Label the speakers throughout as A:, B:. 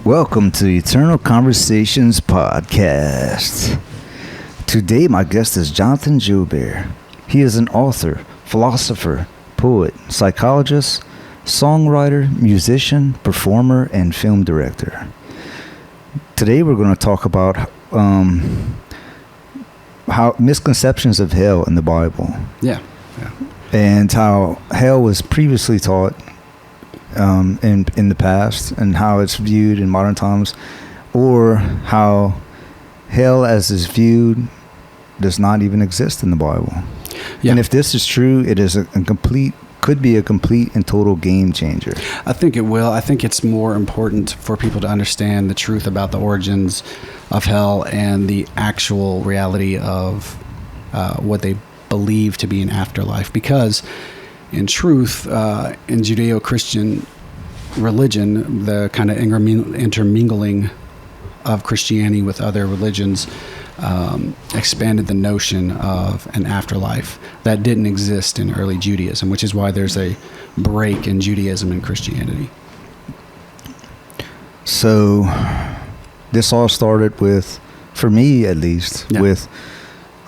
A: Welcome to Eternal Conversations podcast. Today my guest is Jonathan Joubert. He is an author, philosopher, poet, psychologist, songwriter, musician, performer, and film director. Today we're going to talk about how misconceptions of hell in the Bible.
B: Yeah.
A: And how hell was previously taught in the past, and how it's viewed in modern times, or how hell as is viewed does not even exist in the Bible. Yeah. And if this is true, it is could be a complete and total game changer.
B: I think it will. I think it's more important for people to understand the truth about the origins of hell and the actual reality of what they believe to be an afterlife, because in truth, in Judeo-Christian religion, the kind of intermingling of Christianity with other religions expanded the notion of an afterlife that didn't exist in early Judaism, which is why there's a break in Judaism and Christianity.
A: So this all started with, for me at least, with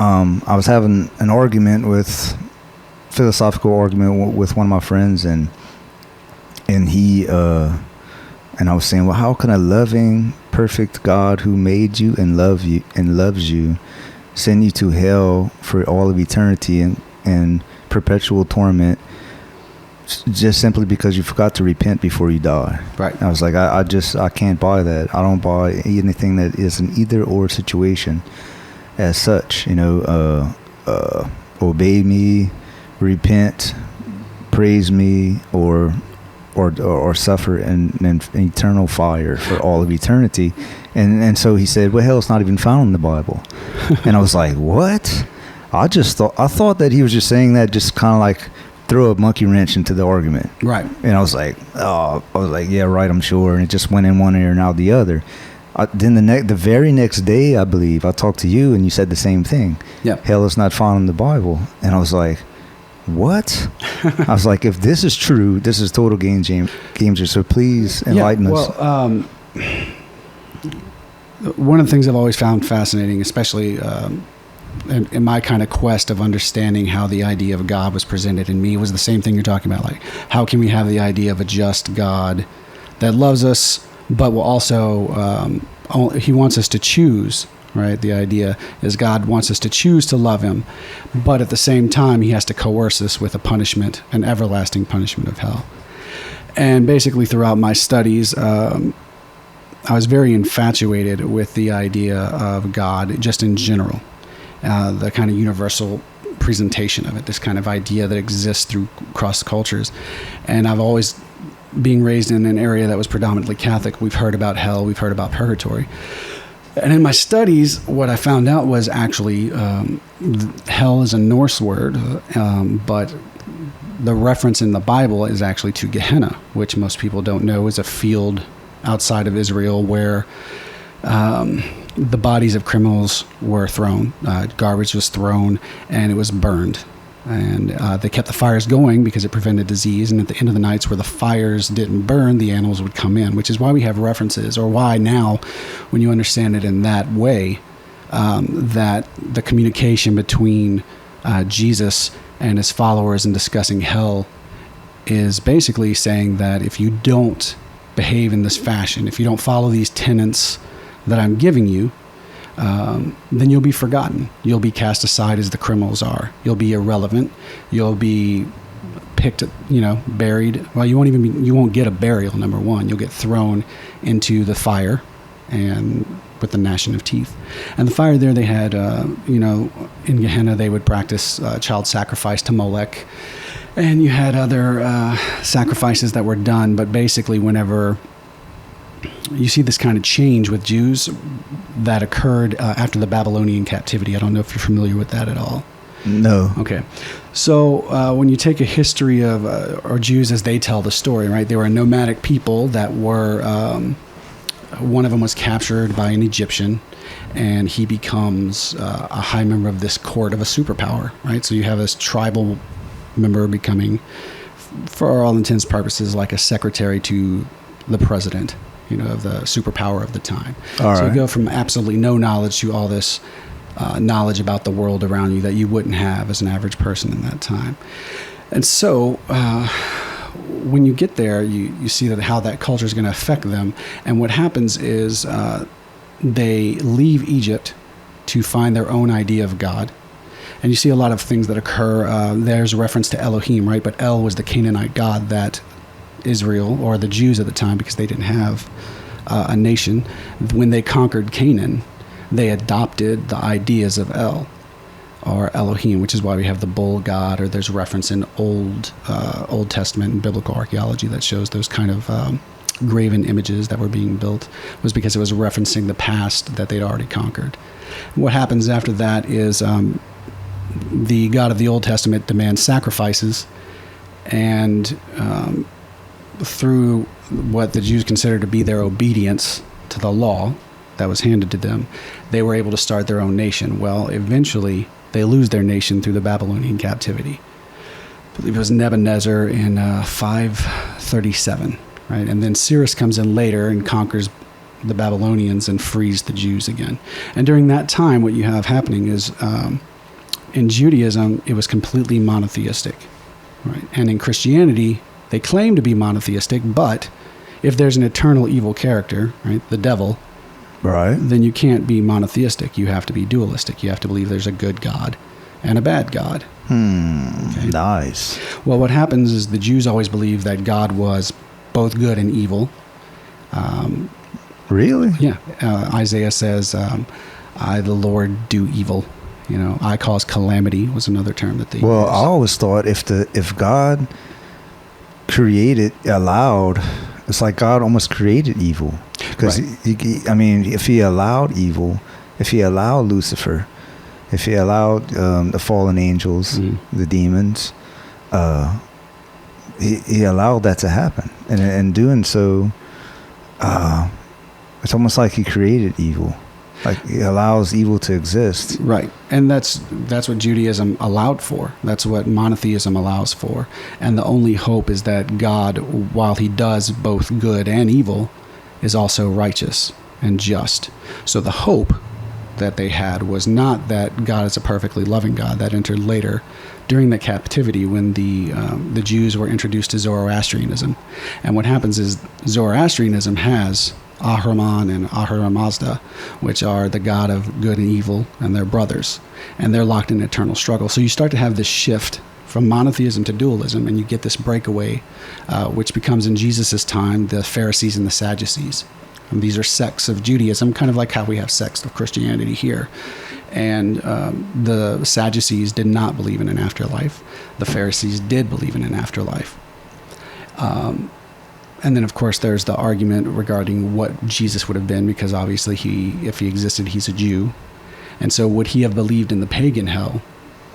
A: I was having an philosophical argument with one of my friends, and he and I was saying, well, how can a loving, perfect God who made you and loves you send you to hell for all of eternity and perpetual torment just simply because you forgot to repent before you die?
B: Right.
A: And I was like, I can't buy that. I don't buy anything that is an either or situation as such. Obey me, repent, praise me, or suffer in eternal fire for all of eternity. And so he said, well, hell's not even found in the Bible. And I was like, what? I thought that he was just saying that just kind of like throw a monkey wrench into the argument.
B: Right.
A: And I was like, yeah, right, I'm sure. And it just went in one ear and out the other. Then the very next day, I believe, I talked to you and you said the same thing.
B: Yeah.
A: Hell is not found in the Bible. And I was like, what? I was like, if this is true, this is total game changer. So please enlighten us.
B: Well, one of the things I've always found fascinating, especially in my kind of quest of understanding how the idea of God was presented in me, was the same thing you're talking about. Like, how can we have the idea of a just God that loves us, but will also, he wants us to choose, right? The idea is God wants us to choose to love him, but at the same time, he has to coerce us with a punishment, an everlasting punishment of hell. And basically throughout my studies, I was very infatuated with the idea of God just in general, the kind of universal presentation of it, this kind of idea that exists across cultures. And I've always, being raised in an area that was predominantly Catholic, we've heard about hell, we've heard about purgatory. And in my studies, what I found out was actually hell is a Norse word, but the reference in the Bible is actually to Gehenna, which most people don't know is a field outside of Israel where the bodies of criminals were thrown, garbage was thrown, and it was burned. And they kept the fires going because it prevented disease. And at the end of the nights where the fires didn't burn, the animals would come in, which is why we have references, or why now, when you understand it in that way, that the communication between Jesus and his followers in discussing hell is basically saying that if you don't behave in this fashion, if you don't follow these tenets that I'm giving you, then you'll be forgotten. You'll be cast aside as the criminals are. You'll be irrelevant. You'll be picked, buried. Well, you won't get a burial, number one. You'll get thrown into the fire, and with the gnashing of teeth. And the fire there, they had, in Gehenna, they would practice child sacrifice to Molech. And you had other sacrifices that were done, but basically whenever you see this kind of change with Jews that occurred after the Babylonian captivity. I don't know if you're familiar with that at all.
A: No.
B: Okay. So when you take a history of, or Jews as they tell the story, right, they were a nomadic people that were, one of them was captured by an Egyptian, and he becomes a high member of this court of a superpower, right? So you have this tribal member becoming, for all intents and purposes, like a secretary to the president. of the superpower of the time.
A: All
B: so
A: right.
B: you go from absolutely no knowledge to all this knowledge about the world around you that you wouldn't have as an average person in that time. And so when you get there, you see that how that culture is going to affect them. And what happens is they leave Egypt to find their own idea of God. And you see a lot of things that occur. There's a reference to Elohim, right? But El was the Canaanite god that Israel, or the Jews at the time, because they didn't have a nation, when they conquered Canaan, they adopted the ideas of El, or Elohim, which is why we have the bull god, or there's reference in Old Testament and biblical archaeology that shows those kind of graven images that were being built, was because it was referencing the past that they'd already conquered. And what happens after that is the God of the Old Testament demands sacrifices, and through what the Jews considered to be their obedience to the law that was handed to them, they were able to start their own nation. Well, eventually, they lose their nation through the Babylonian captivity. I believe it was Nebuchadnezzar in 537, right? And then Cyrus comes in later and conquers the Babylonians and frees the Jews again. And during that time, what you have happening is, in Judaism, it was completely monotheistic, right? And in Christianity, they claim to be monotheistic, but if there's an eternal evil character, right, the devil,
A: Right.
B: then you can't be monotheistic. You have to be dualistic. You have to believe there's a good God and a bad God. Okay.
A: Nice.
B: Well, what happens is the Jews always believed that God was both good and evil.
A: Really?
B: Yeah. Isaiah says, I, the Lord, do evil. I cause calamity was another term that they
A: Well,
B: used.
A: I always thought if God allowed, it's like God almost created evil. Because,
B: Right.
A: if he allowed evil, if he allowed Lucifer, if he allowed the fallen angels, the demons, he allowed that to happen. And in doing so, it's almost like he created evil. Like he allows evil to exist.
B: Right. And that's what Judaism allowed for. That's what monotheism allows for. And the only hope is that God, while he does both good and evil, is also righteous and just. So the hope that they had was not that God is a perfectly loving God. That entered later during the captivity when the Jews were introduced to Zoroastrianism. And what happens is Zoroastrianism has Ahriman and Ahura Mazda, which are the god of good and evil, and they're brothers, and they're locked in eternal struggle. So you start to have this shift from monotheism to dualism, and you get this breakaway, which becomes in Jesus' time the Pharisees and the Sadducees. And these are sects of Judaism, kind of like how we have sects of Christianity here. And the Sadducees did not believe in an afterlife. The Pharisees did believe in an afterlife. And then, of course, there's the argument regarding what Jesus would have been, because obviously if he existed, he's a Jew. And so would he have believed in the pagan hell,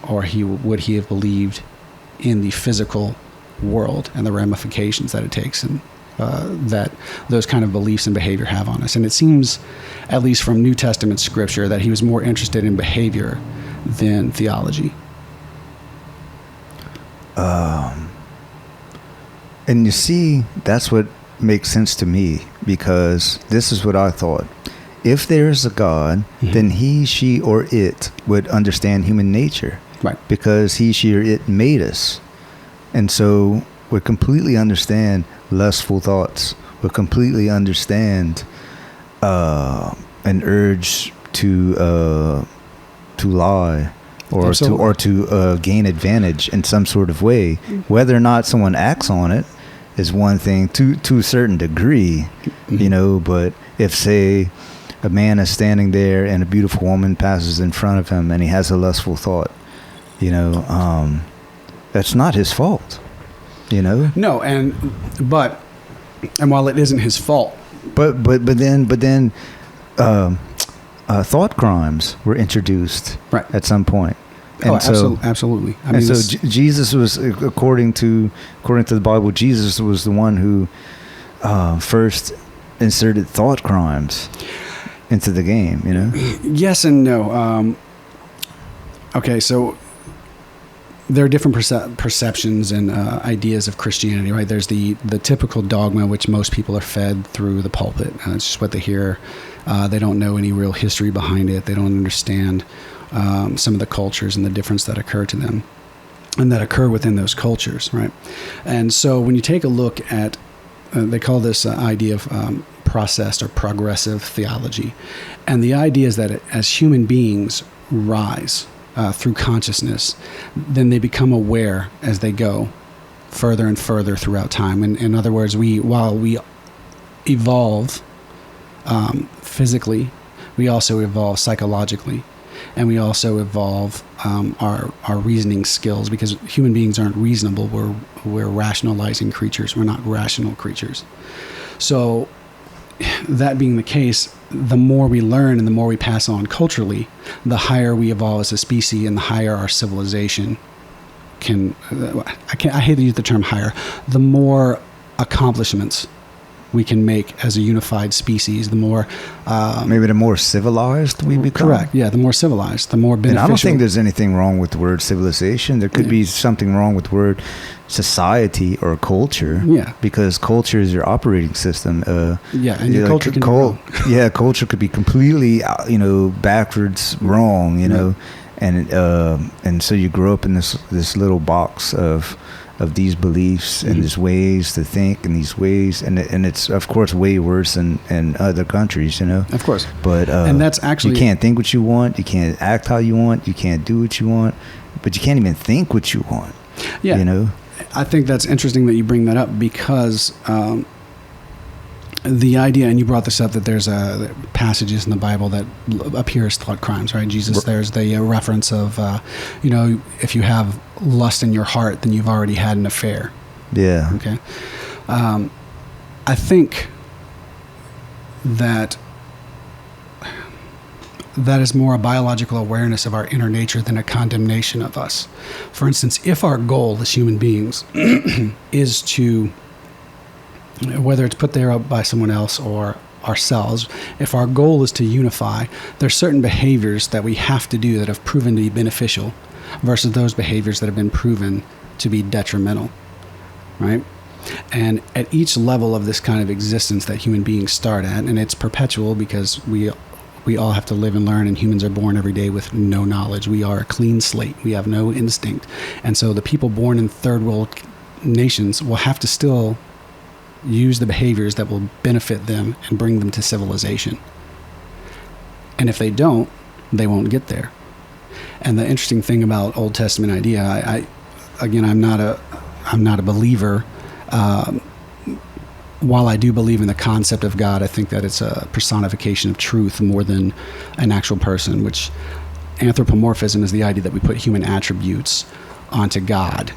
B: or would he have believed in the physical world and the ramifications that it takes, and that those kind of beliefs and behavior have on us? And it seems, at least from New Testament scripture, that he was more interested in behavior than theology.
A: And you see, that's what makes sense to me, because this is what I thought. If there is a God, then he, she, or it would understand human nature.
B: Right.
A: Because he, she, or it made us. And so we completely understand lustful thoughts. We completely understand an urge to lie. Or to gain advantage in some sort of way. Whether or not someone acts on it is one thing to a certain degree, but if, say, a man is standing there and a beautiful woman passes in front of him and he has a lustful thought, that's not his fault,
B: No, and while it isn't his fault,
A: but then thought crimes were introduced at some point. And
B: absolutely.
A: Jesus was, according to the Bible, Jesus was the one who first inserted thought crimes into the game.
B: Yes and no. Okay, so there are different perceptions and ideas of Christianity, right? There's the typical dogma, which most people are fed through the pulpit. It's just what they hear. They don't know any real history behind it. They don't understand some of the cultures and the difference that occur to them and that occur within those cultures, right? And so when you take a look at, they call this idea of processed or progressive theology. And the idea is that as human beings rise through consciousness, then they become aware as they go further and further throughout time. And in other words, while we evolve physically, we also evolve psychologically, and we also evolve our reasoning skills, because human beings aren't reasonable. We're rationalizing creatures. We're not rational creatures. So that being the case, the more we learn and the more we pass on culturally, the higher we evolve as a species and the higher our civilization can, I hate to use the term higher, the more accomplishments we can make as a unified species, the more...
A: maybe the more civilized we become?
B: Correct, yeah, the more civilized, the more beneficial.
A: And I don't think there's anything wrong with the word civilization. There could be something wrong with the word society or culture.
B: Yeah.
A: Because culture is your operating system.
B: And your culture can be wrong.
A: Yeah, culture could be completely, backwards wrong, know. And so you grow up in this little box of these beliefs and these ways to think and these ways, and it's of course way worse in other countries, Of course. But
B: and that's actually,
A: you can't think what you want, you can't act how you want, you can't do what you want, but you can't even think what you want.
B: Yeah. I think that's interesting that you bring that up, because the idea, and you brought this up, that there's passages in the Bible that appear as thought crimes, right? Jesus, there's the reference of, if you have lust in your heart, then you've already had an affair.
A: Yeah.
B: Okay. I think that is more a biological awareness of our inner nature than a condemnation of us. For instance, if our goal as human beings is to, whether it's put there by someone else or ourselves, if our goal is to unify, there's certain behaviors that we have to do that have proven to be beneficial versus those behaviors that have been proven to be detrimental, right? And at each level of this kind of existence that human beings start at, and it's perpetual because we all have to live and learn, and humans are born every day with no knowledge. We are a clean slate. We have no instinct. And so the people born in third world nations will have to still use the behaviors that will benefit them and bring them to civilization. And if they don't, they won't get there. And the interesting thing about Old Testament idea, I'm not a believer. While I do believe in the concept of God, I think that it's a personification of truth more than an actual person, which anthropomorphism is the idea that we put human attributes onto God.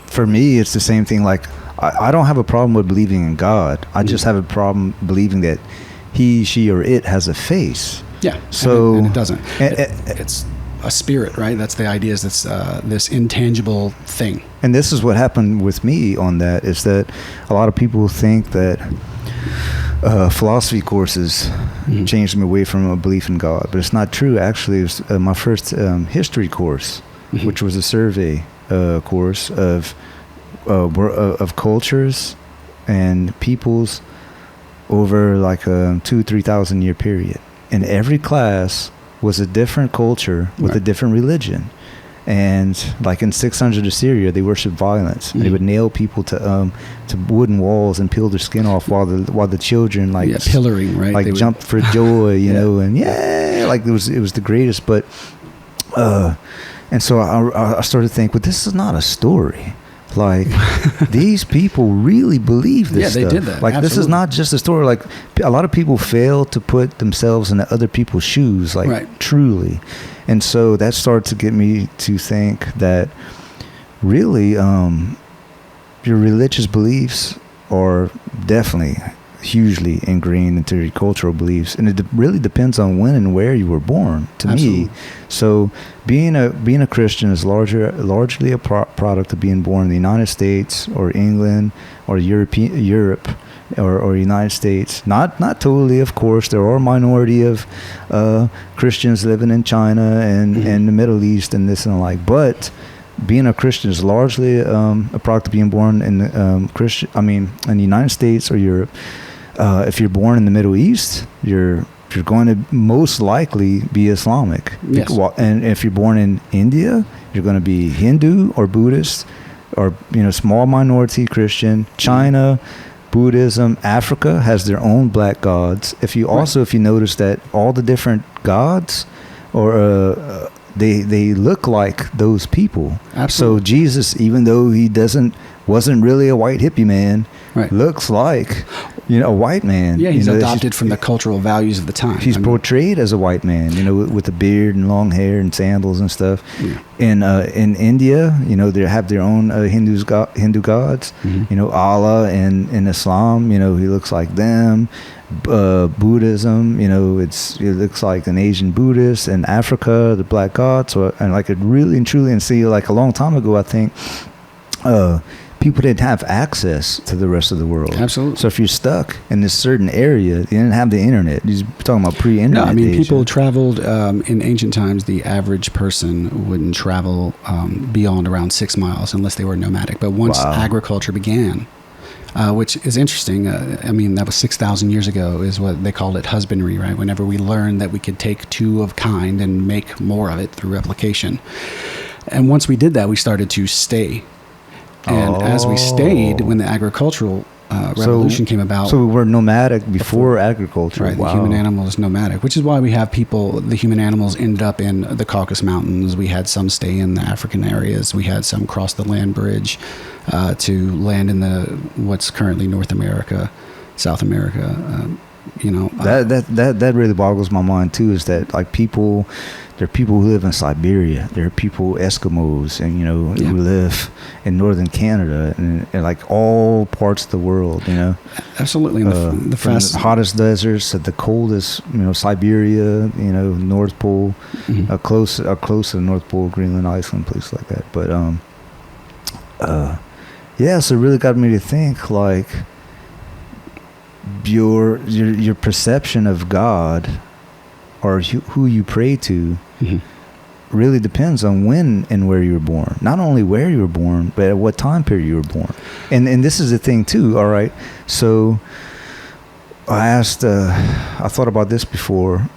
A: For me, it's the same thing. Like, I don't have a problem with believing in God. I just have a problem believing that he, she, or it has a face.
B: Yeah.
A: So
B: and it doesn't. It's a spirit, right? That's the idea, is this intangible thing.
A: And this is what happened with me on that, is that a lot of people think that philosophy courses changed me away from a belief in God. But it's not true. Actually, it was my first history course, which was a survey course of cultures and peoples over like a 2,000-3,000 year period. And every class was a different culture with a different religion. And like in 600 Assyria, they worshiped violence. And they would nail people to wooden walls and peel their skin off while the children
B: pillaring, right?
A: Like jumped for joy, you know, and like it was the greatest. But and so I started to think, well, this is not a story. Like, these people really believe this stuff. Yeah, they did that. Like, absolutely. This is not just a story. Like, a lot of people fail to put themselves in other people's shoes, like, truly. And so that started to get me to think that really your religious beliefs are definitely hugely ingrained into your cultural beliefs, and it really depends on when and where you were born, to me. So being a Christian is largely a product of being born in the United States or England or Europe, or United States. Not totally, of course. There are a minority of Christians living in China and the Middle East and this and the like. But being a Christian is largely a product of being born in in the United States or Europe. If you're born in the Middle East, you're going to most likely be Islamic.
B: Yes.
A: And if you're born in India, you're going to be Hindu or Buddhist, or small minority Christian. China, Buddhism. Africa has their own black gods. If you notice that all the different gods, or they look like those people.
B: Absolutely.
A: So Jesus, even though he wasn't really a white hippie man,
B: right,
A: looks like a white man.
B: Yeah, he's adopted from the cultural values of the time.
A: He's portrayed as a white man, with a beard and long hair and sandals and stuff.
B: Yeah.
A: In India, they have their own Hindu gods.
B: Mm-hmm.
A: Allah in Islam, he looks like them. Buddhism, it looks like an Asian Buddhist. In Africa, the black gods. And like it really and truly, and see, like a long time ago, I think, people didn't have access to the rest of the world.
B: Absolutely.
A: So if you're stuck in this certain area, you didn't have the internet. You're talking about pre-internet.
B: No, people traveled in ancient times. The average person wouldn't travel beyond around 6 miles unless they were nomadic. But once agriculture began, which is interesting, that was 6,000 years ago, is what they called it, husbandry, right? Whenever we learned that we could take two of kind and make more of it through replication. And once we did that, we started to stay. And as we stayed, when the agricultural revolution came about.
A: So we were nomadic before agriculture.
B: Right, the human animal is nomadic, which is why we have the human animals ended up in the Caucasus Mountains. We had some stay in the African areas. We had some cross the land bridge to land in what's currently North America, South America.
A: That really boggles my mind too, is that like there are people who live in Siberia, there are people, Eskimos, and who live in northern Canada, and like all parts of the world,
B: Absolutely.
A: From the hottest deserts to the coldest, Siberia, North Pole,
B: mm-hmm.
A: close to the North Pole, Greenland, Iceland, places like that. But so it really got me to think, like, your perception of God, or who you pray to,
B: mm-hmm.
A: really depends on when and where you were born. Not only where you were born, but at what time period you were born. And this is the thing too. All right. So I thought about this before.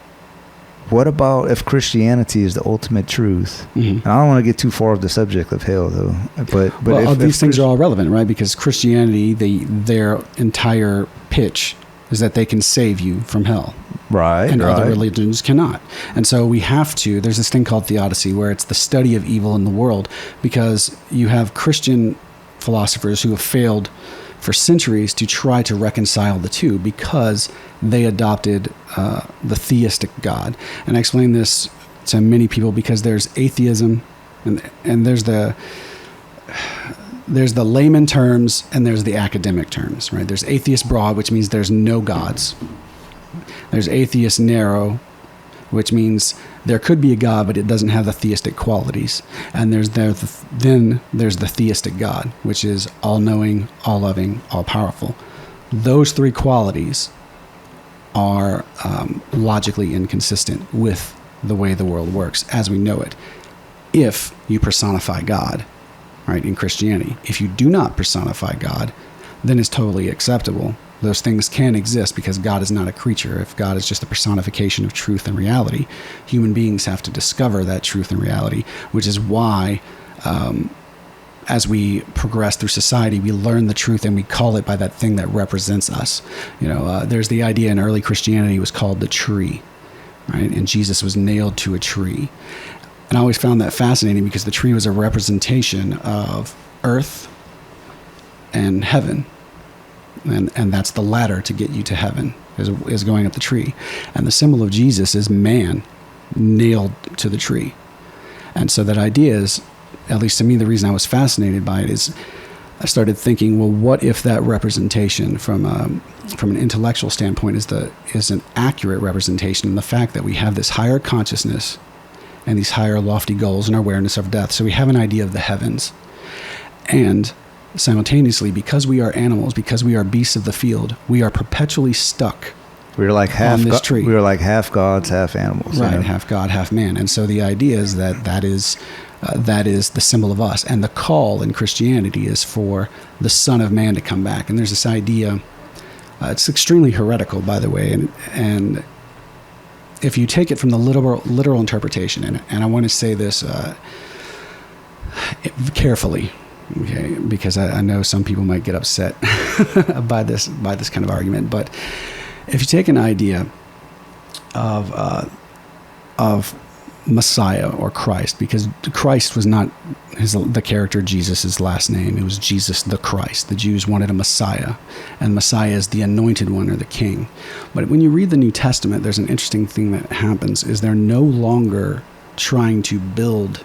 A: What about if Christianity is the ultimate truth?
B: Mm-hmm.
A: And I don't want to get too far off the subject of hell, though. But
B: these things are all relevant, right? Because Christianity, their entire pitch is that they can save you from hell.
A: Right.
B: And other religions cannot. And so we have to, there's this thing called theodicy, where it's the study of evil in the world, because you have Christian philosophers who have failed for centuries to try to reconcile the two, because they adopted the theistic God. And I explain this to many people because there's atheism and there's the layman terms and there's the academic terms, right? There's atheist broad, which means there's no gods. There's atheist narrow, which means there could be a God, but it doesn't have the theistic qualities. And then there's the theistic God, which is all-knowing, all-loving, all-powerful. Those three qualities are logically inconsistent with the way the world works as we know it. If you personify God, right, in Christianity. If you do not personify God, then it's totally acceptable. Those things can exist because God is not a creature. If God is just a personification of truth and reality, human beings have to discover that truth and reality, which is why as we progress through society, we learn the truth and we call it by that thing that represents us. There's the idea in early Christianity was called the tree, right? And Jesus was nailed to a tree. And I always found that fascinating because the tree was a representation of earth and heaven. And that's the ladder to get you to heaven, is going up the tree. And the symbol of Jesus is man nailed to the tree. And so that idea is, at least to me, the reason I was fascinated by it is I started thinking, well, what if that representation from an intellectual standpoint is an accurate representation, and the fact that we have this higher consciousness and these higher lofty goals and our awareness of death. So we have an idea of the heavens. And simultaneously, because we are animals, because we are beasts of the field, we are perpetually stuck
A: We're like half
B: on this tree.
A: we were like half gods, half animals.
B: Right,
A: You know?
B: half God, half man. And so the idea is that is the symbol of us. And the call in Christianity is for the Son of Man to come back. And there's this idea, it's extremely heretical, by the way, and if you take it from the literal interpretation, and I want to say this carefully, okay, because I know some people might get upset by this kind of argument, but if you take an idea of Messiah or Christ, because Christ was not the character Jesus' last name. It was Jesus the Christ. The Jews wanted a Messiah, and Messiah is the anointed one or the king. But when you read the New Testament, there's an interesting thing that happens, is they're no longer trying to build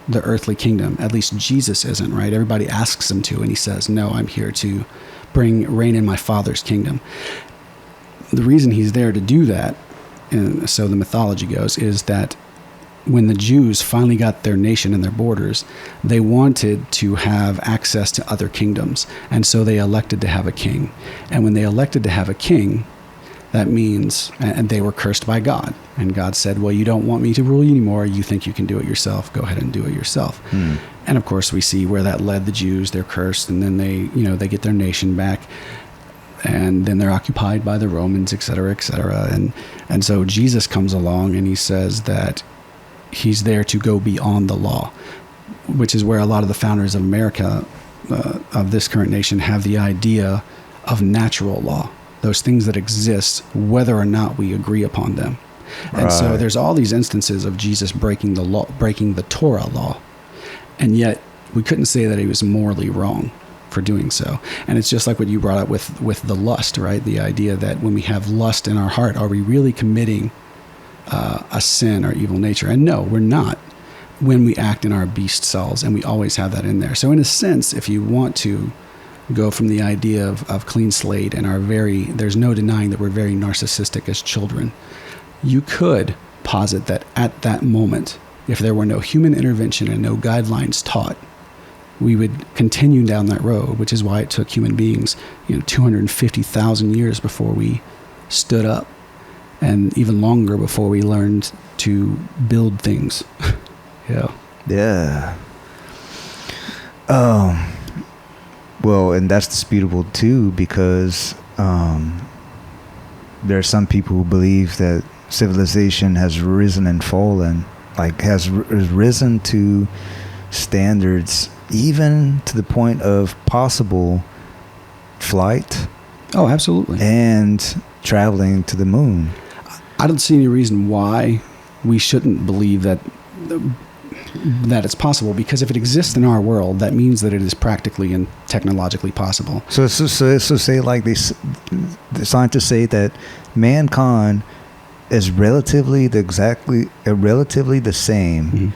B: the earthly kingdom. At least Jesus isn't, right? Everybody asks him to, and he says, no, I'm here to reign in my Father's kingdom. The reason he's there to do that, and so the mythology goes, is that when the Jews finally got their nation and their borders, they wanted to have access to other kingdoms. And so they elected to have a king. And when they elected to have a king, that means, and they were cursed by God. And God said, well, you don't want me to rule you anymore. You think you can do it yourself. Go ahead and do it yourself. And of course, we see where that led the Jews. They're cursed, and then they get their nation back. And then they're occupied by the Romans, et cetera, et cetera. And so Jesus comes along and he says that he's there to go beyond the law, which is where a lot of the founders of America, of this current nation, have the idea of natural law, those things that exist whether or not we agree upon them. And so there's all these instances of Jesus breaking the law, breaking the Torah law, and yet we couldn't say that he was morally wrong for doing so. And it's just like what you brought up with the lust, right? The idea that when we have lust in our heart, are we really committing a sin or evil nature? And no, we're not, when we act in our beast selves, and we always have that in there. So in a sense, if you want to go from the idea of clean slate and there's no denying that we're very narcissistic as children, you could posit that at that moment, if there were no human intervention and no guidelines taught, we would continue down that road, which is why it took human beings 250,000 years before we stood up, and even longer before we learned to build things.
A: Yeah. Well, and that's disputable too, because there are some people who believe that civilization has risen and fallen, like has risen to standards, even to the point of possible flight. Oh,
B: absolutely.
A: And traveling to the moon.
B: I don't see any reason why we shouldn't believe that it's possible, because if it exists in our world, that means that it is practically and technologically possible.
A: So say, like, the scientists say that mankind is relatively the same,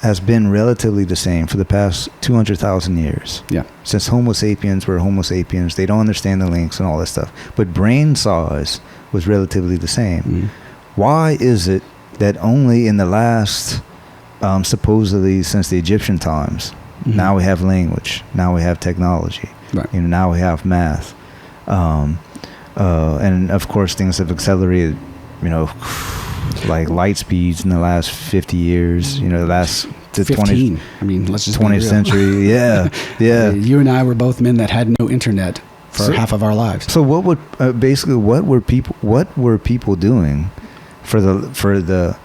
A: has been relatively the same for the past 200,000 years.
B: Yeah.
A: Since Homo sapiens were Homo sapiens, they don't understand the links and all that stuff. But brain size was relatively the same. Why is it that only in the last, supposedly since the Egyptian times, now we have language, now we have technology,
B: right.
A: Now we have math, and of course things have accelerated, like light speeds in the last 50 years, the last
B: 15. I mean, let's just
A: 20th century. Yeah.
B: You and I were both men that had no internet for half of our lives.
A: So what would what were people doing for the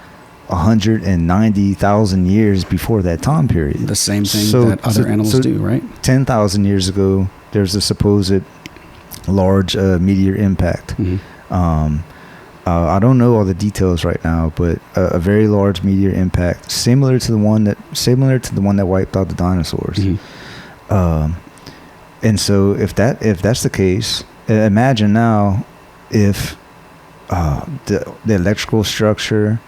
A: 190,000 years before that time period?
B: The same thing that other animals do, right?
A: 10,000 years ago, there's a supposed large meteor impact. I don't know all the details right now, but a very large meteor impact, similar to the one that wiped out the dinosaurs. And so if that's the case, imagine now if the electrical structure,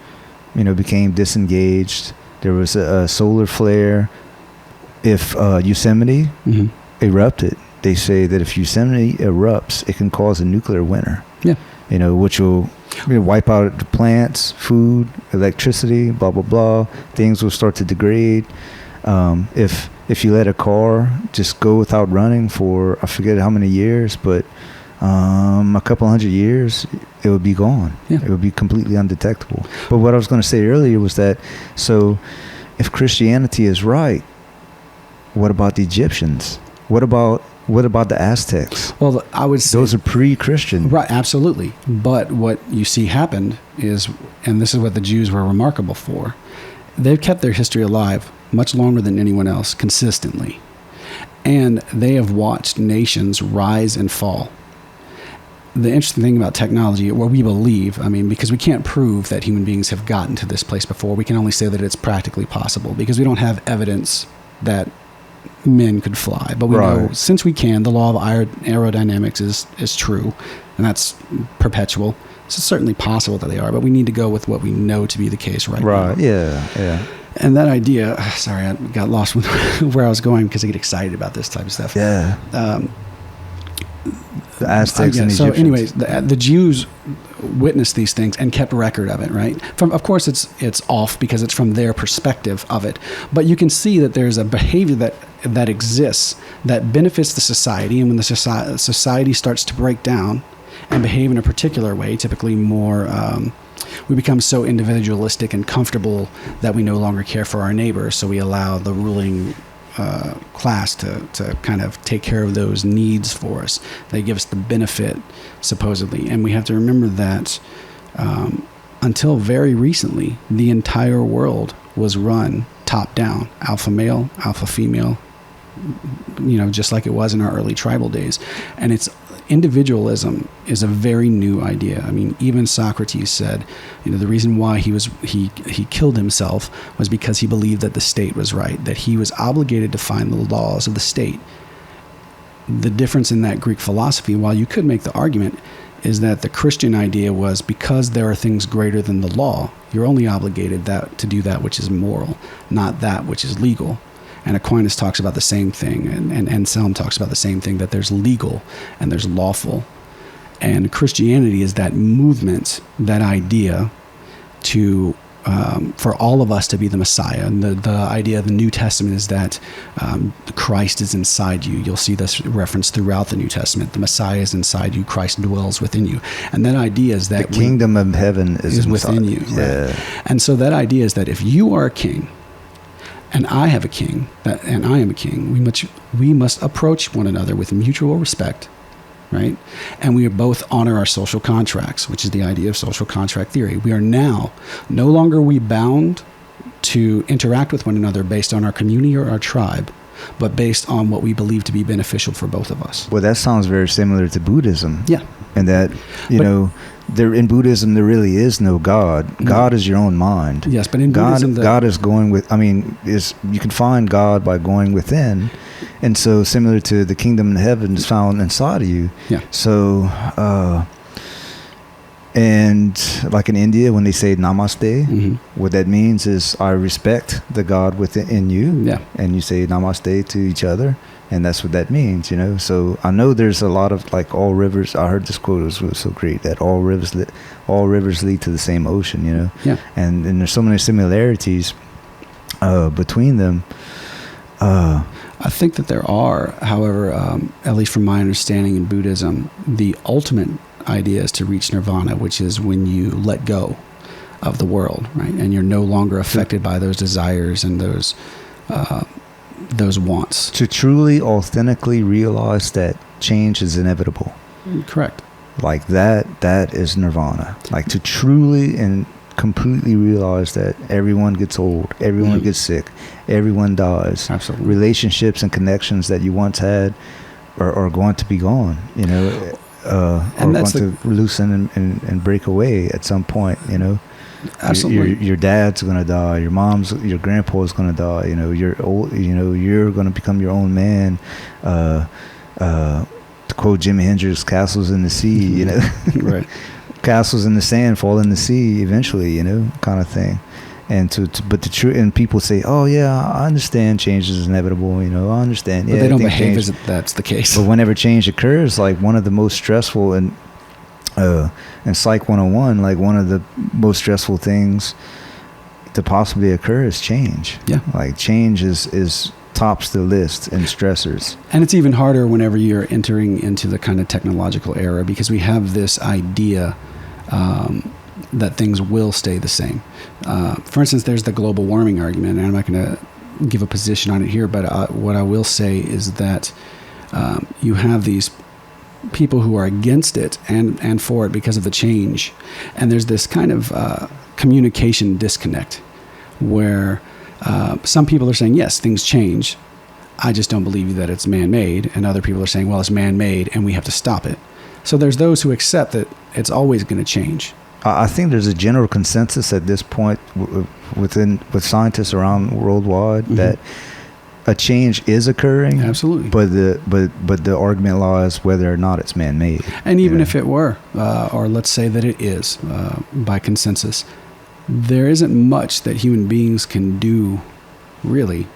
A: became disengaged. There was a solar flare. If Yosemite erupted, they say that if Yosemite erupts, it can cause a nuclear winter.
B: Yeah.
A: Which will wipe out the plants, food, electricity, blah, blah, blah. Things will start to degrade. If you let a car just go without running for, I forget how many years, but a couple hundred years, it would be gone.
B: Yeah.
A: It would be completely undetectable. But what I was going to say earlier was that, so if Christianity is right, what about the Egyptians? What about the Aztecs?
B: Well, I would say
A: those are pre-Christian.
B: Right, absolutely. But what you see happened is, and this is what the Jews were remarkable for, they've kept their history alive much longer than anyone else, consistently. And they have watched nations rise and fall. The interesting thing about technology, or we believe, I mean, because we can't prove that human beings have gotten to this place before, we can only say that it's practically possible, because we don't have evidence that men could fly. But we know, since we can, the law of aerodynamics is true, and that's perpetual. So it's certainly possible that they are, but we need to go with what we know to be the case right now.
A: Right, yeah.
B: And that idea, sorry, I got lost with where I was going because I get excited about this type of stuff.
A: Yeah. The Aztecs and Egyptians.
B: So anyways, the Jews witnessed these things and kept record of it, right? Of course, it's off because it's from their perspective of it. But you can see that there's a behavior that exists that benefits the society. And when the society starts to break down and behave in a particular way, typically more... we become so individualistic and comfortable that we no longer care for our neighbors, so we allow the ruling class to kind of take care of those needs for us. They give us the benefit, supposedly. And we have to remember that until very recently, the entire world was run top down, alpha male, alpha female, just like it was in our early tribal days. And individualism is a very new idea. I mean, even Socrates said, the reason why he killed himself was because he believed that the state was right, that he was obligated to find the laws of the state. The difference in that Greek philosophy, while you could make the argument, is that the Christian idea was, because there are things greater than the law, you're only obligated to do that which is moral, not that which is legal. And Aquinas talks about the same thing, and Anselm talks about the same thing, that there's legal and there's lawful. And Christianity is that movement, that idea to for all of us to be the Messiah. And the idea of the New Testament is that Christ is inside you. You'll see this referenced throughout the New Testament. The Messiah is inside you. Christ dwells within you. And that idea is that
A: the kingdom of heaven is
B: within you.
A: Yeah.
B: Right? And so that idea is that if you are a king, and I have a king, and I am a king, we must approach one another with mutual respect, right? And we both honor our social contracts, which is the idea of social contract theory. We are now no longer bound to interact with one another based on our community or our tribe, but based on what we believe to be beneficial for both of us.
A: Well, that sounds very similar to Buddhism.
B: Yeah.
A: And that, in Buddhism, there really is no God. God is your own mind.
B: Yes, but in Buddhism...
A: God is going with... you can find God by going within. And so, similar to the kingdom in heaven is found inside of you.
B: Yeah.
A: So, and like in India, when they say namaste, what that means is I respect the God within you. Yeah. And you say namaste to each other. And that's what that means, So I know there's a lot of, like, all rivers. I heard this quote, it was so great, that all rivers lead to the same ocean,
B: Yeah.
A: And there's so many similarities between them.
B: I think that there are, however, at least from my understanding in Buddhism, the ultimate idea is to reach nirvana, which is when you let go of the world, right? And you're no longer affected by those desires and those wants.
A: To truly, authentically realize that change is inevitable.
B: Correct.
A: Like that is nirvana. Like to truly and completely realize that everyone gets old, everyone gets sick, everyone dies.
B: Absolutely.
A: Relationships and connections that you once had are going to be gone, are going to loosen and break away at some point,
B: Absolutely.
A: Your dad's gonna die. Your grandpa's gonna die. You're old. You're gonna become your own man. To quote Jimi Hendrix, "Castles in the sea."
B: Right.
A: Castles in the sand fall in the sea eventually. Kind of thing. And but the truth, and people say, "Oh yeah, I understand change is inevitable." I understand.
B: But they don't behave as if that's the case.
A: But whenever change occurs, like one of the most stressful and Psych 101, like one of the most stressful things to possibly occur is change.
B: Yeah.
A: Like change is tops the list in stressors.
B: And it's even harder whenever you're entering into the kind of technological era, because we have this idea that things will stay the same. For instance, there's the global warming argument, and I'm not going to give a position on it here, but what I will say is that you have these people who are against it and for it because of the change. And there's this kind of communication disconnect where some people are saying, yes, things change. I just don't believe that it's man-made. And other people are saying, well, it's man-made and we have to stop it. So there's those who accept that it's always going to change.
A: I think there's a general consensus at this point with scientists around worldwide that a change is occurring.
B: Absolutely.
A: But the argument lies whether or not it's man-made.
B: And even if it were, or let's say that it is, by consensus, there isn't much that human beings can do, really,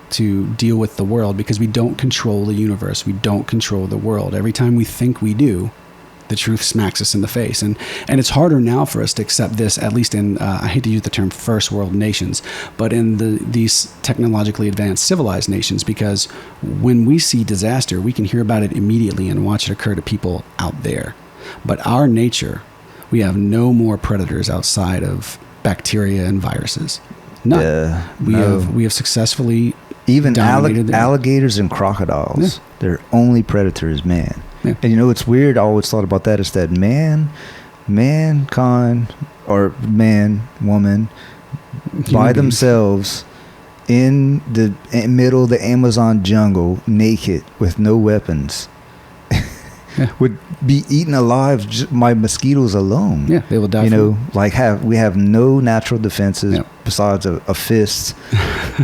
B: to deal with the world, because we don't control the universe. We don't control the world. Every time we think we do, the truth smacks us in the face. And it's harder now for us to accept this, at least in, I hate to use the term first world nations, but in these technologically advanced civilized nations, because when we see disaster, we can hear about it immediately and watch it occur to people out there. But our nature, we have no more predators outside of bacteria and viruses. None. We have successfly
A: even
B: dominated
A: alligators and crocodiles. Yeah. Their only predator is man.
B: Yeah.
A: And it's weird. I always thought about that is that mankind or man, woman, by themselves in the middle of the Amazon jungle, naked with no weapons, would be eaten alive by mosquitoes alone.
B: Yeah, they will die.
A: We have no natural defenses besides a fist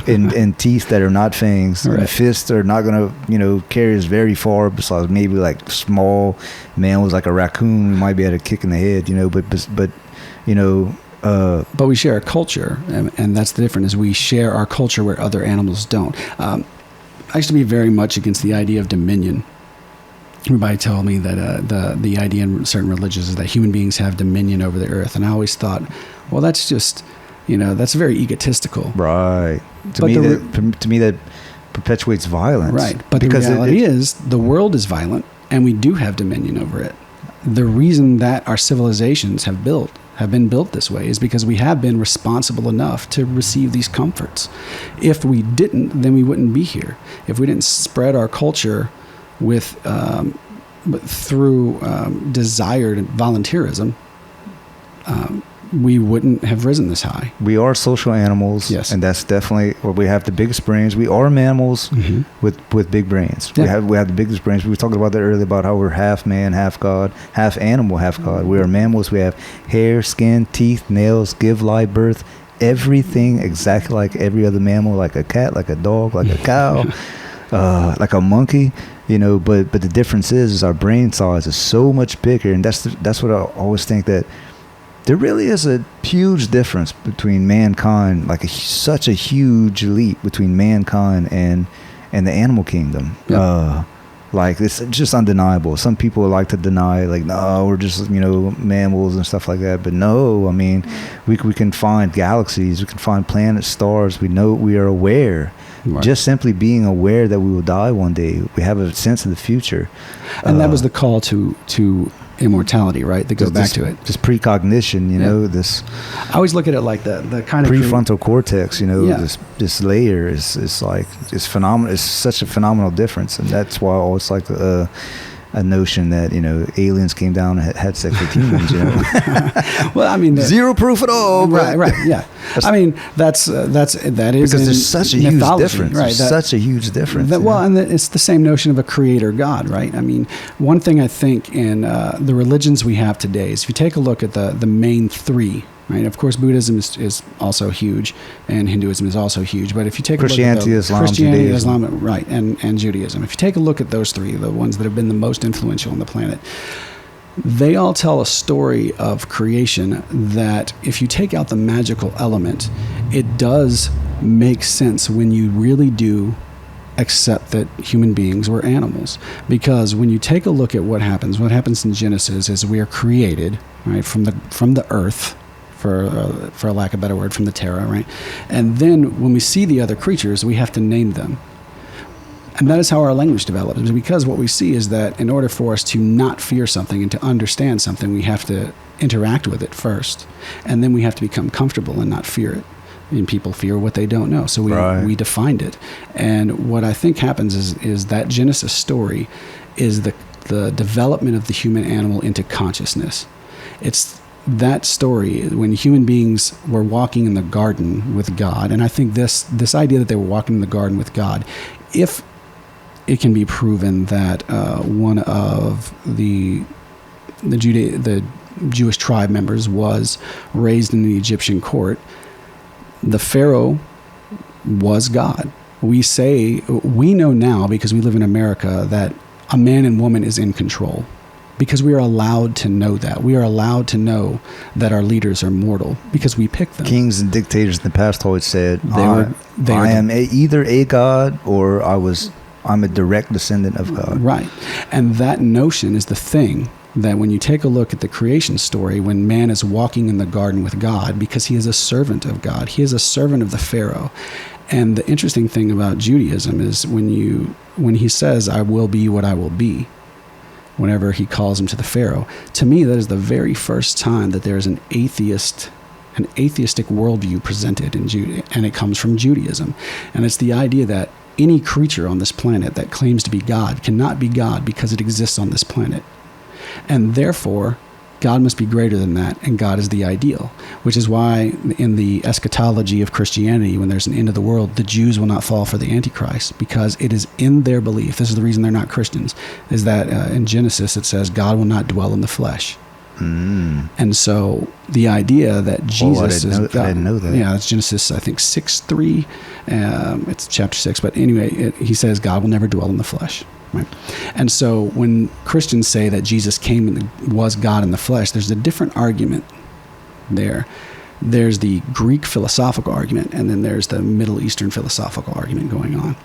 A: and teeth that are not fangs.
B: Right.
A: And fists are not going to carry us very far. Besides maybe like small mammals like a raccoon, we might be able to kick in the head.
B: But we share a culture, and that's the difference. Is we share our culture where other animals don't. I used to be very much against the idea of dominion. Everybody told me that the idea in certain religions is that human beings have dominion over the earth. And I always thought, well, that's just, that's very egotistical.
A: Right. To me, that perpetuates violence.
B: Right. But the reality is the world is violent and we do have dominion over it. The reason that our civilizations have been built this way is because we have been responsible enough to receive these comforts. If we didn't, then we wouldn't be here. If we didn't spread our culture through desired volunteerism, we wouldn't have risen this high.
A: We are social animals,
B: yes,
A: and that's definitely where we have the biggest brains. We are mammals with big brains.
B: Yeah.
A: We have the biggest brains. We were talking about that earlier about how we're half man, half God, half animal, half God. We are mammals. We have hair, skin, teeth, nails, give life, birth, everything exactly like every other mammal, like a cat, like a dog, like a cow, like a monkey. But the difference is our brain size is so much bigger, and that's what I always think, that there really is a huge difference between mankind, like such a huge leap between mankind and the animal kingdom.
B: Yeah.
A: Like it's just undeniable. Some people like to deny, like, no, we're just mammals and stuff like that. But no, I mean, we can find galaxies, we can find planets, stars. We know, we are aware. Right. Just simply being aware that we will die one day, we have a sense of the future.
B: And that was the call to immortality, right? That goes back to it.
A: Just precognition, this.
B: I always look at it like the kind of
A: prefrontal cortex, this layer is like, it's phenomenal. It's such a phenomenal difference, and that's why I always like a notion that aliens came down and had sex with humans.
B: Well, I mean,
A: zero proof at all.
B: Right. Yeah. I mean, that is
A: because there's such a huge difference.
B: Right?
A: There's such a huge difference.
B: And it's the same notion of a creator God, right? I mean, one thing I think in the religions we have today is if you take a look at the main three. Right. Of course, Buddhism is also huge, and Hinduism is also huge. But if you take
A: Christianity,
B: a look at Christianity,
A: Judaism.
B: Islam, right, and Judaism, if you take a look at those three, the ones that have been the most influential on the planet, they all tell a story of creation that, if you take out the magical element, it does make sense when you really do accept that human beings were animals. Because when you take a look at what happens in Genesis is we are created, right, from the earth. for a lack of a better word, from the terra, right? And then when we see the other creatures, we have to name them. And that is how our language develops, because what we see is that in order for us to not fear something and to understand something, we have to interact with it first. And then we have to become comfortable and not fear it. And people fear what they don't know. So we defined it. And what I think happens is that Genesis story is the development of the human animal into consciousness. It's that story when human beings were walking in the garden with God. And I think this idea that they were walking in the garden with God, if it can be proven that one of the Jewish tribe members was raised in the Egyptian court, the Pharaoh was God. We know now, because we live in America, that a man and woman is in control, because we are allowed to know that. We are allowed to know that our leaders are mortal because we pick them.
A: Kings and dictators in the past always said, I am either a god or I'm a direct descendant of God.
B: Right. And that notion is the thing that when you take a look at the creation story, when man is walking in the garden with God, because he is a servant of God, he is a servant of the Pharaoh. And the interesting thing about Judaism is when he says, I will be what I will be, whenever he calls him to the Pharaoh, to me, that is the very first time that there is an atheistic worldview presented in Judaism, and it comes from Judaism. And it's the idea that any creature on this planet that claims to be God cannot be God because it exists on this planet. And therefore, God must be greater than that, and God is the ideal, which is why in the eschatology of Christianity, when there's an end of the world, the Jews will not fall for the Antichrist, because it is in their belief, this is the reason they're not Christians, is that in Genesis it says God will not dwell in the flesh. And so the idea that Jesus is God.
A: I didn't know that.
B: Yeah, it's Genesis, I think, 6:3. It's chapter 6. But anyway, he says God will never dwell in the flesh. Right? And so when Christians say that Jesus came and was God in the flesh, there's a different argument there. There's the Greek philosophical argument, and then there's the Middle Eastern philosophical argument going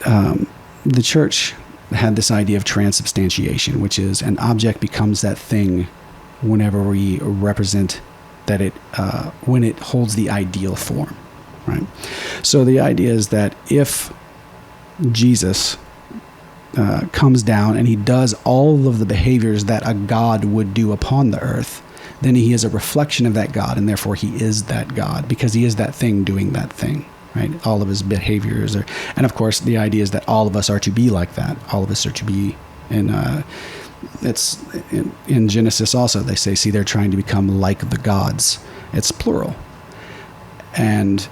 B: on. The church had this idea of transubstantiation, which is an object becomes that thing whenever we represent that it, when it holds the ideal form, right? So the idea is that if Jesus comes down and he does all of the behaviors that a God would do upon the earth, then he is a reflection of that God, and therefore he is that God, because he is that thing doing that thing. Right, all of his behaviors are, and of course, the idea is that all of us are to be like that. All of us are to be, and it's in Genesis also. They say, see, they're trying to become like the gods. It's plural, and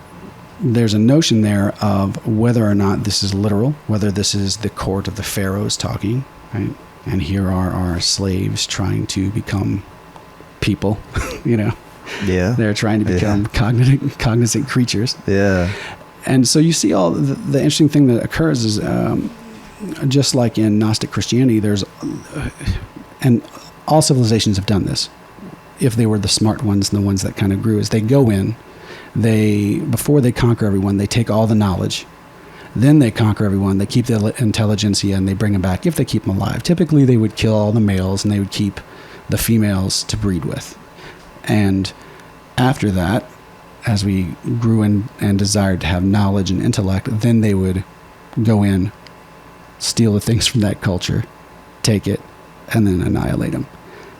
B: there's a notion there of whether or not this is literal, whether this is the court of the pharaohs talking, right? And here are our slaves trying to become people, you know.
A: Yeah,
B: they're trying to become cognizant creatures.
A: Yeah,
B: and so you see all the interesting thing that occurs is just like in Gnostic Christianity, and all civilizations have done this. If they were the smart ones and the ones that kind of grew, is they go in, before they conquer everyone, they take all the knowledge, then they conquer everyone. They keep the intelligentsia and they bring them back if they keep them alive. Typically, they would kill all the males and they would keep the females to breed with. And after that, as we grew and desired to have knowledge and intellect, then they would go in, steal the things from that culture, take it, and then annihilate them.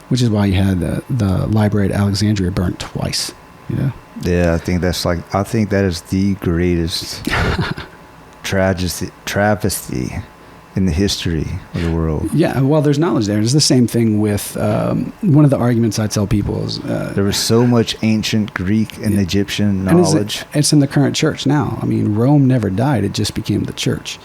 B: Which is why you had the library at Alexandria burnt twice. You know?
A: Yeah, I think that is the greatest travesty in the history of the world.
B: Yeah, well, there's knowledge there. It's the same thing with one of the arguments I tell people is
A: there was so much ancient Greek and Egyptian knowledge.
B: And it's in the current church now. I mean, Rome never died; it just became the church.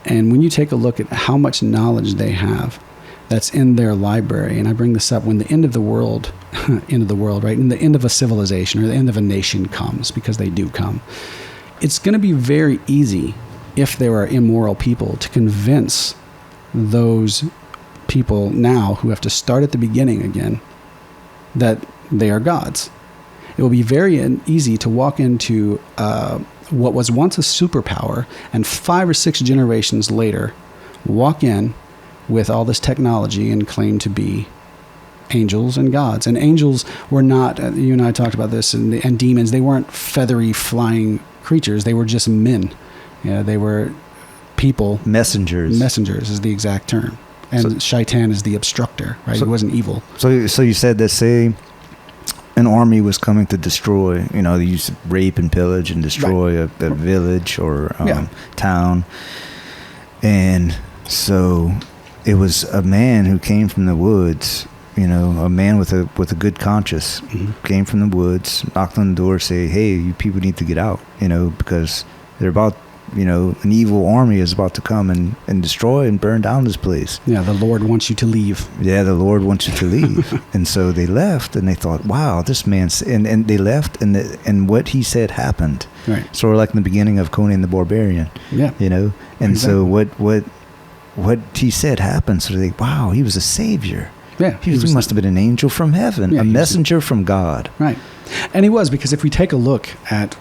B: And when you take a look at how much knowledge they have, that's in their library. And I bring this up when the end of the world, right, and the end of a civilization or the end of a nation comes, because they do come. It's going to be very easy, if there are immoral people, to convince those people now who have to start at the beginning again that they are gods. It will be very easy to walk into what was once a superpower, and 5 or 6 generations later walk in with all this technology and claim to be angels and gods. And angels were not, you and I talked about this, and demons, they weren't feathery flying creatures. They were just men. They were people.
A: Messengers.
B: Messengers is the exact term. And Shaitan is the obstructor, right? He wasn't evil.
A: So you said that, say an army was coming to destroy, they used to rape and pillage and destroy a village or town. And so it was a man who came from the woods, a man with a good conscience, came from the woods, knocked on the door, say, hey, you people need to get out, because they're about, an evil army is about to come and destroy and burn down this place.
B: Yeah, the Lord wants you to leave.
A: Yeah, the Lord wants you to leave. And so they left, and they thought, wow, this man's... And they left, and what he said happened.
B: Right.
A: Sort of like in the beginning of Conan the Barbarian. Yeah. And exactly. So what he said happened. So they, wow, he was a savior.
B: Yeah.
A: He must have been an angel from heaven, a messenger from God.
B: Right. And he was, because if we take a look at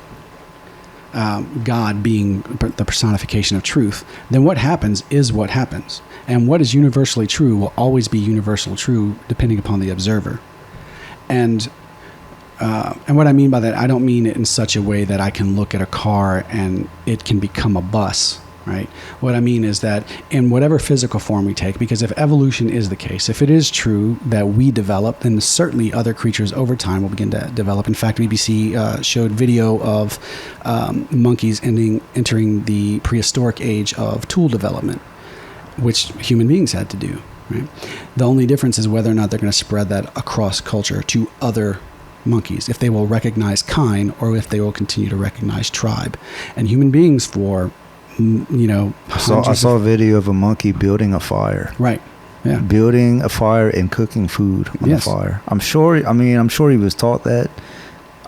B: God being the personification of truth, then what happens is what happens. And what is universally true will always be universally true depending upon the observer. And what I mean by that, I don't mean it in such a way that I can look at a car and it can become a bus, right? What I mean is that in whatever physical form we take, because if evolution is the case, if it is true that we develop, then certainly other creatures over time will begin to develop. In fact, BBC showed video of monkeys entering the prehistoric age of tool development, which human beings had to do, right? The only difference is whether or not they're going to spread that across culture to other monkeys, if they will recognize kind or if they will continue to recognize tribe. And human beings for I saw a video of a monkey building a fire. Right. Yeah. Building a fire and cooking food on the fire. I'm sure he was taught that.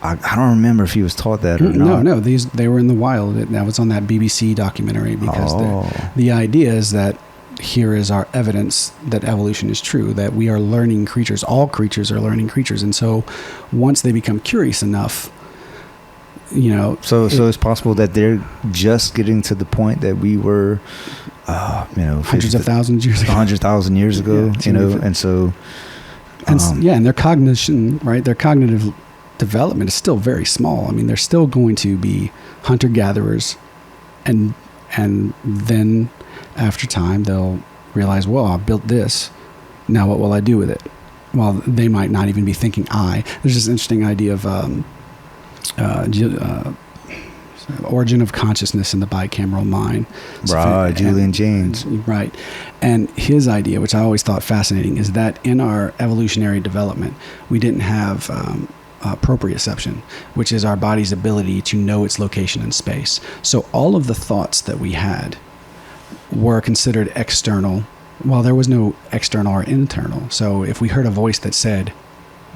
B: I don't remember if he was taught that or not. No. They were in the wild. That was on that BBC documentary, because the idea is that here is our evidence that evolution is true, that we are learning creatures. All creatures are learning creatures. And so once they become curious enough,
A: So it's possible that they're just getting to the point that we were,
B: hundreds of thousands years ago.
A: 100,000 years ago, and so...
B: and their cognition, right, their cognitive development is still very small. I mean, they're still going to be hunter-gatherers, and then after time, they'll realize, well, I built this, now what will I do with it? Well, they might not even be thinking There's this interesting idea of... origin of consciousness in the bicameral mind.
A: Right, Julian Jaynes.
B: Right. And his idea, which I always thought fascinating, is that in our evolutionary development, we didn't have proprioception, which is our body's ability to know its location in space. So all of the thoughts that we had were considered external, while there was no external or internal. So if we heard a voice that said,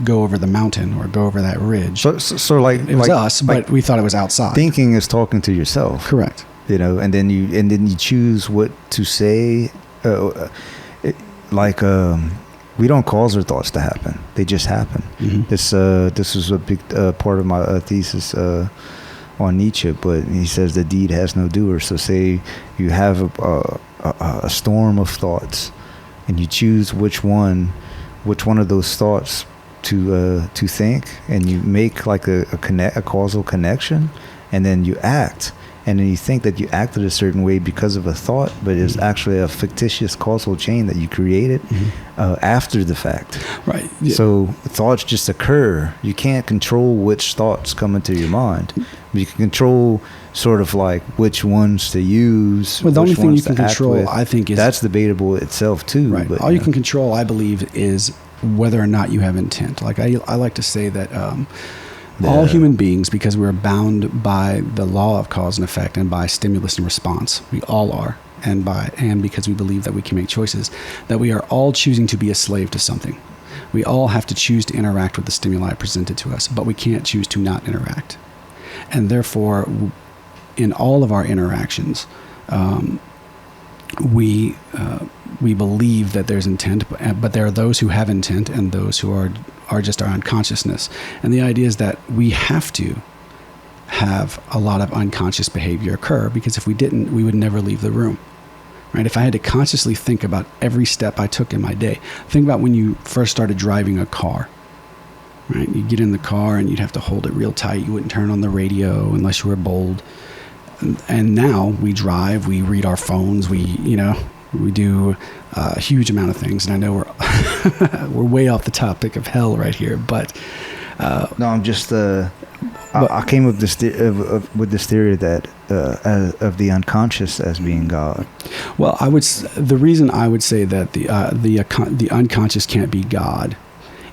B: go over the mountain or go over that ridge.
A: So like
B: it was us, but we thought it was outside.
A: Thinking is talking to yourself.
B: Correct.
A: And then you choose what to say. We don't cause our thoughts to happen; they just happen. Mm-hmm. This was a big part of my thesis on Nietzsche, but he says the deed has no doer. So say you have a storm of thoughts, and you choose which one of those thoughts to think, and you make like a causal connection, and then you act, and then you think that you acted a certain way because of a thought, but it's actually a fictitious causal chain that you created after the fact. Right. Yeah. So thoughts just occur. You can't control which thoughts come into your mind. You can control sort of like which ones to use.
B: Well, the only thing you can control, I think, is...
A: That's debatable itself too.
B: Right. But all you can control, I believe, is whether or not you have intent. Like I like to say that all human beings, because we're bound by the law of cause and effect and by stimulus and response, we all are, and because we believe that we can make choices, that we are all choosing to be a slave to something. We all have to choose to interact with the stimuli presented to us, but we can't choose to not interact. And therefore, in all of our interactions, we believe that there's intent, but there are those who have intent and those who are just our unconsciousness. And the idea is that we have to have a lot of unconscious behavior occur, because if we didn't, we would never leave the room, right? If I had to consciously think about every step I took in my day, think about when you first started driving a car, right? You get in the car and you'd have to hold it real tight. You wouldn't turn on the radio unless you were bold. And now we drive, we read our phones, we do a huge amount of things. And I know we're way off the topic of hell right here, but
A: no, I'm just I came up with this theory that of the unconscious as being God.
B: Well, the reason I would say that the unconscious can't be God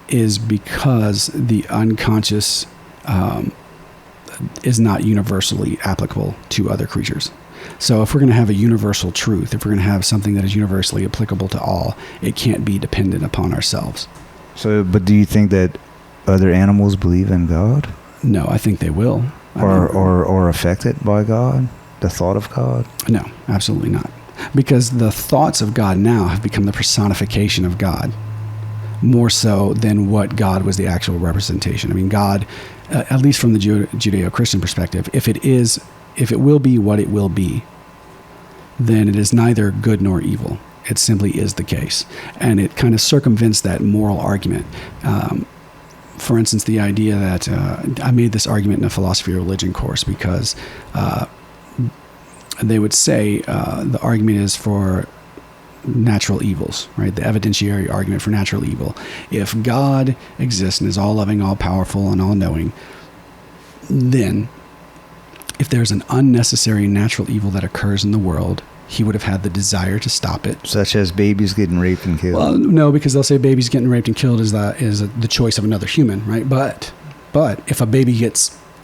B: is because the unconscious is not universally applicable to other creatures. So if we're going to have a universal truth, if we're going to have something that is universally applicable to all, it can't be dependent upon ourselves.
A: So, but do you think that other animals believe in God?
B: No, I think they will.
A: Or affected by God? The thought of God?
B: No, absolutely not. Because the thoughts of God now have become the personification of God, more so than what God was the actual representation. I mean, God, at least from the Judeo-Christian perspective, if it will be what it will be, then it is neither good nor evil. It simply is the case. And it kind of circumvents that moral argument. For instance, the idea that I made this argument in a philosophy of religion course because they would say the argument is for natural evils, right? The evidentiary argument for natural evil. If God exists and is all-loving, all-powerful, and all-knowing, then if there's an unnecessary natural evil that occurs in the world, he would have had the desire to stop it.
A: Such as babies getting raped and killed.
B: Well, no, because they'll say babies getting raped and killed is the choice of another human, right? But if a baby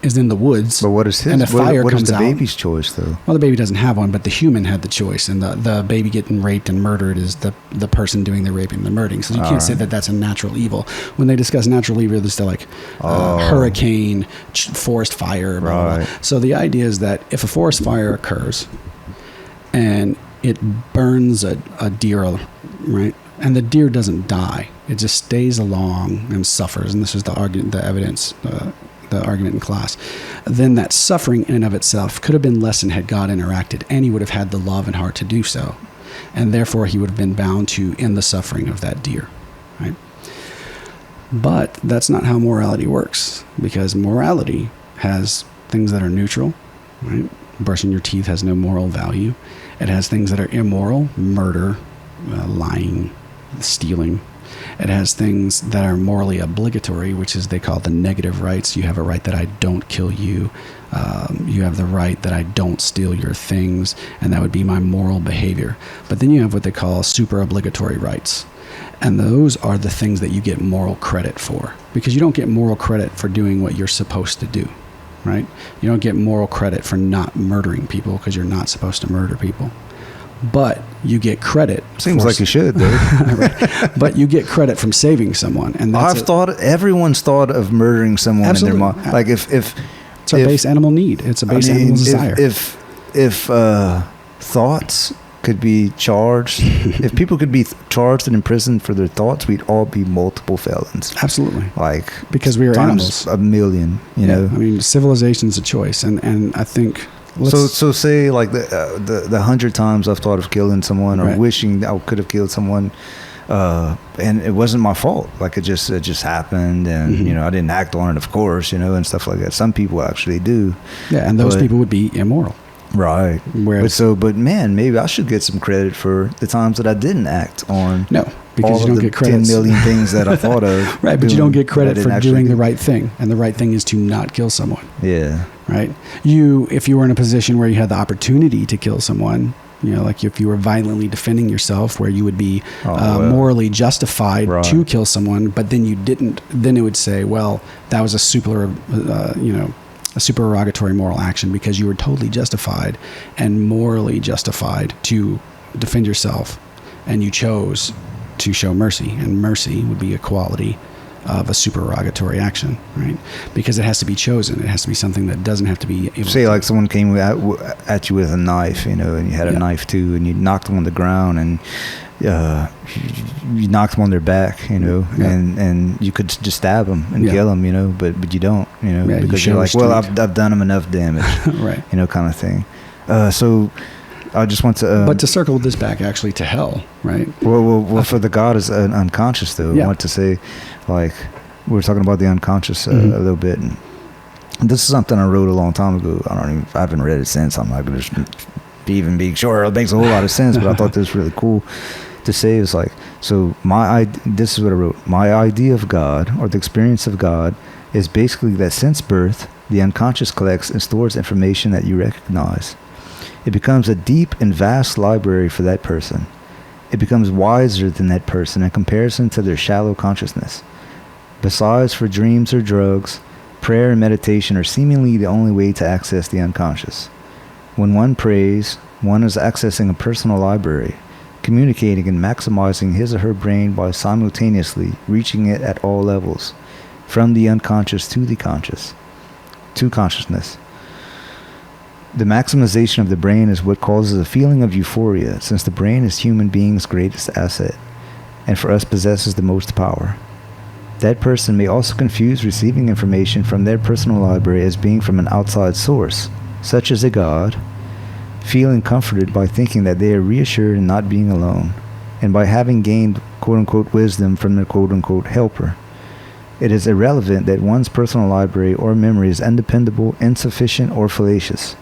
B: is in the woods,
A: but what is his?
B: And the fire
A: what
B: comes
A: is the
B: out,
A: baby's choice, though?
B: Well, the baby doesn't have one, but the human had the choice, and the baby getting raped and murdered is the person doing the raping and the murdering. So you can't say that that's a natural evil. When they discuss natural evil, they're still like hurricane, forest fire, blah, blah, blah. So the idea is that if a forest fire occurs and it burns a deer, right? And the deer doesn't die. It just stays along and suffers. And this is the evidence, the argument in class. Then that suffering in and of itself could have been lessened had God interacted, and he would have had the love and heart to do so. And therefore he would have been bound to end the suffering of that deer, right? But that's not how morality works, because morality has things that are neutral, right? Brushing your teeth has no moral value. It has things that are immoral, murder, lying, stealing. It has things that are morally obligatory, which is they call the negative rights. You have a right that I don't kill you. You have the right that I don't steal your things, and that would be my moral behavior. But then you have what they call super obligatory rights. And those are the things that you get moral credit for, because you don't get moral credit for doing what you're supposed to do. Right? You don't get moral credit for not murdering people because you're not supposed to murder people. But you get credit.
A: Seems like you should, though.
B: Right. But you get credit from saving someone. And
A: everyone's thought of murdering someone. Absolutely. In their mind. Like if
B: it's a base animal need. It's a base animal desire.
A: If thoughts could be charged, if people could be charged and imprisoned for their thoughts, we'd all be multiple felons.
B: Absolutely.
A: Like,
B: because we are animals.
A: A million, you know.
B: I mean, civilization's a choice, and I think.
A: So say like the 100 times I've thought of killing someone or wishing I could have killed someone, and it wasn't my fault. Like it just happened, and I didn't act on it, of course, and stuff like that. Some people actually do.
B: Yeah, and those people would be immoral.
A: Right. But man, maybe I should get some credit for the times that I didn't act on.
B: No, because
A: all
B: you don't
A: of the
B: get credit.
A: 10 million things that I thought of.
B: Right, but you don't get credit for doing the right thing, and the right thing is to not kill someone.
A: Yeah.
B: Right. If you were in a position where you had the opportunity to kill someone, like if you were violently defending yourself, where you would be morally justified to kill someone, but then you didn't, then it would say, well, that was a supererogatory moral action because you were totally justified and morally justified to defend yourself, and you chose to show mercy, and mercy would be a quality of a supererogatory action, right? Because it has to be chosen. It has to be something that doesn't have to be able
A: Say like someone came at you with a knife, and you had a knife too, and you knocked them on the ground, and you knocked them on their back, and you could just stab them and kill them, but you don't, because you're like, well, I've done them enough damage,
B: right?
A: Kind of thing. So I just want to.
B: But to circle this back actually to hell, right?
A: Well, for the God is unconscious, though.
B: Yeah.
A: I want to say, like, we were talking about the unconscious a little bit, and this is something I wrote a long time ago. I haven't read it since. I'm not going to even be sure it makes a whole lot of sense, but I thought this was really cool to say. Is like, so this is what I wrote. My idea of God, or the experience of God, is basically that since birth, the unconscious collects and stores information that you recognize. It becomes a deep and vast library for that person. It becomes wiser than that person in comparison to their shallow consciousness. Besides, for dreams or drugs, prayer and meditation are seemingly the only way to access the unconscious. When one prays, one is accessing a personal library, communicating and maximizing his or her brain by simultaneously reaching it at all levels, from the unconscious to the conscious, to consciousness. The maximization of the brain is what causes a feeling of euphoria, since the brain is human beings' greatest asset, and for us possesses the most power. That person may also confuse receiving information from their personal library as being from an outside source, such as a god, feeling comforted by thinking that they are reassured in not being alone, and by having gained quote-unquote wisdom from their quote-unquote helper. It is irrelevant that one's personal library or memory is undependable, insufficient, or fallacious.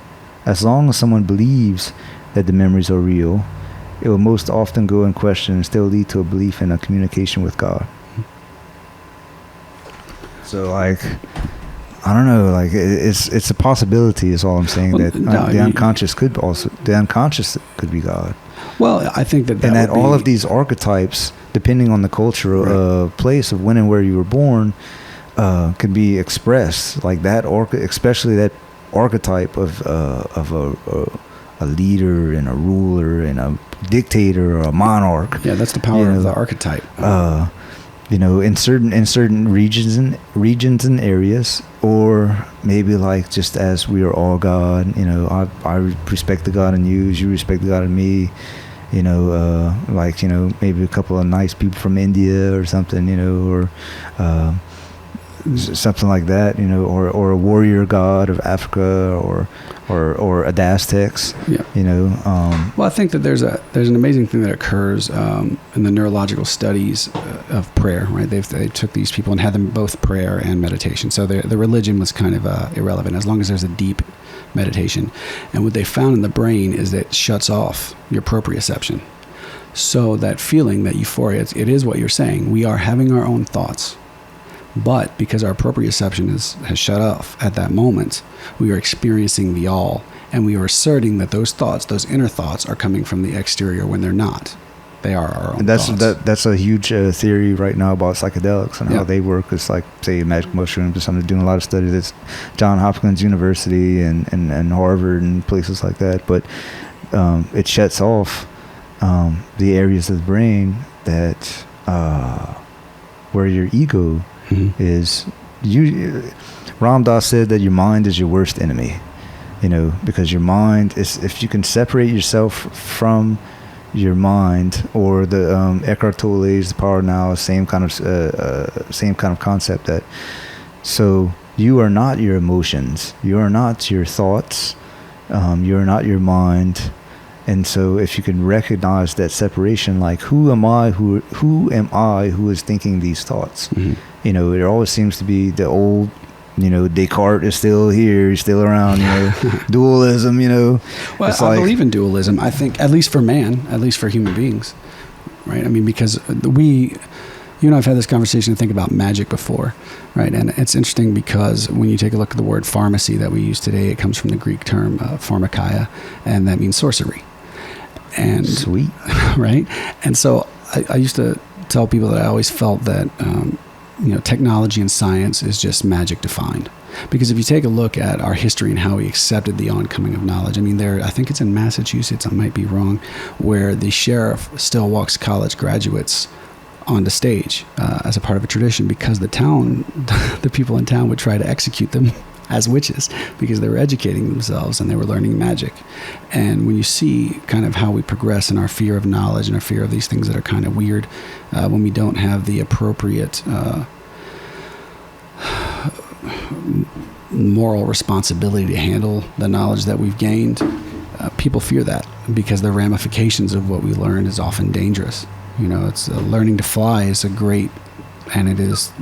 A: As long as someone believes that the memories are real, it will most often go unquestioned and still lead to a belief in a communication with God. So, like, I don't know, like, it's a possibility is all I'm saying. Well, that the unconscious could be God.
B: Well, I think that
A: and that all of these archetypes, depending on the cultural place of when and where you were born, can be expressed like that, especially that archetype of a leader and a ruler and a dictator or a monarch.
B: Yeah, that's the power of the archetype.
A: In certain regions and areas, or maybe like just as we are all God. I respect the God in you, as you respect the God in me. Maybe a couple of nice people from India or something. Or something like that. Or a warrior god of Africa, or a Aztecs.
B: Yeah. Well, I think that there's an amazing thing that occurs in the neurological studies of prayer. Right? They took these people and had them both prayer and meditation. So the religion was kind of irrelevant as long as there's a deep meditation. And what they found in the brain is that it shuts off your proprioception. So that feeling, that euphoria, it is what you're saying. We are having our own thoughts. But because our proprioception has shut off at that moment, we are experiencing the all, and we are asserting that those thoughts, those inner thoughts, are coming from the exterior when they're not. They are our own thoughts.
A: That's a huge theory right now about psychedelics and how they work. It's like, say, magic mushrooms or something. Doing a lot of studies at Johns Hopkins University and Harvard and places like that. But it shuts off the areas of the brain that where your ego is. Ram Dass said that your mind is your worst enemy, because your mind is, if you can separate yourself from your mind, or the Eckhart Tolle's The Power of Now, same kind of concept, that so you are not your emotions, you are not your thoughts, you are not your mind. And so if you can recognize that separation, like, who am I who is thinking these thoughts? It always seems to be the old, Descartes is still here, he's still around, dualism, Well,
B: I believe in dualism. I think, at least for man, at least for human beings, right? I mean, because you and I have had this conversation to think about magic before, right? And it's interesting because when you take a look at the word pharmacy that we use today, it comes from the Greek term pharmakeia, and that means sorcery. And
A: sweet,
B: right? And so I used to tell people that I always felt that technology and science is just magic defined. Because if you take a look at our history and how we accepted the oncoming of knowledge, I mean, I think it's in Massachusetts, I might be wrong, where the sheriff still walks college graduates onto stage as a part of a tradition, because the people in town would try to execute them as witches, because they were educating themselves and they were learning magic. And when you see kind of how we progress in our fear of knowledge and our fear of these things that are kind of weird, when we don't have the appropriate moral responsibility to handle the knowledge that we've gained, people fear that because the ramifications of what we learn is often dangerous. You know, it's learning to fly is a great, and it is.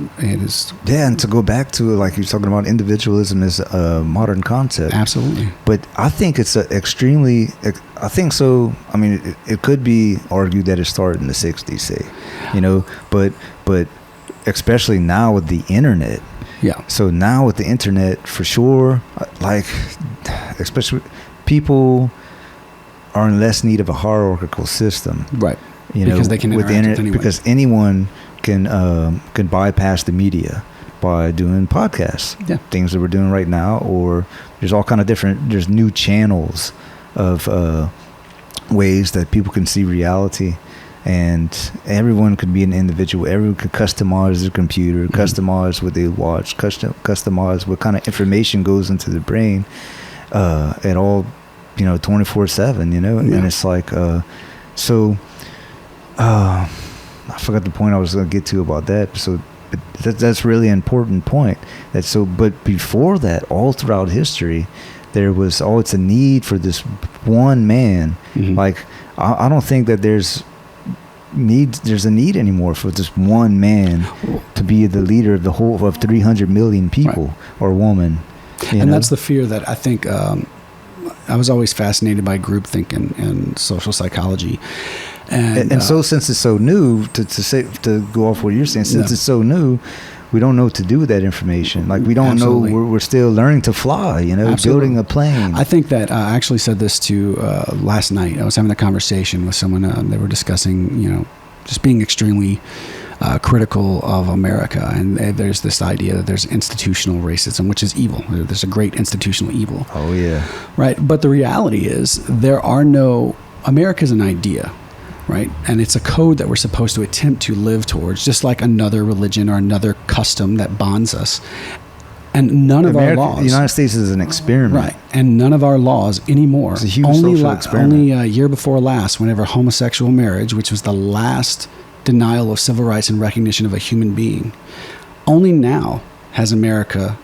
A: Yeah, and to go back to, like, you're talking about, individualism is a modern concept.
B: Absolutely.
A: But I think it's extremely, I think so. I mean, it could be argued that it started in the 60s, say, you know, but especially now with the internet.
B: Yeah.
A: So now with the internet, for sure, like, especially people are in less need of a hierarchical system.
B: Right.
A: You
B: because
A: know,
B: they can
A: with the
B: interact
A: internet,
B: with anyone.
A: because anyone can bypass the media by doing podcasts.
B: Yeah.
A: Things that we're doing right now, or there's all kind of different, there's new channels of ways that people can see reality, and everyone could be an individual. Everyone could customize their computer, customize what they watch, customize what kind of information goes into the brain at all, you know, 24/7, you know.
B: Yeah.
A: And it's like I forgot the point I was going to get to about that. So that's really an important point. But before that, all throughout history, there was always a need for this one man. Like, I don't think that there's a need anymore for this one man to be the leader of the whole of 300 million people, right, or woman.
B: And that's the fear that I think I was always fascinated by groupthink and social psychology. And
A: so since it's so new, to go off what you're saying, since it's so new, we don't know what to do with that information. Like, we don't know, we're still learning to fly, you know, building a plane.
B: I think that I actually said this to last night. I was having a conversation with someone. They were discussing, you know, just being extremely critical of America. And there's this idea that there's institutional racism, which is evil. There's a great institutional evil.
A: Oh, yeah.
B: Right. But the reality is America's an idea. Right. And it's a code that we're supposed to attempt to live towards, just like another religion or another custom that bonds us. And none of our laws.
A: The United States is an experiment.
B: Right. And none of our laws anymore.
A: It's a huge social experiment.
B: Only a year before last, whenever homosexual marriage, which was the last denial of civil rights and recognition of a human being, only now has America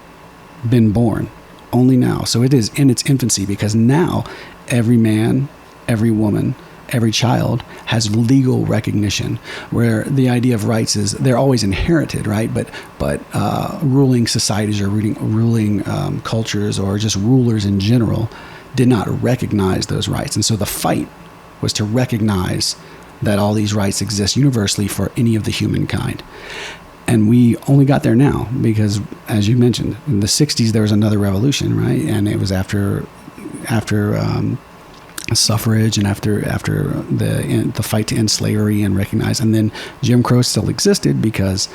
B: been born. Only now. So it is in its infancy, because now every man, every woman, every child has legal recognition, where the idea of rights is they're always inherited, right? But ruling societies or ruling cultures, or just rulers in general, did not recognize those rights. And so the fight was to recognize that all these rights exist universally for any of the humankind. And we only got there now because, as you mentioned, in the 60s there was another revolution, right? And it was after suffrage and after the fight to end slavery and recognize, and then Jim Crow still existed because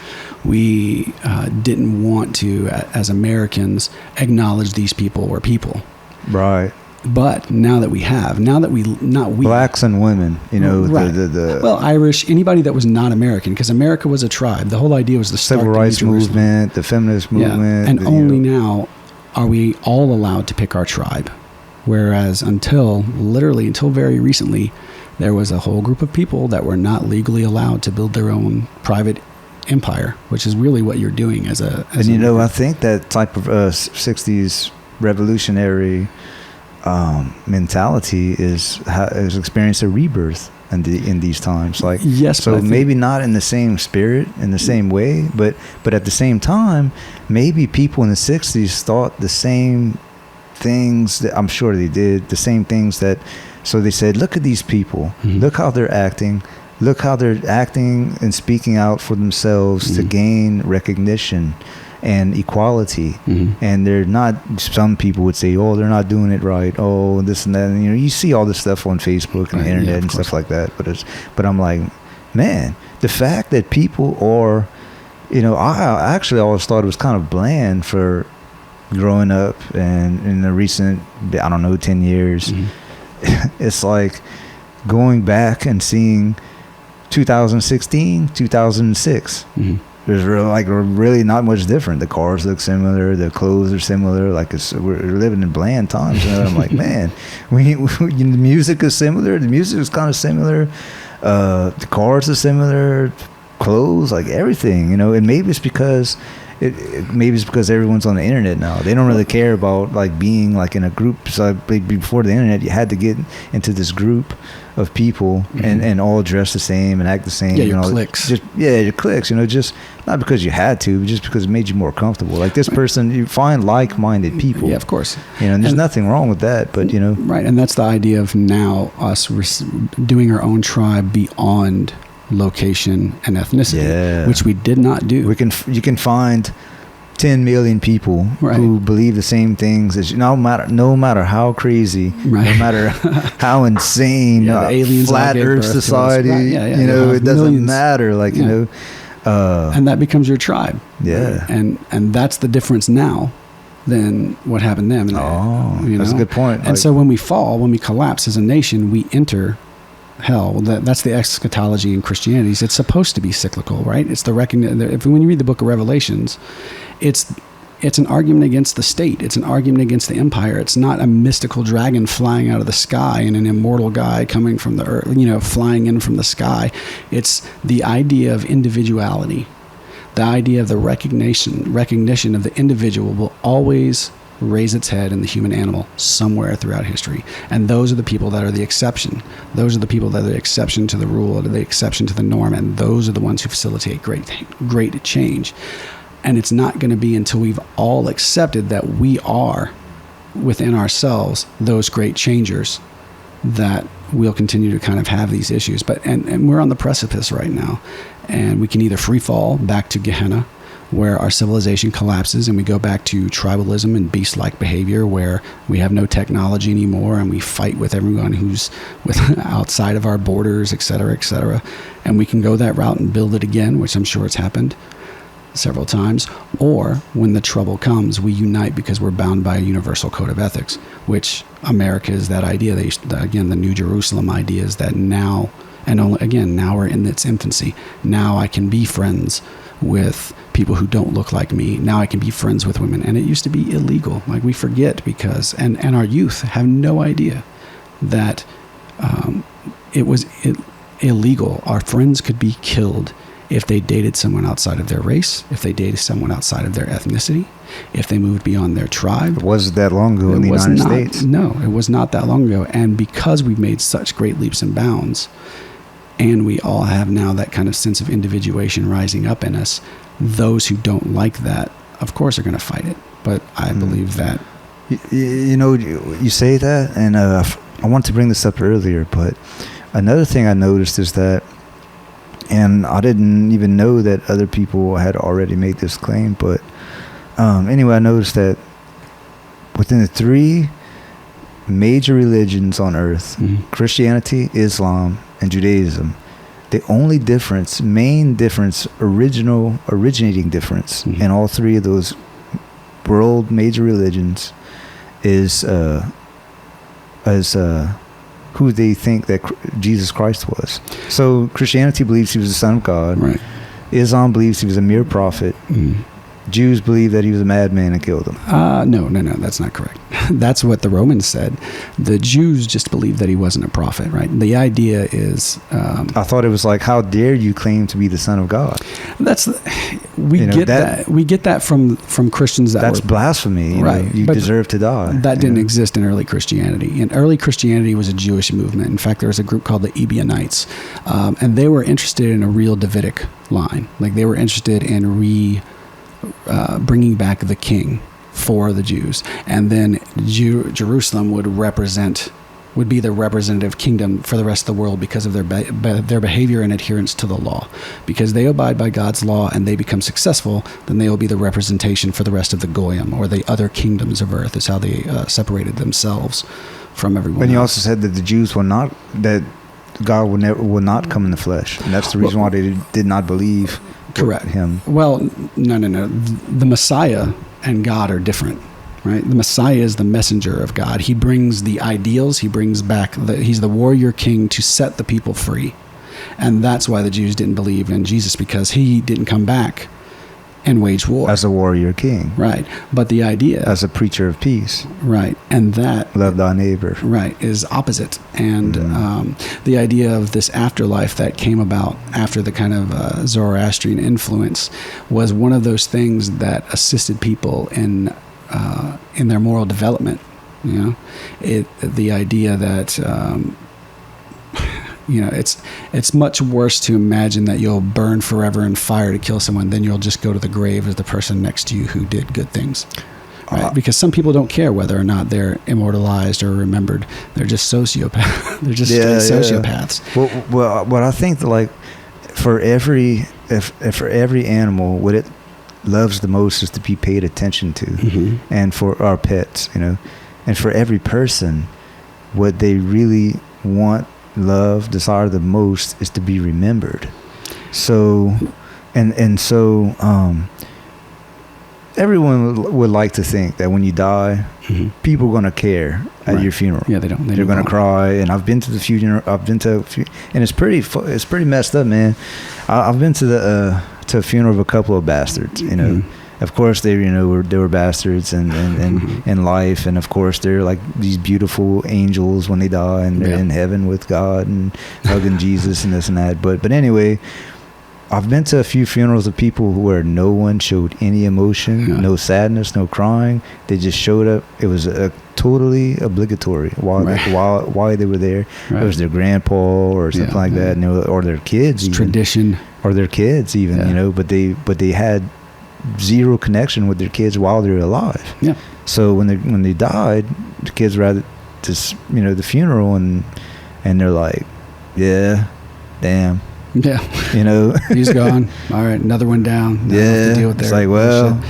B: we didn't want to, as Americans, acknowledge these people were people.
A: Right.
B: But now that we
A: blacks and women, you know,
B: right. Well, Irish, anybody that was not American, because America was a tribe. The whole idea was the
A: civil rights movement, the feminist movement,
B: and only now are we all allowed to pick our tribe. Whereas until very recently, there was a whole group of people that were not legally allowed to build their own private empire, which is really what you're doing as a.
A: And you know, I think that type of 60s revolutionary mentality is experiencing a rebirth in these times. Like,
B: yes,
A: so maybe not in the same spirit, in the same way, but at the same time, maybe people in the 60s thought the same things that I'm sure they did, the same things that, so they said, look at these people, look how they're acting and speaking out for themselves to gain recognition and equality, and they're not, some people would say, oh, they're not doing it right, oh, this and that, and you know, you see all this stuff on Facebook and the internet and stuff like that, but I'm like, man, the fact that people are, you know, I actually always thought it was kind of bland for growing up and in the recent, I don't know, 10 years, it's like going back and seeing 2016, 2006. There's really not much different. The cars look similar, the clothes are similar. Like we're living in bland times. And I'm like, man, the music is similar. The music is kind of similar. The cars are similar. Clothes, like everything, you know. And maybe it's because maybe it's because everyone's on the internet now. They don't really care about like being like in a group. So before the internet, you had to get into this group of people and all dress the same and act the same.
B: Yeah, your cliques.
A: Your cliques. Just not because you had to, but just because it made you more comfortable. Like this person, you find like-minded people.
B: Yeah, of course.
A: And there's nothing wrong with that, but
B: right. And that's the idea of now us doing our own tribe beyond location and ethnicity, which we did not do.
A: You can find 10 million people who believe the same things as you. No matter how crazy, no matter how insane, flat Earth society, it doesn't matter.
B: And that becomes your tribe.
A: Yeah,
B: right? And that's the difference now than what happened then.
A: That's a good point.
B: And so when we collapse as a nation, we enter hell. That's the eschatology in Christianity. It's supposed to be cyclical, right? It's when you read the book of Revelations, it's an argument against the state. It's an argument against the empire. It's not a mystical dragon flying out of the sky and an immortal guy coming from the earth, flying in from the sky. It's the idea of individuality. The idea of the recognition of the individual will always raise its head in the human animal somewhere throughout history. And those are the people that are the exception. Those are the people that are the exception to the rule, or the exception to the norm, and those are the ones who facilitate great change. And it's not going to be until we've all accepted that we are, within ourselves, those great changers, that we'll continue to kind of have these issues. And we're on the precipice right now. And we can either free fall back to Gehenna, where our civilization collapses and we go back to tribalism and beast-like behavior, where we have no technology anymore and we fight with everyone who's outside of our borders, et cetera, and we can go that route and build it again, which I'm sure it's happened several times. Or when the trouble comes, we unite because we're bound by a universal code of ethics, which America is that idea. Again, the New Jerusalem idea is that now, and only, again, now we're in its infancy. Now I can be friends with people who don't look like me. Now I can be friends with women. And it used to be illegal. Like, we forget because, and our youth have no idea that it was illegal. Our friends could be killed if they dated someone outside of their race, if they dated someone outside of their ethnicity, if they moved beyond their tribe.
A: It wasn't that long ago in the United States.
B: No, it was not that long ago. And because we've made such great leaps and bounds, and we all have now that kind of sense of individuation rising up in us, those who don't like that, of course, are going to fight it. But I believe that...
A: You say that, and I wanted to bring this up earlier, but another thing I noticed is that, and I didn't even know that other people had already made this claim, but anyway, I noticed that within the three major religions on earth, Christianity, Islam, and Judaism, the only originating difference in all three of those world major religions is who they think that Jesus Christ was. So Christianity believes he was the Son of God.
B: Right.
A: Islam believes he was a mere prophet. Jews believe that he was a madman and killed him.
B: No, that's not correct. That's what the Romans said. The Jews just believed that he wasn't a prophet, right? The idea is...
A: I thought it was like, how dare you claim to be the Son of God?
B: We get that from Christians
A: that's blasphemy.
B: Right.
A: You deserve to die.
B: That didn't exist in early Christianity. And early Christianity was a Jewish movement. In fact, there was a group called the Ebionites. And they were interested in a real Davidic line. Like, they were interested in bringing back the king for the Jews, and then Jerusalem would be the representative kingdom for the rest of the world because of their behavior and adherence to the law. Because they abide by God's law and they become successful, then they will be the representation for the rest of the Goyim, or the other kingdoms of earth, is how they separated themselves from everyone
A: else. And you
B: else.
A: also said that the Jews that God will not come in the flesh, and that's the reason why they did not believe.
B: Correct.
A: Him.
B: Well, no. The Messiah and God are different, right? The Messiah is the messenger of God. He brings the ideals. He brings back he's the warrior king to set the people free. And that's why the Jews didn't believe in Jesus, because he didn't come back and wage war.
A: As a warrior king.
B: Right. But the idea...
A: As a preacher of peace.
B: Right. And that...
A: Love thy neighbor.
B: Right. Is opposite. And the idea of this afterlife that came about after the kind of Zoroastrian influence was one of those things that assisted people in their moral development. You know, the idea that... you know, it's much worse to imagine that you'll burn forever in fire to kill someone than you'll just go to the grave as the person next to you who did good things. Right? Because some people don't care whether or not they're immortalized or remembered. They're just sociopaths. They're just sociopaths.
A: Well, I think that, like, for every animal, what it loves the most is to be paid attention to, and for our pets, you know, and for every person, what they really want, love, desire the most is to be remembered. So, so everyone would like to think that when you die, people are going to care at your funeral.
B: Yeah, they don't.
A: They're going to cry. And I've been to the funeral. I've been to a few, and it's pretty messed up, man. I've been to a funeral of a couple of bastards. You know, of course they were bastards and in life, and of course they're like these beautiful angels when they die, and they're in heaven with God and hugging Jesus and this and that. But anyway, I've been to a few funerals of people where no one showed any emotion, no sadness, no crying. They just showed up. It was totally obligatory while they were there. It was their grandpa or something like that, and or their kids, even.
B: Tradition,
A: or their kids even, you know. But they had zero connection with their kids while they were alive. Yeah. So when they died, the kids were at this, you know, the funeral, and they're like, yeah, damn.
B: Yeah.
A: You know,
B: he's gone. All right, another one down. Now
A: yeah. Deal with it's like, well,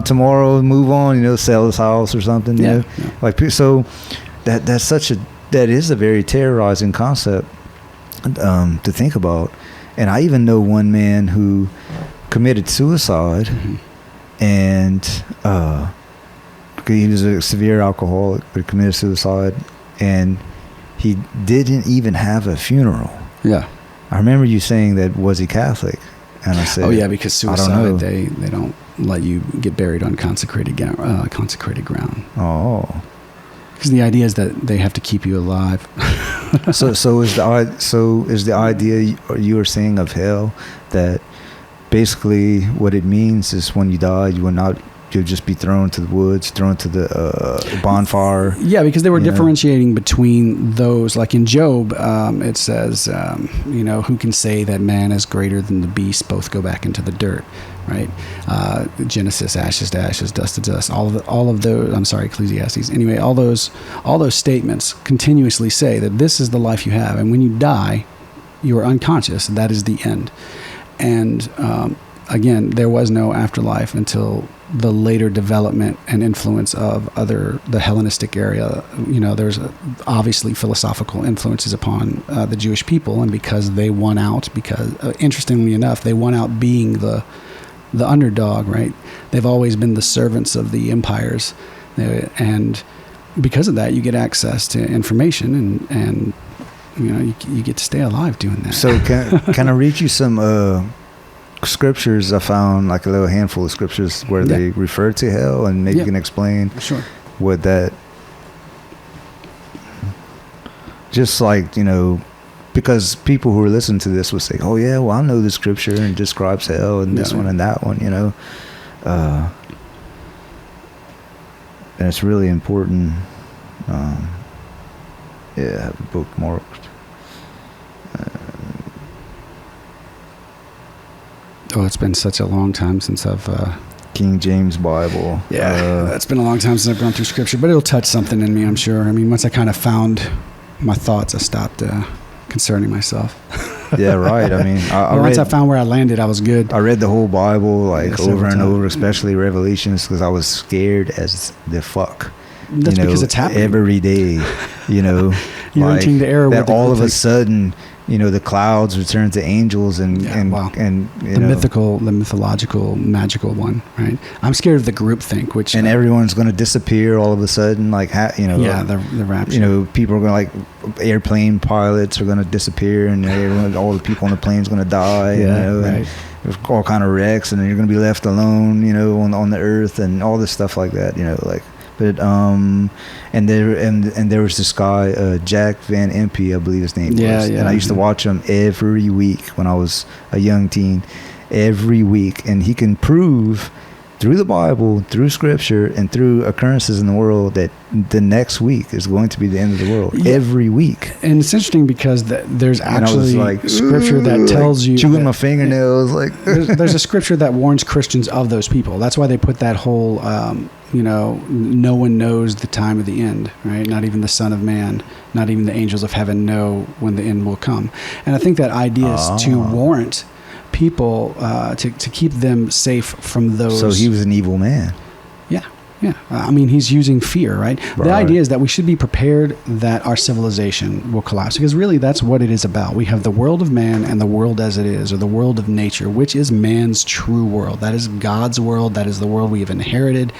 A: tomorrow move on, you know, sell his house or something. You know? Like, so that is a very terrorizing concept to think about. And I even know one man who committed suicide, and he was a severe alcoholic, but committed suicide, and he didn't even have a funeral. Yeah. I remember you saying that, was he Catholic? And I said, oh yeah, because suicide, they don't let you get buried on consecrated ground. Oh. Because the idea is that they have to keep you alive. so is the idea you were saying of hell that basically what it means is when you die, you'll just be thrown to the woods, thrown to the bonfire. Yeah, because they were differentiating between those. Like in Job, it says, who can say that man is greater than the beast? Both go back into the dirt, right? Genesis, ashes to ashes, dust to dust. All of those. I'm sorry, Ecclesiastes. Anyway, all those statements continuously say that this is the life you have, and when you die, you are unconscious. That is the end. And again, there was no afterlife until the later development and influence of the Hellenistic area. You know, there's obviously philosophical influences upon the Jewish people, and because they won out, interestingly enough, they won out being the underdog, right? They've always been the servants of the empires, and because of that, you get access to information, and you get to stay alive doing that. So can I read you some scriptures? I found like a little handful of scriptures where they refer to hell, and maybe you can explain what that, just like, because people who are listening to this will say, oh yeah, well I know the scripture and describes hell and this one and that one, and it's really important. I have a book marked.
B: It's been such a long time since I've...
A: King James Bible. Yeah, it's
B: been a long time since I've gone through scripture, but it'll touch something in me, I'm sure. I mean, once I kind of found my thoughts, I stopped concerning myself.
A: Yeah, right. I mean,
B: once I found where I landed, I was good.
A: I read the whole Bible over and over, especially Revelations, because I was scared as the fuck.
B: That's because it's happening
A: every day. You're
B: entering the era
A: that all of a sudden the clouds return to angels and
B: the mythological, magical one, right? I'm scared of the groupthink, which
A: everyone's going to disappear all of a sudden, like
B: the rapture.
A: People are going to, like, airplane pilots are going to disappear, and all the people on the plane's going to die.
B: Right.
A: And all kind of wrecks, and then you're going to be left alone, on the earth, and all this stuff like that, like. But and there was this guy, Jack Van Impe, I believe his name was. And I used to watch him every week when I was a young teen, every week, and he can prove through the Bible, through Scripture, and through occurrences in the world that the next week is going to be the end of the world. Every week.
B: And it's interesting because there's actually Scripture that tells you,
A: chewing my fingernails,
B: there's a Scripture that warns Christians of those people. That's why they put that whole no one knows the time of the end, right? Not even the Son of Man, not even the angels of heaven know when the end will come. And I think that idea is to warrant people, to keep them safe from those.
A: So he was an evil man.
B: Yeah. I mean, he's using fear, right? The idea is that we should be prepared that our civilization will collapse, because really that's what it is about. We have the world of man and the world as it is, or the world of nature, which is man's true world. That is God's world. That is the world we have inherited.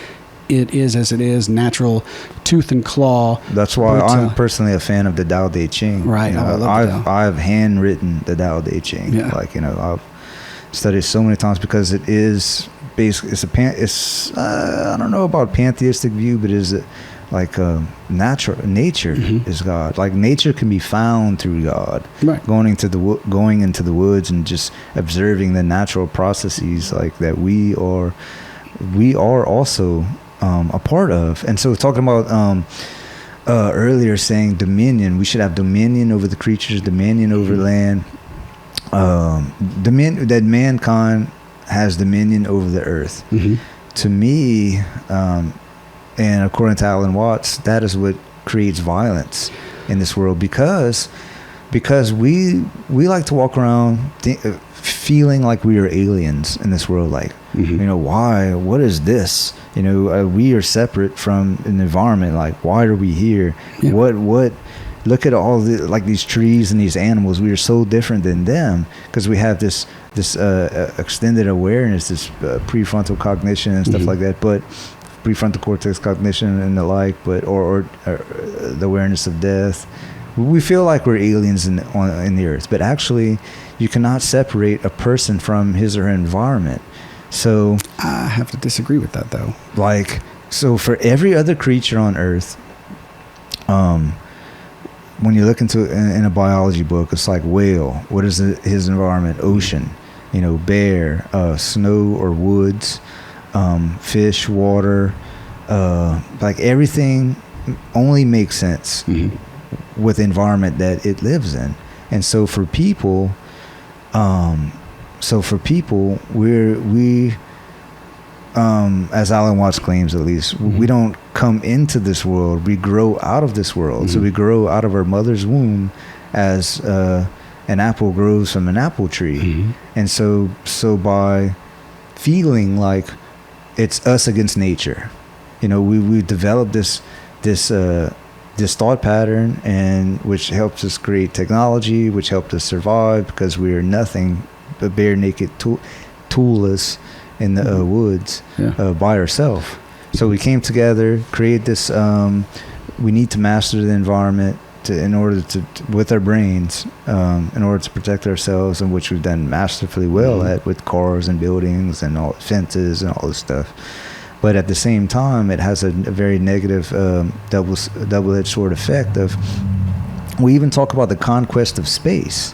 B: It is as it is, natural, tooth and claw.
A: That's why I'm personally a fan of the Tao Te Ching.
B: Right.
A: I've handwritten the Tao Te Ching.
B: Yeah.
A: I've studied it so many times, because it is basically, I don't know about pantheistic view, but is it like nature is God. Like, nature can be found through God.
B: Right.
A: Going into the woods and just observing the natural processes, like, that we are also a part of. And so, talking about earlier, saying dominion, we should have dominion over the creatures, dominion over land, that mankind has dominion over the earth. To me, and according to Alan Watts, that is what creates violence in this world, because we like to walk around feeling like we are aliens in this world, like, why, what is this, we are separate from an environment, like, why are we here? What look at all the, like, these trees and these animals, we are so different than them, because we have this extended awareness, this prefrontal cognition and stuff like that, but prefrontal cortex cognition and the like, but or the awareness of death. We feel like we're aliens in the earth, but actually you cannot separate a person from his or her environment. So
B: I have to disagree with that, though.
A: Like, so for every other creature on earth, when you look into in a biology book, it's like whale, what is his environment? Ocean, bear, snow or woods, fish, water, like, everything only makes sense with the environment that it lives in. And so for people, we as Alan Watts claims, at least, we don't come into this world, we grow out of this world. So we grow out of our mother's womb as an apple grows from an apple tree. And so by feeling like it's us against nature, we developed this thought pattern, and which helps us create technology, which helped us survive, because we are nothing but bare naked, toolless in the woods by ourselves. So we came together, create this. We need to master the environment in order to with our brains, in order to protect ourselves, and which we've done masterfully well at, with cars and buildings and all fences and all this stuff. But at the same time, it has a very negative double-edged sword effect of. We even talk about the conquest of space,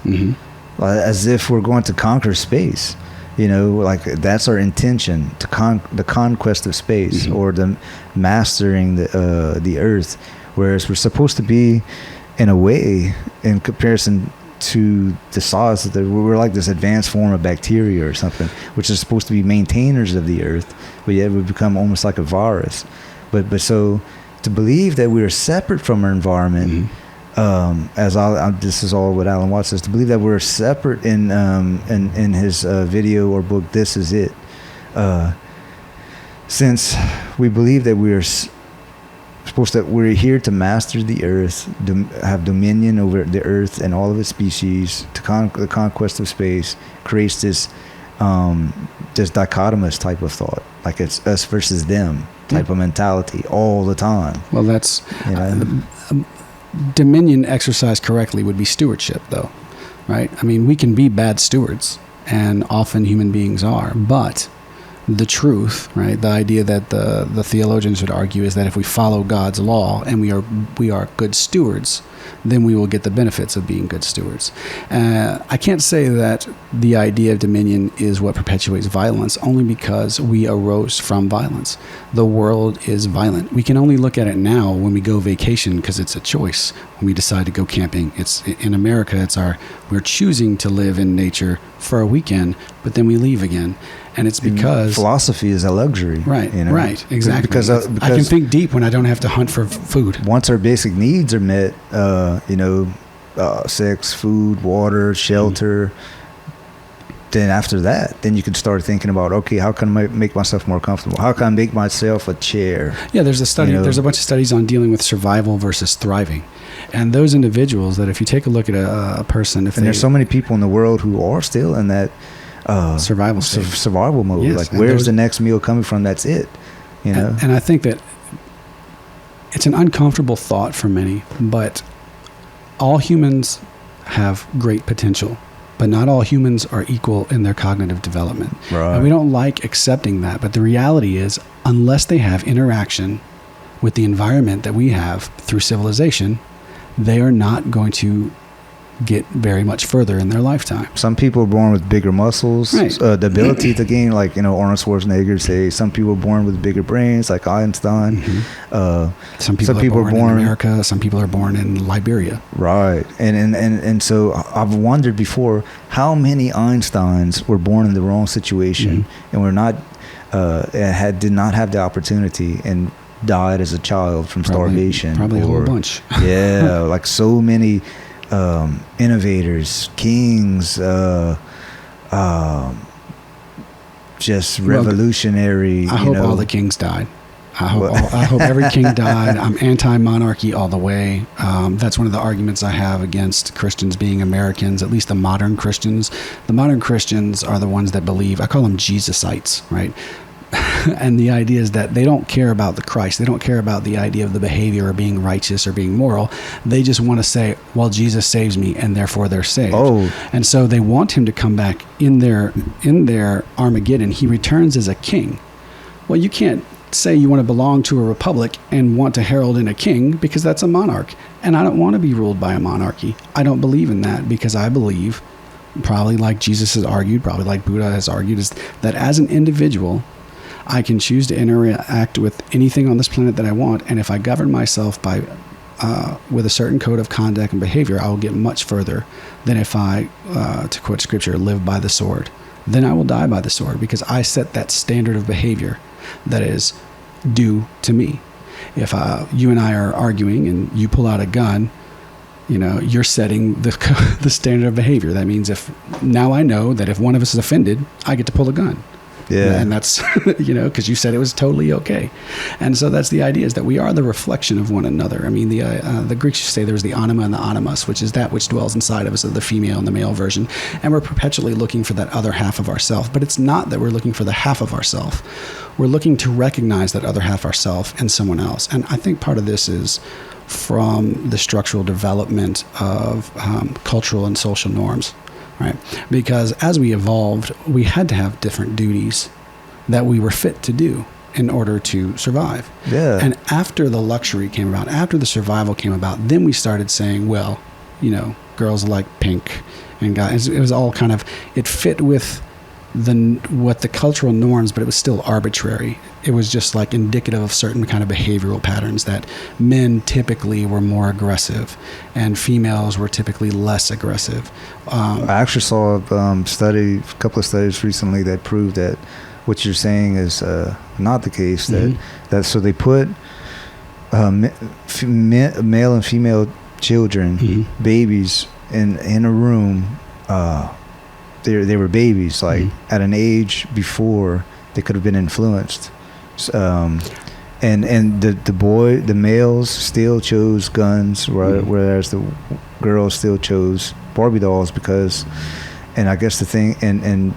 A: as if we're going to conquer space. Like, that's our intention, to the conquest of space, or the mastering the earth. Whereas we're supposed to be, in a way, in comparison to the size that we're like this advanced form of bacteria or something, which is supposed to be maintainers of the earth, but yet we become almost like a virus. But so to believe that we are separate from our environment, this is all what Alan Watts says, to believe that we're separate in his video or book, This Is It, since we believe that we are we're here to master the earth, have dominion over the earth and all of its species, to the conquest of space. Creates this dichotomous type of thought, like it's us versus them type of mentality all the time.
B: Well, that's
A: you know?
B: Dominion exercised correctly would be stewardship, though, right? I mean, we can be bad stewards, and often human beings are, but the truth, right? The idea that the theologians would argue is that if we follow God's law and we are good stewards, then we will get the benefits of being good stewards. I can't say that the idea of dominion is what perpetuates violence, only because we arose from violence. The world is violent. We can only look at it now when we go vacation because it's a choice. When we decide to go camping, it's in America. We're choosing to live in nature for a weekend, but then we leave again. And it's because
A: philosophy is a luxury,
B: right?
A: You know?
B: Right, exactly.
A: Because
B: I can think deep when I don't have to hunt for food.
A: Once our basic needs are met, sex, food, water, shelter. Then after that, then you can start thinking about, okay, how can I make myself more comfortable? How can I make myself a chair?
B: Yeah, there's a study. There's a bunch of studies on dealing with survival versus thriving, and those individuals that if you take a look at a person, there's
A: so many people in the world who are still in that
B: survival
A: mode.
B: Yes,
A: like, where's the next meal coming from? That's it.
B: And I think that it's an uncomfortable thought for many, but all humans have great potential, but not all humans are equal in their cognitive development.
A: Right.
B: And we don't like accepting that, but the reality is, unless they have interaction with the environment that we have through civilization, they are not going to get very much further in their lifetime.
A: Some people are born with bigger muscles,
B: right.
A: The ability to gain, like, Arnold Schwarzenegger say, some people are born with bigger brains, like Einstein.
B: Mm-hmm. Some people are born in America, some people are born in Liberia.
A: Right. And so I've wondered before, how many Einsteins were born in the wrong situation, and were not, did not have the opportunity and died as a child from starvation.
B: Probably a whole bunch.
A: Yeah, like so many innovators, kings, just revolutionary.
B: I hope all the kings died. I hope every king died. I'm anti-monarchy all the way. That's one of the arguments I have against Christians being Americans, at least the modern Christians. The modern Christians are the ones that believe, I call them Jesusites, right? And the idea is that they don't care about the Christ. They don't care about the idea of the behavior or being righteous or being moral. They just want to say, well, Jesus saves me, and therefore they're saved.
A: Oh.
B: And so they want him to come back in their Armageddon. He returns as a king. Well, you can't say you want to belong to a republic and want to herald in a king, because that's a monarch. And I don't want to be ruled by a monarchy. I don't believe in that, because I believe, probably like Jesus has argued, probably like Buddha has argued, is that as an individual, I can choose to interact with anything on this planet that I want, and if I govern myself by with a certain code of conduct and behavior, I will get much further than if I, to quote scripture, live by the sword. Then I will die by the sword, because I set that standard of behavior that is due to me. If you and I are arguing and you pull out a gun, you're setting the standard of behavior. That means now I know that if one of us is offended, I get to pull a gun.
A: Yeah.
B: And that's, because you said it was totally okay. And so that's the idea, is that we are the reflection of one another. I mean, the Greeks say there's the anima and the animus, which is that which dwells inside of us, of the female and the male version. And we're perpetually looking for that other half of ourself. But it's not that we're looking for the half of ourself. We're looking to recognize that other half of ourself in someone else. And I think part of this is from the structural development of cultural and social norms. Right, because as we evolved, we had to have different duties that we were fit to do in order to survive.
A: Yeah.
B: And after the luxury came about, after the survival came about, then we started saying, well, girls like pink, and guys. It was all kind of, it fit with what the cultural norms, but it was still arbitrary. It was just like indicative of certain kind of behavioral patterns, that men typically were more aggressive and females were typically less aggressive.
A: I actually saw a couple of studies recently that proved that what you're saying is not the case. That so they put male and female children, babies, in a room. They were babies, like at an age before they could have been influenced, And the males still chose guns, whereas the girls still chose Barbie dolls because, and I guess the thing, and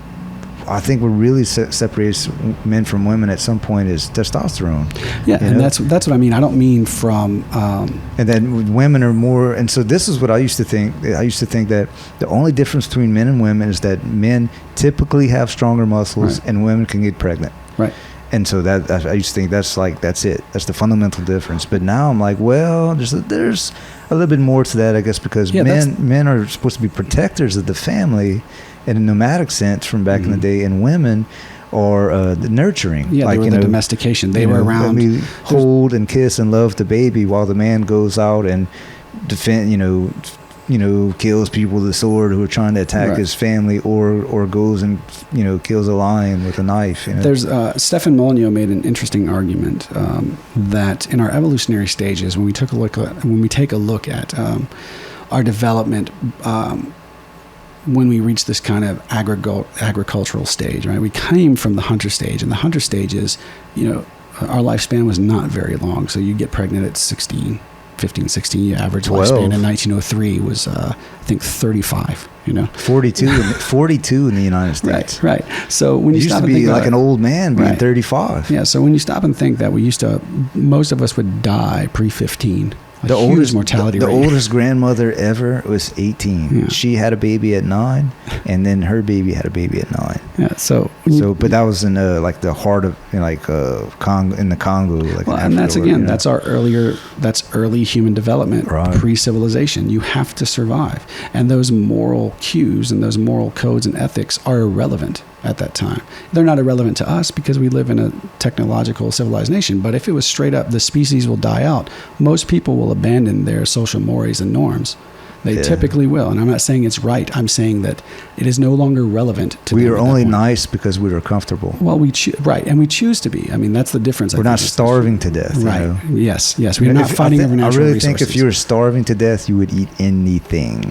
A: I think what really separates men from women at some point is testosterone.
B: Yeah, and that's what I mean. I don't mean from.
A: And then women are more, and so this is what I used to think. I used to think that the only difference between men and women is that men typically have stronger muscles, and women can get pregnant.
B: Right.
A: And so that I used to think that's it. That's the fundamental difference. But now I'm like, well, there's a little bit more to that, I guess, because men are supposed to be protectors of the family in a nomadic sense from back in the day, and women are the nurturing.
B: Yeah, like, they were the domestication. They were around.
A: Let me hold and kiss and love the baby while the man goes out and defend. Kills people with a sword who are trying to attack his family, or goes and kills a lion with a knife.
B: There's Stefan Molyneux made an interesting argument that in our evolutionary stages, when we take a look at our development, when we reach this kind of agricultural stage, right? We came from the hunter stage, and the hunter stage is, our lifespan was not very long. So you get pregnant at 16. 16, average
A: 12.
B: Lifespan in 1903 was, I think, 35.
A: 42 in the United States.
B: Right. So when you
A: used
B: stop
A: to
B: and
A: be
B: think
A: like
B: about
A: an old man being 35.
B: Yeah. So when you stop and think that most of us would die pre-15.
A: The oldest
B: mortality
A: rate. The
B: rate.
A: oldest grandmother ever was 18. Yeah. She had a baby at 9, and then her baby had a baby at 9.
B: Yeah.
A: But that was in like the heart of Congo, in the Congo. Like
B: and that's that's early human development, pre-civilization. You have to survive, and those moral cues and those moral codes and ethics are irrelevant at that time. They're not irrelevant to us because we live in a technological civilized nation. But if it was straight up, the species will die out, most people will abandon their social mores and norms. They typically will. And I'm not saying it's right. I'm saying that it is no longer relevant to
A: We are only nice because we are comfortable.
B: Well, and we choose to be. I mean, that's the difference.
A: We're not starving to death.
B: Right. Yes. We're not fighting over natural resources.
A: I really think if you were starving to death, you would eat anything.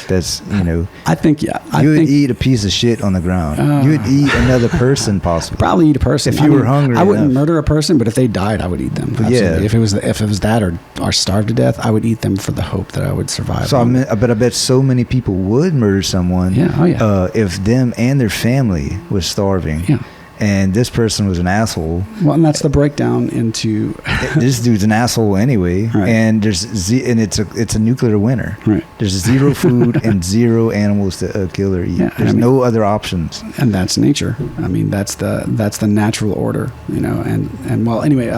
A: That's,
B: I think,
A: you would eat a piece of shit on the ground. You would eat another person, possibly.
B: Probably eat a person.
A: If you were hungry
B: I wouldn't murder a person, but if they died, I would eat them. Absolutely. Yeah. If it was that or starved to death, I would eat them for the hope that I would survive.
A: So I bet so many people would murder someone if them and their family was starving.
B: Yeah.
A: And this person was an asshole.
B: Well, and that's the breakdown into
A: this dude's an asshole anyway, and it's a nuclear winter.
B: Right.
A: There's 0 food and 0 animals to kill or eat.
B: Yeah,
A: There's no other options.
B: And that's nature. I mean, that's the natural order, And well, anyway,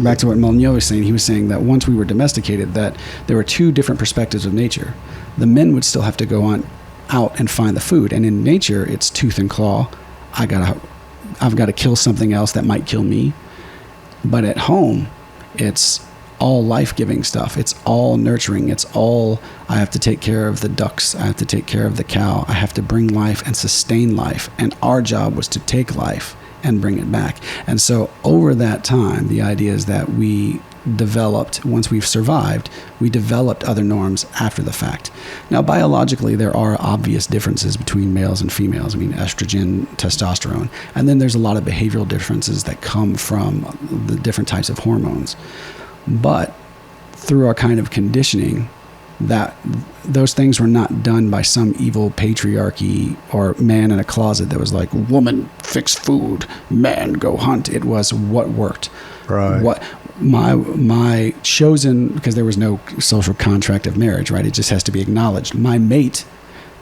B: back to what Molyneux was saying. He was saying that once we were domesticated, that there were 2 different perspectives of nature. The men would still have to go out and find the food, and in nature, it's tooth and claw. I've got to kill something else that might kill me. But at home, it's all life-giving stuff. It's all nurturing. It's all, I have to take care of the ducks. I have to take care of the cow. I have to bring life and sustain life. And our job was to take life and bring it back. And so over that time, the idea is that we developed, once we've survived, we developed other norms after the fact. Now, biologically, there are obvious differences between males and females. I mean, estrogen, testosterone. And then there's a lot of behavioral differences that come from the different types of hormones. But through our kind of conditioning, that those things were not done by some evil patriarchy or man in a closet that was like, woman, fix food, man, go hunt. It was what worked.
A: Right.
B: What my chosen, because there was no social contract of marriage, right? It just has to be acknowledged. My mate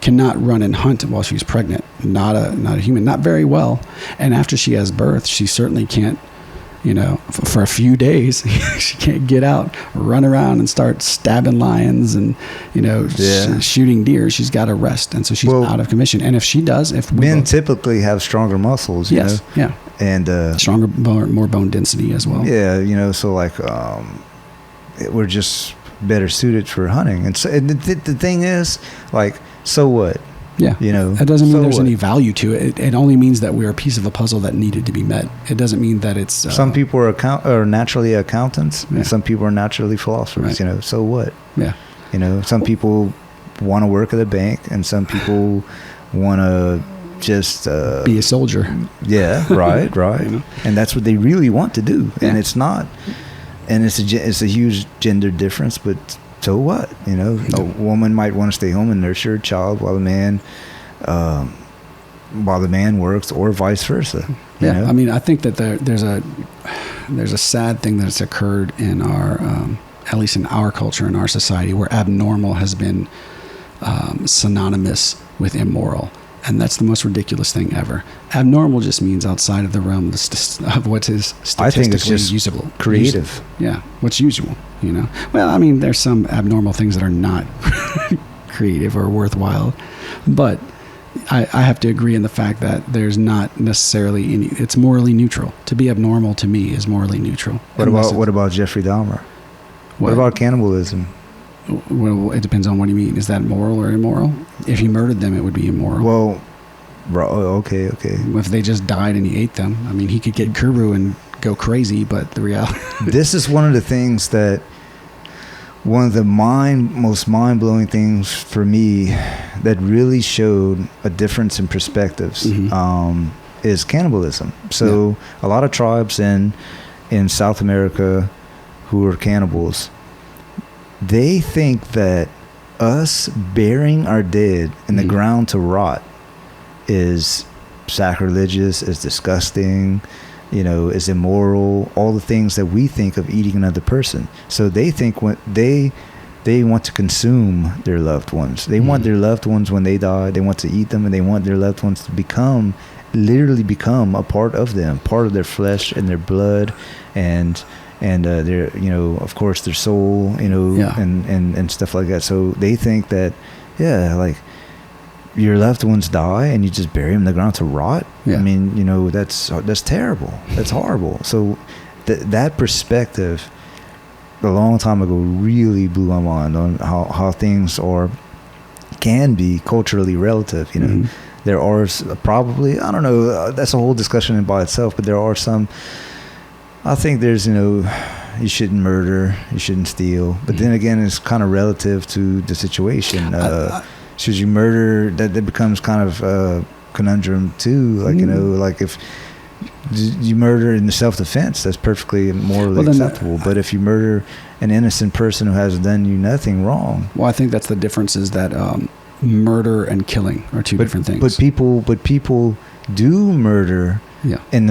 B: cannot run and hunt while she's pregnant. Not a human, not very well. And after she has birth, she certainly can't, for a few days, she can't get out, run around and start stabbing lions and, shooting deer. She's got to rest. And so she's out of commission. And if she does,
A: men typically have stronger muscles,
B: yes, yeah.
A: And
B: stronger, more bone density as well.
A: Yeah, so like we're just better suited for hunting. And so the thing is, like, so what?
B: Yeah. That doesn't mean there's any value to it. It only means that we're a piece of a puzzle that needed to be met. It doesn't mean that it's...
A: some people are naturally accountants, and some people are naturally philosophers,
B: right.
A: So what?
B: Yeah.
A: Some people want to work at a bank, and some people want to just
B: be a soldier.
A: Yeah, right. You know? And that's what they really want to do. And it's not, and it's a huge gender difference, but so what? You know, a woman might want to stay home and nurture a child while the man works, or vice versa. You know?
B: I mean, I think that there's a sad thing that's occurred in our, at least in our culture, in our society, where abnormal has been synonymous with immoral. And that's the most ridiculous thing ever. Abnormal just means outside of the realm of what is statistically
A: I think it's just
B: usable.
A: Creative.
B: Yeah, what's usual, you know? Well, I mean, there's some abnormal things that are not creative or worthwhile. But I have to agree in the fact that there's not necessarily any... It's morally neutral. To be abnormal, to me, is morally neutral.
A: What about Jeffrey Dahmer? What about cannibalism?
B: Well, it depends on what you mean. Is that moral or immoral? If he murdered them, it would be immoral.
A: Well, okay.
B: If they just died and he ate them, I mean, he could get Kuru and go crazy, but the reality...
A: This is one of the things that... One of the most mind-blowing things for me that really showed a difference in perspectives is cannibalism. So a lot of tribes in South America who are cannibals, they think that us burying our dead in the ground to rot is sacrilegious, is disgusting, you know, is immoral, all the things that we think of eating another person. So they think when they want to consume their loved ones. They want their loved ones, when they die, they want to eat them, and they want their loved ones to literally become a part of them, part of their flesh and their blood, and their, you know, of course, their soul, you know, and stuff like that. So they think that, like, your loved ones die and you just bury them in the ground to rot. I mean, you know, that's terrible. That's horrible. So that perspective a long time ago really blew my mind on how things can be culturally relative. You know, there are probably, I don't know, that's a whole discussion by itself, but there are some, I think there's, you know, you shouldn't murder, you shouldn't steal, but then again, it's kind of relative to the situation. Should you murder? That becomes kind of a conundrum too. Like, you know, like if you murder in self-defense, that's perfectly morally acceptable. But if you murder an innocent person who has done you nothing wrong,
B: well, I think that's the difference, is that murder and killing are two different things.
A: But people do murder in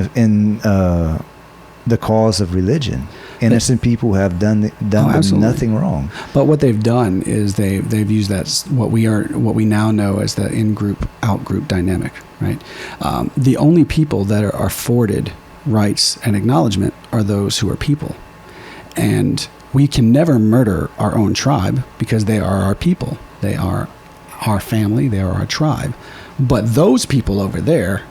A: the cause of religion. Innocent people have done nothing wrong. But
B: what they've done is they've used that, what we now know as the in-group, out-group dynamic, right? The only people that are afforded rights and acknowledgement are those who are people. And we can never murder our own tribe because they are our people. They are our family. They are our tribe. But those people over there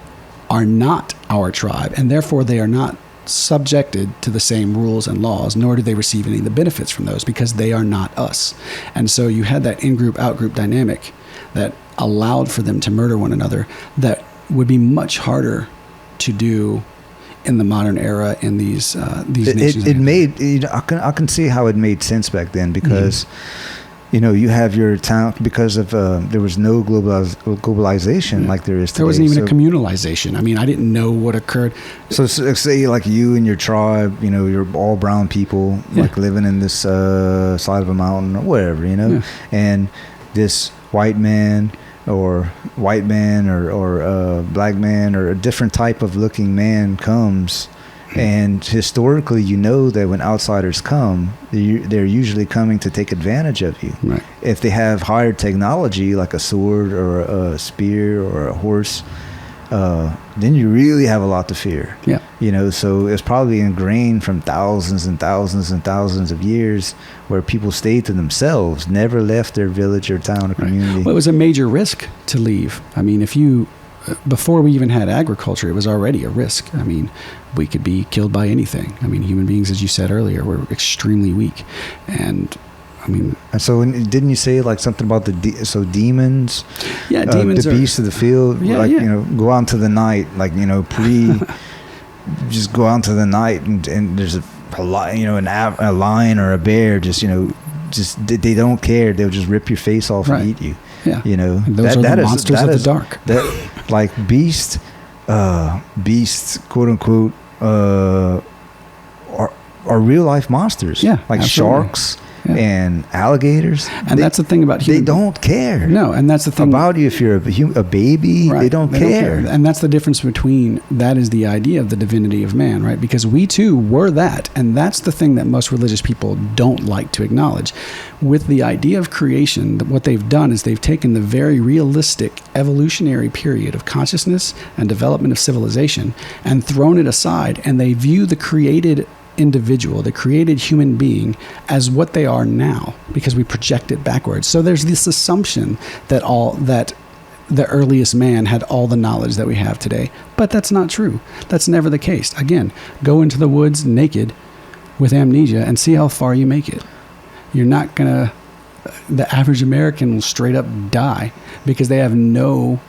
B: are not our tribe, and therefore they are not subjected to the same rules and laws, nor do they receive any of the benefits from those, because they are not us. And so you had that in-group, out-group dynamic that allowed for them to murder one another, that would be much harder to do in the modern era in these nations.
A: It made, you know, I can see how it made sense back then, because you know, you have your town, because of there was no globalization like there is today.
B: There wasn't even a communalization. I mean, I didn't know what occurred.
A: So say like you and your tribe, you know, you're all brown people, like living in this side of a mountain or whatever, you know, and this white man or black man or a different type of looking man comes. And historically, you know that when outsiders come, they're usually coming to take advantage of you.
B: Right.
A: If they have higher technology, like a sword or a spear or a horse, then you really have a lot to fear.
B: Yeah.
A: You know, so it's probably ingrained from thousands and thousands and thousands of years, where people stayed to themselves, never left their village or town or community.
B: Well, it was a major risk to leave. I mean, before we even had agriculture, it was already a risk. I mean, we could be killed by anything. I mean, human beings, as you said earlier, were extremely weak. And I mean...
A: And so didn't you say like something about demons?
B: Yeah, demons
A: the beasts of the field, you know, go out into the night, like, you know, just go out into the night and there's a lion or a bear, just, you know, just they don't care. They'll just rip your face off and eat you.
B: Yeah.
A: You know,
B: those are the monsters of the dark.
A: like beasts, quote unquote, are real life monsters.
B: Yeah,
A: like
B: absolutely.
A: sharks and alligators.
B: And that's the thing about human.
A: They don't care.
B: No, and that's the thing
A: about you. If you're a baby,
B: right.
A: they don't care.
B: And that's the difference between, that is the idea of the divinity of man, right? Because we too were that. And that's the thing that most religious people don't like to acknowledge. With the idea of creation, what they've done is they've taken the very realistic evolutionary period of consciousness and development of civilization and thrown it aside, and they view the created individual, the created human being, as what they are now, because we project it backwards. So there's this assumption that the earliest man had all the knowledge that we have today, but that's not true. That's never the case. Again, go into the woods naked with amnesia and see how far you make it. You're not gonna. The average American will straight up die because they have no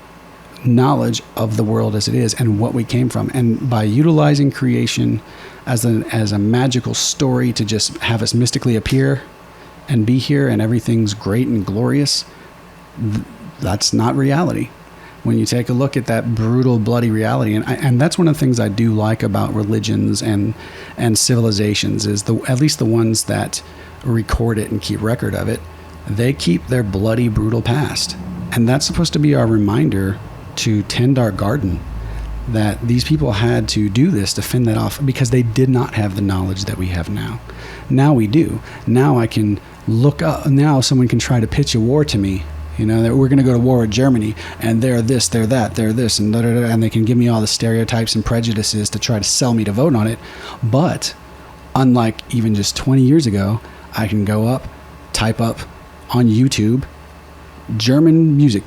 B: knowledge of the world as it is and what we came from. And by utilizing creation as a magical story to just have us mystically appear and be here and everything's great and glorious, that's not reality. When you take a look at that brutal, bloody reality, and that's one of the things I do like about religions and civilizations is at least the ones that record it and keep record of it, they keep their bloody, brutal past. And that's supposed to be our reminder to tend our garden, that these people had to do this to fend that off because they did not have the knowledge that we have now. Now we do. Now I can look up. Now someone can try to pitch a war to me. You know, that we're going to go to war with Germany, and they're this, they're that, they're this, and da-da-da, and they can give me all the stereotypes and prejudices to try to sell me to vote on it. But unlike even just 20 years ago, I can go up, type up on YouTube, German music,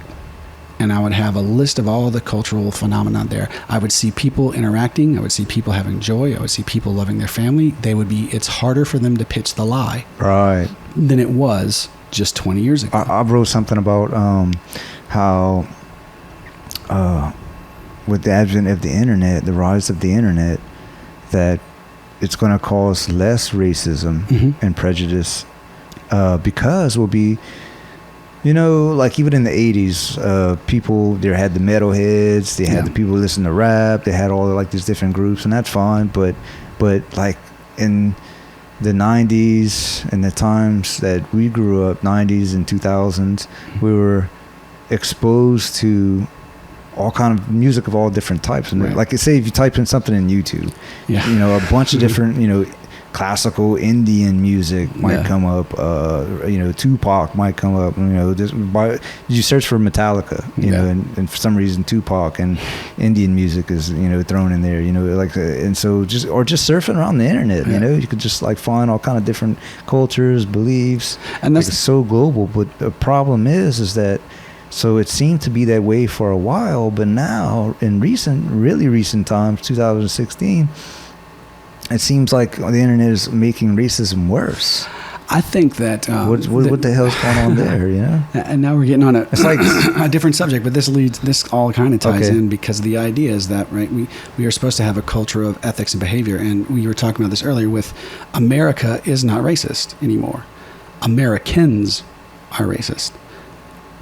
B: and I would have a list of all the cultural phenomena there. I would see people interacting. I would see people having joy. I would see people loving their family. It's harder for them to pitch the lie than it was just 20 years ago.
A: I wrote something about how with the advent of the internet, the rise of the internet, that it's going to cause less racism and prejudice because we'll be, you know, like even in the 80s, people, they had the metalheads, they had the people who listen to rap, they had all like these different groups, and that's fine. But like in the 90s and the times that we grew up, 90s and 2000s, we were exposed to all kind of music of all different types. And like I say, if you type in something in YouTube, you know, a bunch of different, you know, classical Indian music might come up, you know, Tupac might come up, you know, you search for Metallica, you know, and for some reason Tupac and Indian music is, you know, thrown in there, you know, like, and so just surfing around the internet, you know, you could just like find all kind of different cultures, beliefs, and that's, like, it's so global. But the problem is that, so it seemed to be that way for a while, but now in really recent times, 2016, it seems like the internet is making racism worse.
B: I think that
A: what the hell's going on there, you know?
B: And now we're getting on
A: it's like
B: a different subject, but this all kind of ties in, because the idea is that, right, we are supposed to have a culture of ethics and behavior, and we were talking about this earlier with America is not racist anymore. Americans are racist.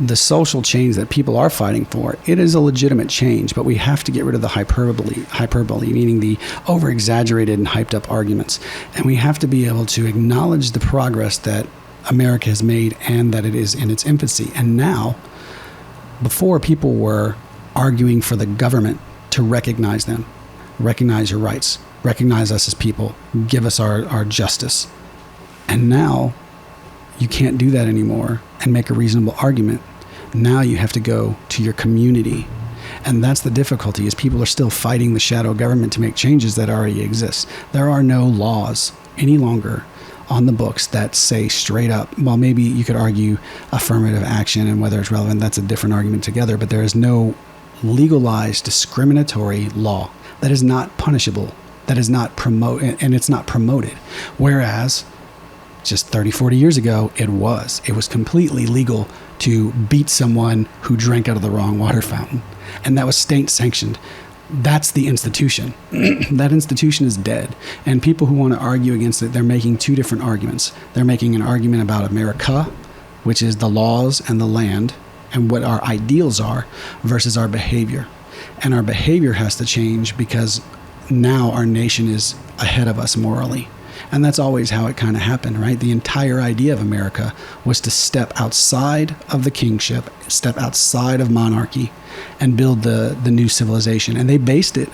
B: The social change that people are fighting for, it is a legitimate change, but we have to get rid of the hyperbole, meaning the over-exaggerated and hyped-up arguments. And we have to be able to acknowledge the progress that America has made and that it is in its infancy. And now, before, people were arguing for the government to recognize them, recognize your rights, recognize us as people, give us our justice. And now, you can't do that anymore and make a reasonable argument. Now you have to go to your community. And that's the difficulty, is people are still fighting the shadow government to make changes that already exist. There are no laws any longer on the books that say straight up, well, maybe you could argue affirmative action and whether it's relevant, that's a different argument together, but there is no legalized discriminatory law that is not punishable, that is not and it's not promoted. Whereas just 30, 40 years ago, it was completely legal to beat someone who drank out of the wrong water fountain. And that was state sanctioned. That's the institution. That institution is dead. And people who want to argue against it, they're making two different arguments. They're making an argument about America, which is the laws and the land and what our ideals are, versus our behavior. And our behavior has to change because now our nation is ahead of us morally. And that's always how it kind of happened, right? The entire idea of America was to step outside of the kingship, step outside of monarchy, and build the new civilization. And they based it.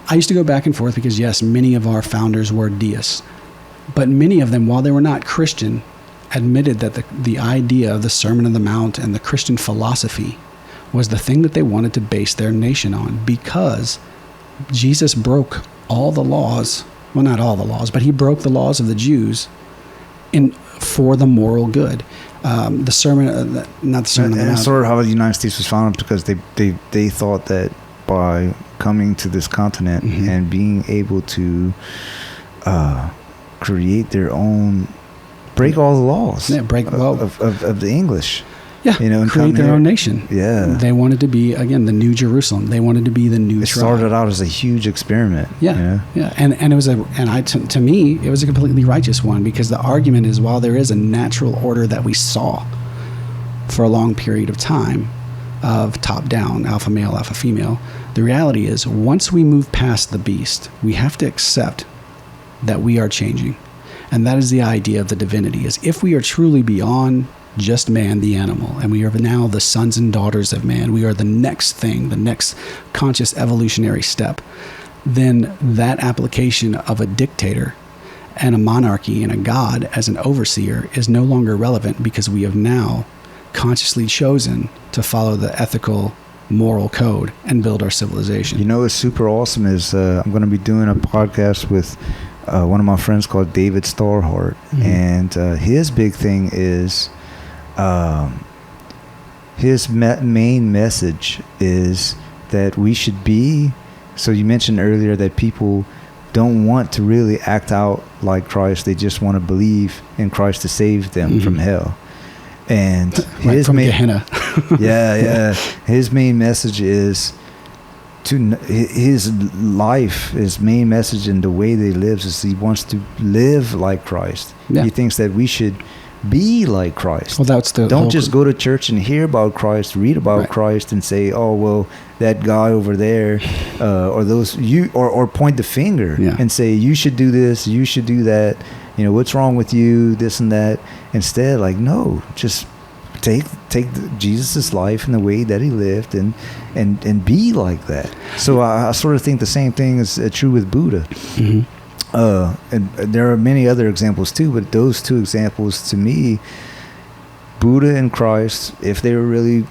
B: I used to go back and forth because, yes, many of our founders were deists. But many of them, while they were not Christian, admitted that the idea of the Sermon on the Mount and the Christian philosophy was the thing that they wanted to base their nation on, because Jesus broke all the laws. Well, not all the laws, but he broke the laws of the Jews for the moral good. The Sermon, not the Sermon on the Mount.
A: And sort of how the United States was founded, because they thought that by coming to this continent and being able to create their own, break all the laws of the English.
B: Yeah,
A: and
B: create their own nation.
A: Yeah.
B: They wanted to be, again, the New Jerusalem. They wanted to be the new
A: It
B: tribe.
A: started out as a huge experiment.
B: Yeah, yeah. And it was to me, it was a completely righteous one, because the argument is, while there is a natural order that we saw for a long period of time of top down, alpha male, alpha female, the reality is, once we move past the beast, we have to accept that we are changing. And that is the idea of the divinity, is if we are truly beyond just man, the animal, and we are now the sons and daughters of man, we are the next thing, the next conscious evolutionary step, then that application of a dictator and a monarchy and a god as an overseer is no longer relevant, because we have now consciously chosen to follow the ethical, moral code and build our civilization.
A: You know what's super awesome is I'm going to be doing a podcast with one of my friends called David Starhart, and his big thing is his main message is that we should be, so you mentioned earlier that people don't want to really act out like Christ, they just want to believe in Christ to save them from hell. And his
B: from Gehenna.
A: his main message is his life, his main message and the way that he lives is he wants to live like Christ. He thinks that we should be like Christ.
B: Well, that's
A: don't just go to church and hear about Christ, read about Christ, and say, "Oh, well, that guy over there," or those or point the finger and say, "You should do this, you should do that. What's wrong with you? This and that." Instead, like, no, just take Jesus's life and the way that he lived, and be like that. So I sort of think the same thing is true with Buddha. And there are many other examples too, but those two examples, to me, Buddha and Christ, if they were really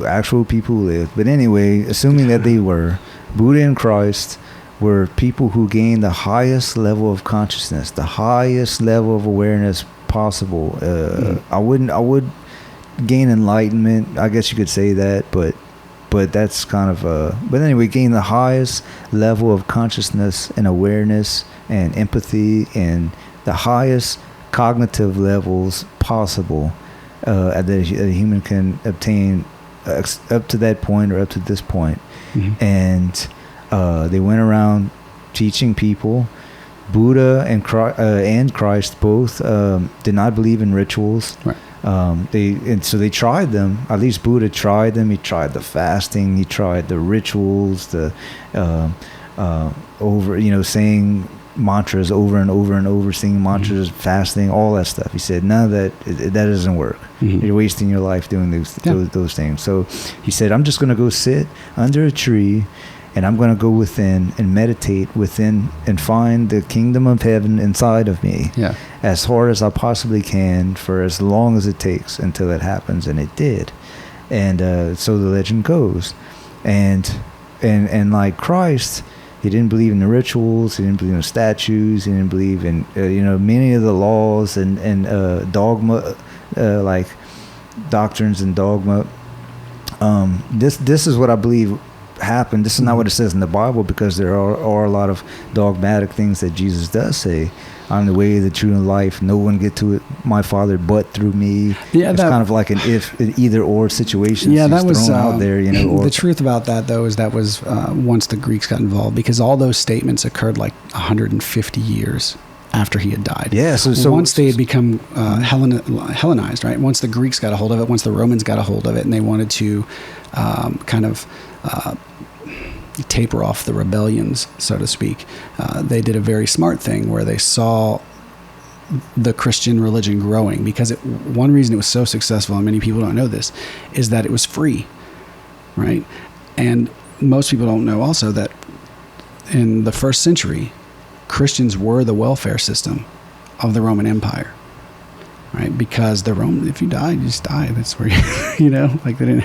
A: actual people who lived, but anyway, assuming that they were, Buddha and Christ were people who gained the highest level of consciousness, the highest level of awareness possible. I would gain enlightenment, I guess you could say that, but that's kind of but anyway, gain the highest level of consciousness and awareness and empathy and the highest cognitive levels possible that a human can obtain up to that point or up to this point. And they went around teaching people. Buddha and Christ both did not believe in rituals. So they tried them. At least Buddha tried them. He tried the fasting. He tried the rituals. The saying mantras over and over and over, singing mantras, fasting, all that stuff. He said none of that doesn't work. You're wasting your life doing those things. So he said, I'm just going to go sit under a tree, and I'm going to go within and meditate within and find the kingdom of heaven inside of me as hard as I possibly can for as long as it takes until it happens. And it did. And so the legend goes. And like Christ, he didn't believe in the rituals. He didn't believe in statues. He didn't believe in, many of the laws and dogma, like doctrines and dogma. This is what I believe happened. This is not what it says in the Bible, because there are a lot of dogmatic things that Jesus does say. I'm the way, the truth, and life. No one get to it, my Father, but through me. It's kind of like an either or situation.
B: Yeah, that was
A: out there.
B: The truth about that, though, is that was once the Greeks got involved, because all those statements occurred like 150 years after he had died.
A: Yeah, so
B: once they had become Hellenized, right? Once the Greeks got a hold of it, once the Romans got a hold of it, and they wanted to kind of taper off the rebellions, so to speak. They did a very smart thing where they saw the Christian religion growing, because one reason it was so successful, and many people don't know this, is that it was free, right? And most people don't know also that in the first century, Christians were the welfare system of the Roman Empire, right? Because if you died, you just died. That's where like they didn't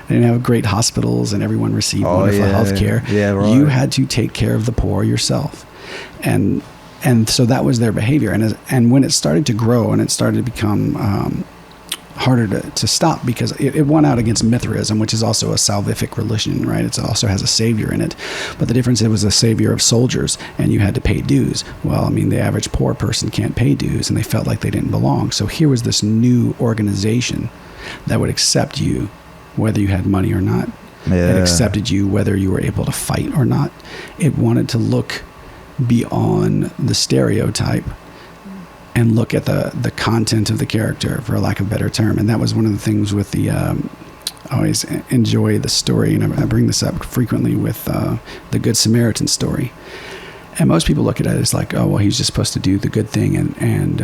B: have great hospitals and everyone received wonderful health care.
A: Yeah, right.
B: You had to take care of the poor yourself, and so that was their behavior. And when it started to grow and it started to become harder to stop, because it won out against Mithraism, which is also a salvific religion, right? It also has a savior in it. But the difference, it was a savior of soldiers, and you had to pay dues. Well, I mean, the average poor person can't pay dues, and they felt like they didn't belong. So here was this new organization that would accept you whether you had money or not.
A: Yeah.
B: It accepted you whether you were able to fight or not. It wanted to look beyond the stereotype and look at the content of the character, for lack of a better term. And that was one of the things with the, I always enjoy the story, and I bring this up frequently with the Good Samaritan story. And most people look at it as like, oh, well, he's just supposed to do the good thing, and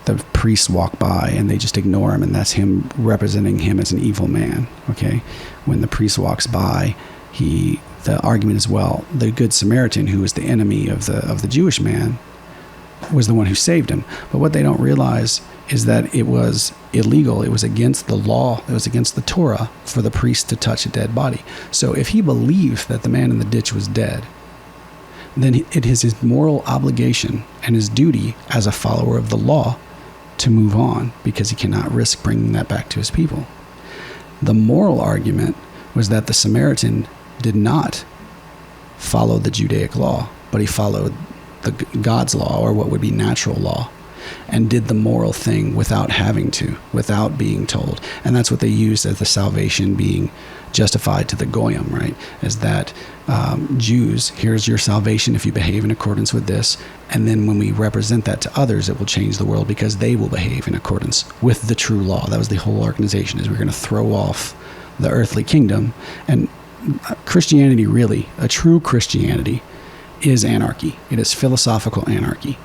B: the priests walk by and they just ignore him, and that's him representing him as an evil man, okay? When the priest walks by, the argument is, well, the Good Samaritan, who was the enemy of the Jewish man, was the one who saved him. But what they don't realize is that it was illegal. It was against the law. It was against the Torah for the priest to touch a dead body. So if he believed that the man in the ditch was dead, then it is his moral obligation and his duty as a follower of the law to move on, because he cannot risk bringing that back to his people. The moral argument was that the Samaritan did not follow the Judaic law, but he followed God's law, or what would be natural law, and did the moral thing without having to, without being told. And that's what they used as the salvation being justified to the Goyim, right? Is that Jews, here's your salvation if you behave in accordance with this. And then when we represent that to others, it will change the world, because they will behave in accordance with the true law. That was the whole organization, is we're going to throw off the earthly kingdom. And Christianity, really, a true Christianity, is anarchy. It is philosophical anarchy.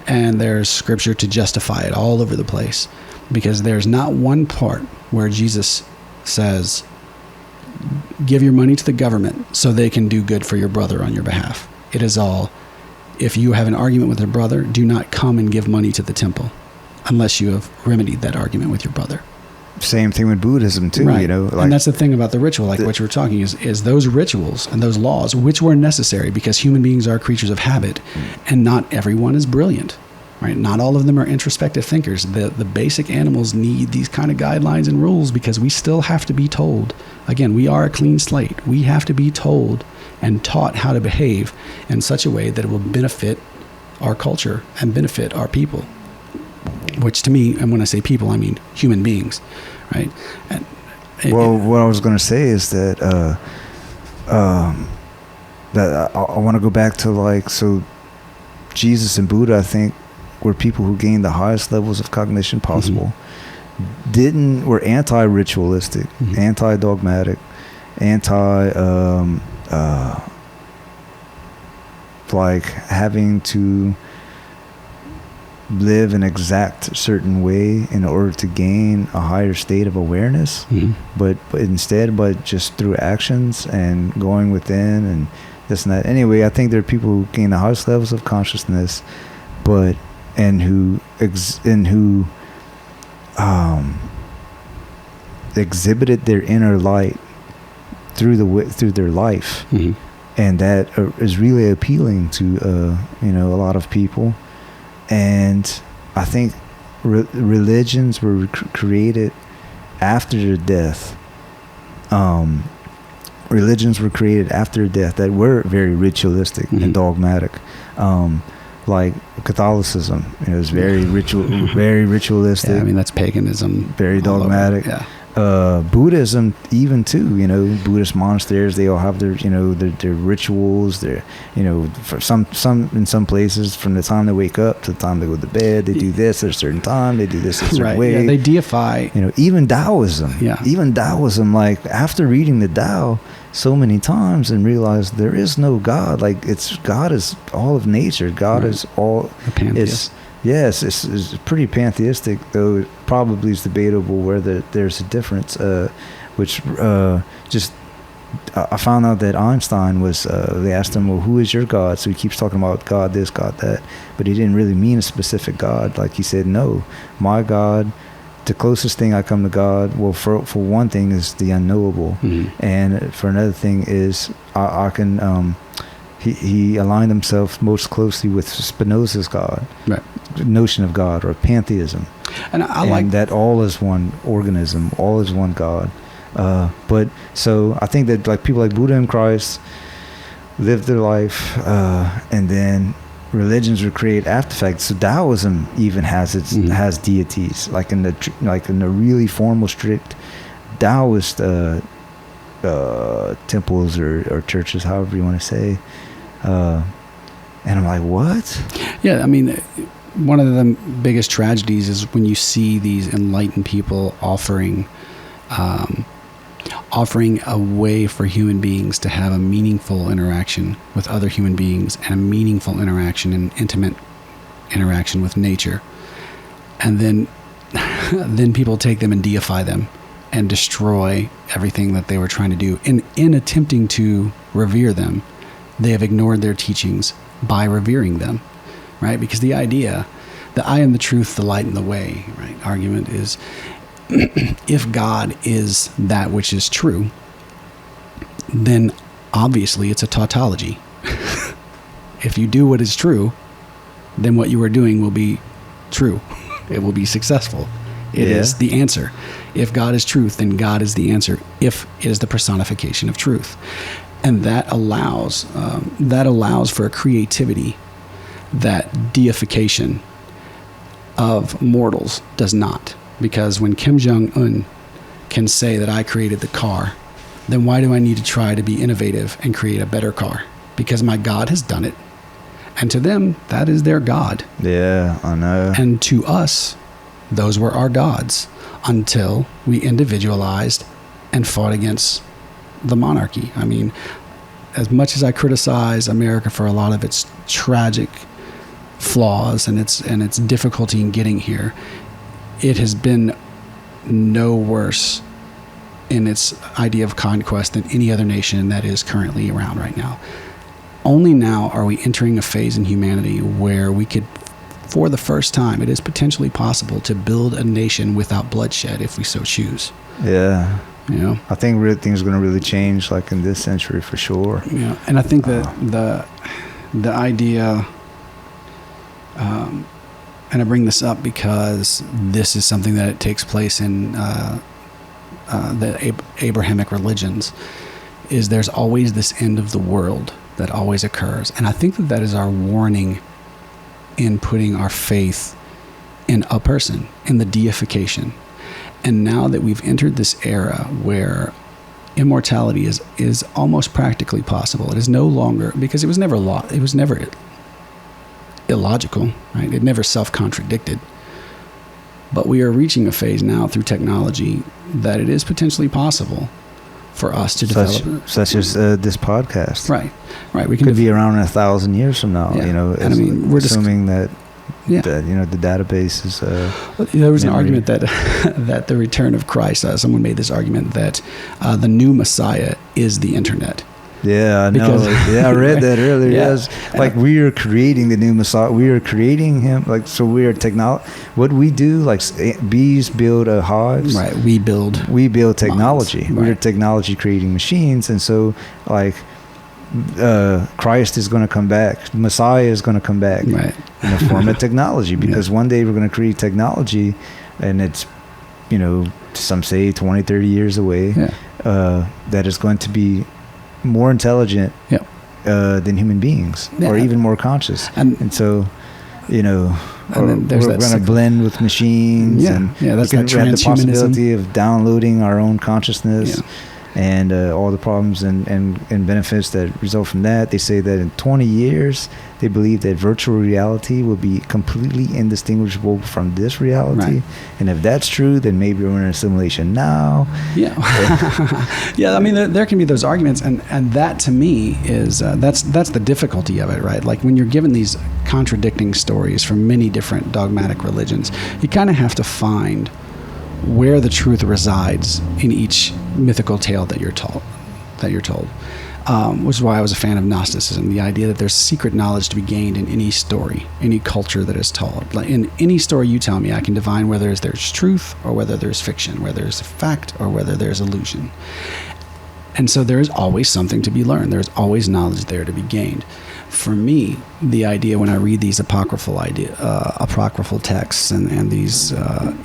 B: And there's scripture to justify it all over the place, because there's not one part where Jesus says, give your money to the government so they can do good for your brother on your behalf. It is all, if you have an argument with your brother, do not come and give money to the temple unless you have remedied that argument with your brother.
A: Same thing with Buddhism too,
B: right.
A: Like,
B: and that's the thing about the ritual, like what you were talking is those rituals and those laws, which were necessary because human beings are creatures of habit, and not everyone is brilliant, right? Not all of them are introspective thinkers. The basic animals need these kind of guidelines and rules, because we still have to be told. Again, we are a clean slate. We have to be told and taught how to behave in such a way that it will benefit our culture and benefit our people. Which to me, and when I say people, I mean human beings, right? And
A: what I was going to say is that that I want to go back to, so Jesus and Buddha, I think, were people who gained the highest levels of cognition possible. Mm-hmm. Were anti-ritualistic, mm-hmm. anti-dogmatic, having to live an exact certain way in order to gain a higher state of awareness, mm-hmm. but instead just through actions and going within and this and that. Anyway, I think there are people who gain the highest levels of consciousness, who exhibited their inner light through their life, mm-hmm. and that is really appealing to a lot of people. And I think religions were created after their death. Religions were created after death that were very ritualistic, mm-hmm. and dogmatic. Like Catholicism, it was very ritualistic.
B: Yeah, I mean, that's paganism.
A: Very dogmatic.
B: Yeah.
A: Buddhism even too, Buddhist monasteries, they all have their, their rituals, their, for some in some places, from the time they wake up to the time they go to bed, they do this at a certain time, they do this a certain way.
B: Yeah, they deify.
A: Even Taoism.
B: Yeah.
A: Even Taoism, like after reading the Tao so many times and realize there is no God, like God is all of nature. God is all. Yes, it's pretty pantheistic, though it probably is debatable whether there's a difference, which just I found out that Einstein was, they asked him, well, who is your God? So he keeps talking about God this, God that, but he didn't really mean a specific God. Like he said, no, my God, the closest thing I come to God, well, for one thing is the unknowable. Mm-hmm. And for another thing is I can... He aligned himself most closely with Spinoza's God, right. Notion of God, or pantheism, and like that all is one organism, all is one God. But so I think that like people like Buddha and Christ lived their life, and then religions were created after the fact. So Taoism even has has deities, like in the really formal, strict Taoist temples or churches, however you want to say. And I'm like, what? Yeah,
B: I mean, one of the biggest tragedies is when you see these enlightened people offering a way for human beings to have a meaningful interaction with other human beings and a meaningful interaction and intimate interaction with nature. And then people take them and deify them and destroy everything that they were trying to do. In attempting to revere them, they have ignored their teachings by revering them, right? Because the idea, the I am the truth, the light, and the way, right, argument is, if God is that which is true, then obviously it's a tautology. If you do what is true, then what you are doing will be true. It will be successful. It is the answer. If God is truth, then God is the answer. If is the personification of truth. And that allows for a creativity that deification of mortals does not. Because when Kim Jong-un can say that I created the car, then why do I need to try to be innovative and create a better car? Because my God has done it. And to them, that is their God.
A: Yeah, I know.
B: And to us, those were our gods until we individualized and fought against the monarchy. I mean, as much as I criticize America for a lot of its tragic flaws and its difficulty in getting here, it has been no worse in its idea of conquest than any other nation that is currently around right now. Only now are we entering a phase in humanity where we could, for the first time, it is potentially possible to build a nation without bloodshed if we so choose.
A: Yeah. I think things are going to really change, like in this century, for sure.
B: Yeah, and I think that the idea, and I bring this up because this is something that takes place in the Abrahamic religions, is there's always this end of the world that always occurs, and I think that is our warning in putting our faith in a person, in the deification. And now that we've entered this era where immortality is almost practically possible, it is no longer, because it was never illogical, right? It never self-contradicted. But we are reaching a phase now through technology that it is potentially possible for us to develop.
A: Such as this podcast.
B: Right. We
A: could be around in 1,000 years from now,
B: And I mean, we're
A: assuming that the database is...
B: there was an argument that that the return of Christ, someone made this argument that the new Messiah is the internet.
A: Yeah, I know. I read that earlier. Yes, like we are creating the new Messiah. We are creating him. Like, so we are what we do, like bees build hives.
B: Right. We build
A: technology. Right. We are technology creating machines, and so like Christ is going to come back. Messiah is going to come back,
B: right,
A: in the form of technology, because one day we're going to create technology, and it's, some say 20, 30 years away, that is going to be more intelligent than human beings, or even more conscious. And so you know,
B: And then there's
A: we're going to blend with machines.
B: Yeah,
A: and
B: that's
A: we
B: that
A: have the
B: transhumanism.
A: possibility of downloading our own consciousness.
B: Yeah.
A: And all the problems and benefits that result from that. They say that in 20 years, they believe that virtual reality will be completely indistinguishable from this reality.
B: Right.
A: And if that's true, then maybe we're in a simulation now.
B: Yeah. Yeah, I mean, there can be those arguments. And that, to me, is that's the difficulty of it, right? Like, when you're given these contradicting stories from many different dogmatic religions, you kind of have to find where the truth resides in each mythical tale that you're told, which is why I was a fan of Gnosticism, the idea that there's secret knowledge to be gained in any story, any culture that is told. Like, in any story you tell me, I can divine whether there's truth or whether there's fiction, whether there's fact or whether there's illusion. And so there is always something to be learned. There's always knowledge there to be gained. For me, the idea when I read these apocryphal texts and these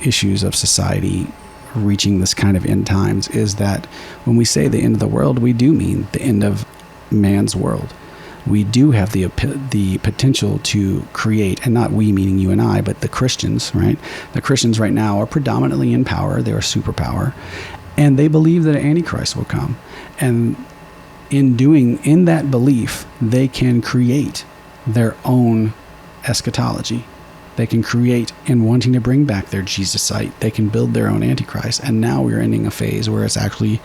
B: issues of society reaching this kind of end times is that when we say the end of the world, we do mean the end of man's world. We do have the potential to create, and not we meaning you and I, but the Christians, right? The Christians right now are predominantly in power. They're a superpower. And they believe that an Antichrist will come. And in that belief, they can create their own eschatology. They can create, in wanting to bring back their Jesusite, they can build their own Antichrist. And now we're ending a phase where it's actually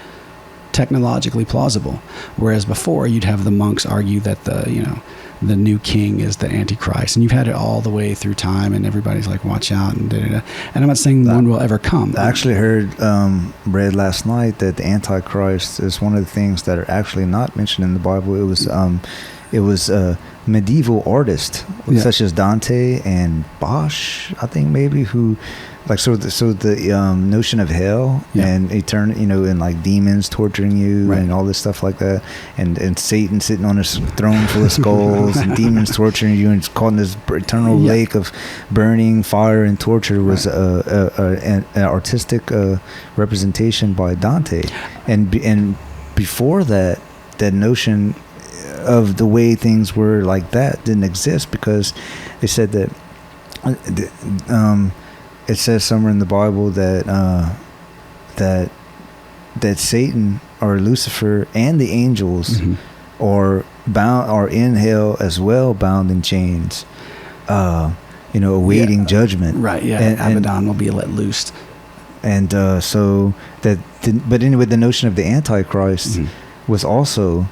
B: technologically plausible. Whereas before, you'd have the monks argue that the new king is the Antichrist. And you've had it all the way through time, and everybody's like, watch out, and da-da-da. And I'm not saying one will ever come.
A: I actually read last night that the Antichrist is one of the things that are actually not mentioned in the Bible. It was medieval artists, such as Dante and Bosch, I think, maybe, who, like, so the notion of hell and eternity, and like demons torturing you and all this stuff like that, and Satan sitting on his throne full of skulls and demons torturing you, and it's called this eternal lake of burning fire and torture was an artistic representation by Dante, and before that notion of the way things were like that didn't exist, because they said that it says somewhere in the Bible that that Satan or Lucifer and the angels are in hell as well, bound in chains, awaiting judgment.
B: Right. Yeah. And Abaddon will be let loose. And
A: so that, but anyway, the notion of the Antichrist was also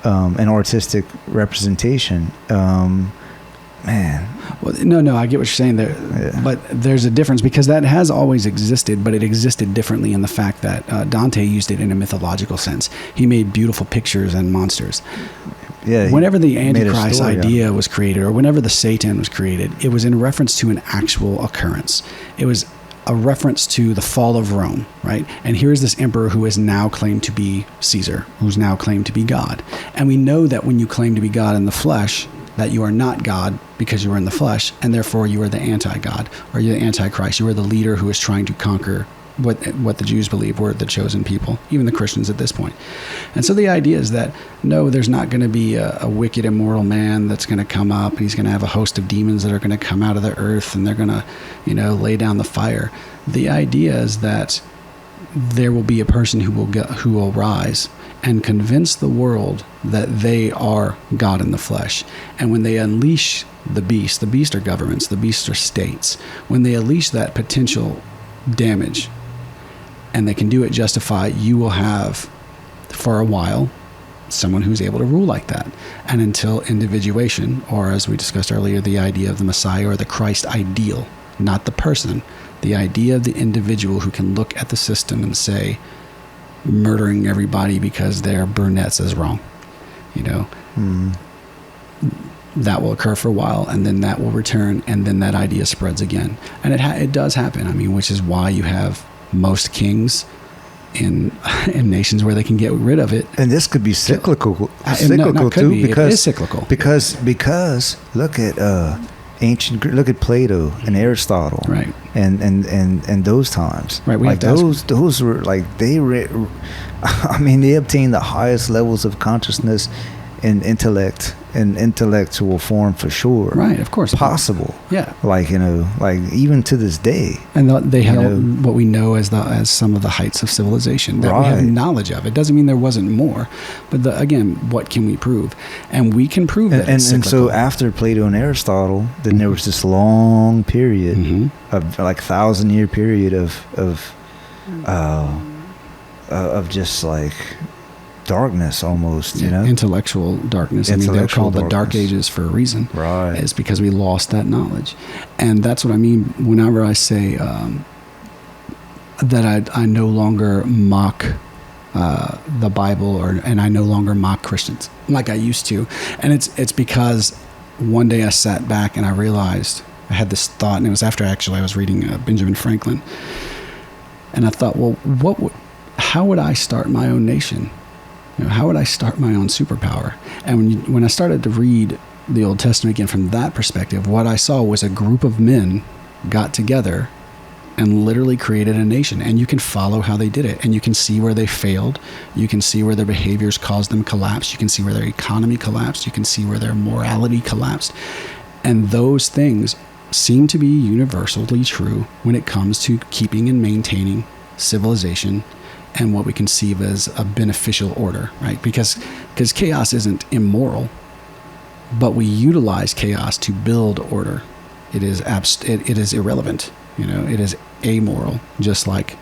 A: an artistic representation.
B: Well, no, I get what you're saying there, but there's a difference, because that has always existed, but it existed differently in the fact that Dante used it in a mythological sense. He made beautiful pictures and monsters. Yeah. Whenever the Antichrist idea was created, or whenever the Satan was created, it was in reference to an actual occurrence. It was a reference to the fall of Rome, right? And here's this emperor who is now claimed to be Caesar, who's now claimed to be God. And we know that when you claim to be God in the flesh, that you are not God because you are in the flesh, and therefore you are the anti-God, or you're the Antichrist. You are the leader who is trying to conquer what the Jews believe were the chosen people, even the Christians at this point. And so the idea is that, no, there's not going to be a wicked, immortal man that's going to come up, and he's going to have a host of demons that are going to come out of the earth, and they're going to, lay down the fire. The idea is that there will be a person who will rise and convince the world that they are God in the flesh. And when they unleash the beast are governments, the beasts are states. When they unleash that potential damage, and they can do it justified, you will have, for a while, someone who's able to rule like that. And until individuation, or as we discussed earlier, the idea of the Messiah or the Christ ideal, not the person, the idea of the individual who can look at the system and say, murdering everybody because they're brunettes is wrong. That will occur for a while, and then that will return, and then that idea spreads again. And it does happen, which is why you have most kings in nations where they can get rid of it.
A: And this could be cyclical
B: too, because it is cyclical.
A: Because look at look at Plato and Aristotle,
B: right?
A: And those times,
B: right?
A: Those were like they obtained the highest levels of consciousness in intellect, in intellectual form for sure.
B: Right, of course.
A: Possible.
B: Yeah.
A: Like, like even to this day.
B: And they held what we know as some of the heights of civilization that we have knowledge of. It doesn't mean there wasn't more, but again, what can we prove? And we can prove that it's cyclical.
A: And so after Plato and Aristotle, then there was this long period of like 1,000-year period of just like darkness almost,
B: intellectual darkness. They're called the Dark Ages for a reason.
A: Right.
B: It's because we lost that knowledge. And that's what I mean whenever I say that I no longer mock the Bible and I no longer mock Christians like I used to. And it's because one day I sat back and I realized, I had this thought, and it was after actually I was reading Benjamin Franklin, and I thought, well, how would I start my own nation? How would I start my own superpower? And when I started to read the Old Testament again from that perspective, what I saw was a group of men got together and literally created a nation. And you can follow how they did it. And you can see where they failed. You can see where their behaviors caused them collapse. You can see where their economy collapsed. You can see where their morality collapsed. And those things seem to be universally true when it comes to keeping and maintaining civilization and what we conceive as a beneficial order, right? Because chaos isn't immoral, but we utilize chaos to build order. It is it is irrelevant, it is amoral, just like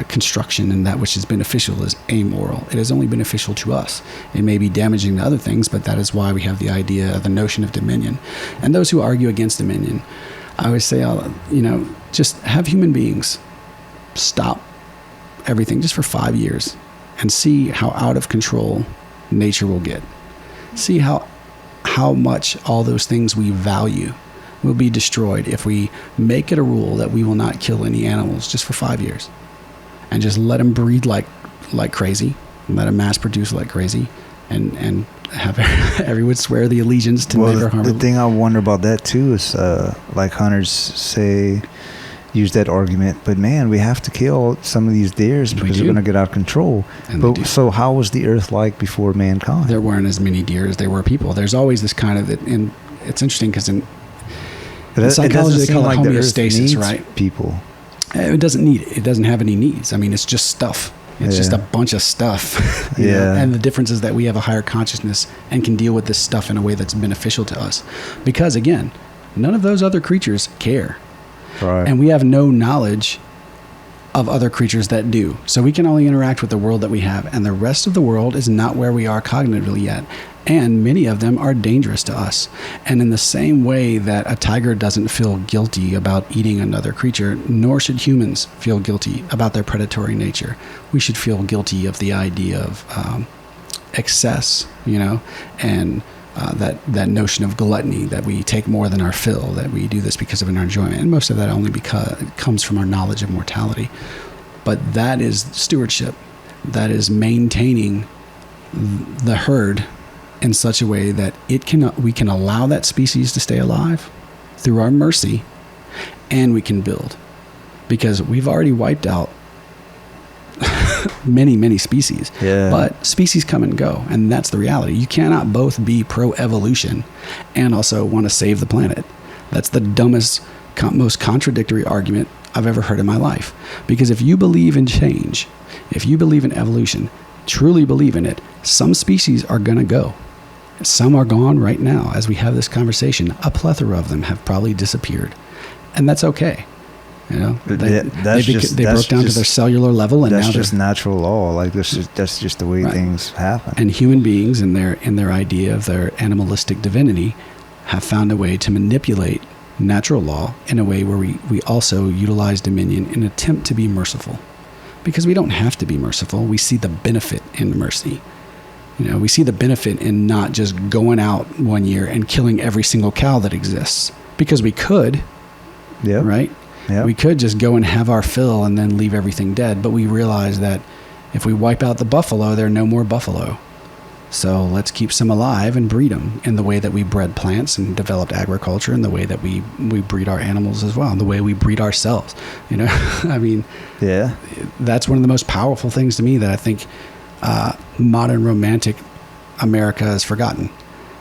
B: construction and that which is beneficial is amoral. It is only beneficial to us. It may be damaging to other things, but that is why we have the idea of the notion of dominion. And those who argue against dominion, I always say, just have human beings stop everything just for 5 years and see how out of control nature will get. See how much all those things we value will be destroyed if we make it a rule that we will not kill any animals just for 5 years and just let them breed like crazy, and let them mass produce like crazy, and have everyone swear the allegiance to never harm.
A: The thing I wonder about that too is like hunters say, use that argument, but man, we have to kill some of these deers because they're going to get out of control. But so how was the earth like before mankind?
B: There weren't as many deer as there were people. There's always this kind of, and it's interesting because in psychology they call it homeostasis, right?
A: People.
B: It doesn't have any needs. I mean, it's just stuff. It's just a bunch of stuff. You know? And the difference is that we have a higher consciousness and can deal with this stuff in a way that's beneficial to us. Because again, none of those other creatures care.
A: Right.
B: And we have no knowledge of other creatures that do. So we can only interact with the world that we have. And the rest of the world is not where we are cognitively yet. And many of them are dangerous to us. And in the same way that a tiger doesn't feel guilty about eating another creature, nor should humans feel guilty about their predatory nature. We should feel guilty of the idea of excess, and that notion of gluttony, that we take more than our fill, that we do this because of an enjoyment. And most of that only comes from our knowledge of mortality. But that is stewardship. That is maintaining the herd in such a way that we can allow that species to stay alive through our mercy, and we can build. Because we've already wiped out many, many species.
A: Yeah.
B: But species come and go, and that's the reality. You cannot both be pro-evolution and also want to save the planet. That's the dumbest, most contradictory argument I've ever heard in my life. Because if you believe in change, if you believe in evolution, truly believe in it, some species are going to go. Some are gone right now. As we have this conversation, a plethora of them have probably disappeared. And that's okay. They broke down to their cellular level, and
A: that's
B: now
A: just natural law. Like that's just the way things happen.
B: And human beings, in their idea of their animalistic divinity, have found a way to manipulate natural law in a way where we also utilize dominion in an attempt to be merciful. Because we don't have to be merciful. We see the benefit in mercy. We see the benefit in not just going out one year and killing every single cow that exists. Because we could, right? Yep. We could just go and have our fill and then leave everything dead. But we realize that if we wipe out the buffalo, there are no more buffalo. So let's keep some alive and breed them in the way that we bred plants and developed agriculture, and the way that we breed our animals as well, and the way we breed ourselves. I mean, that's one of the most powerful things to me that I think modern romantic America has forgotten.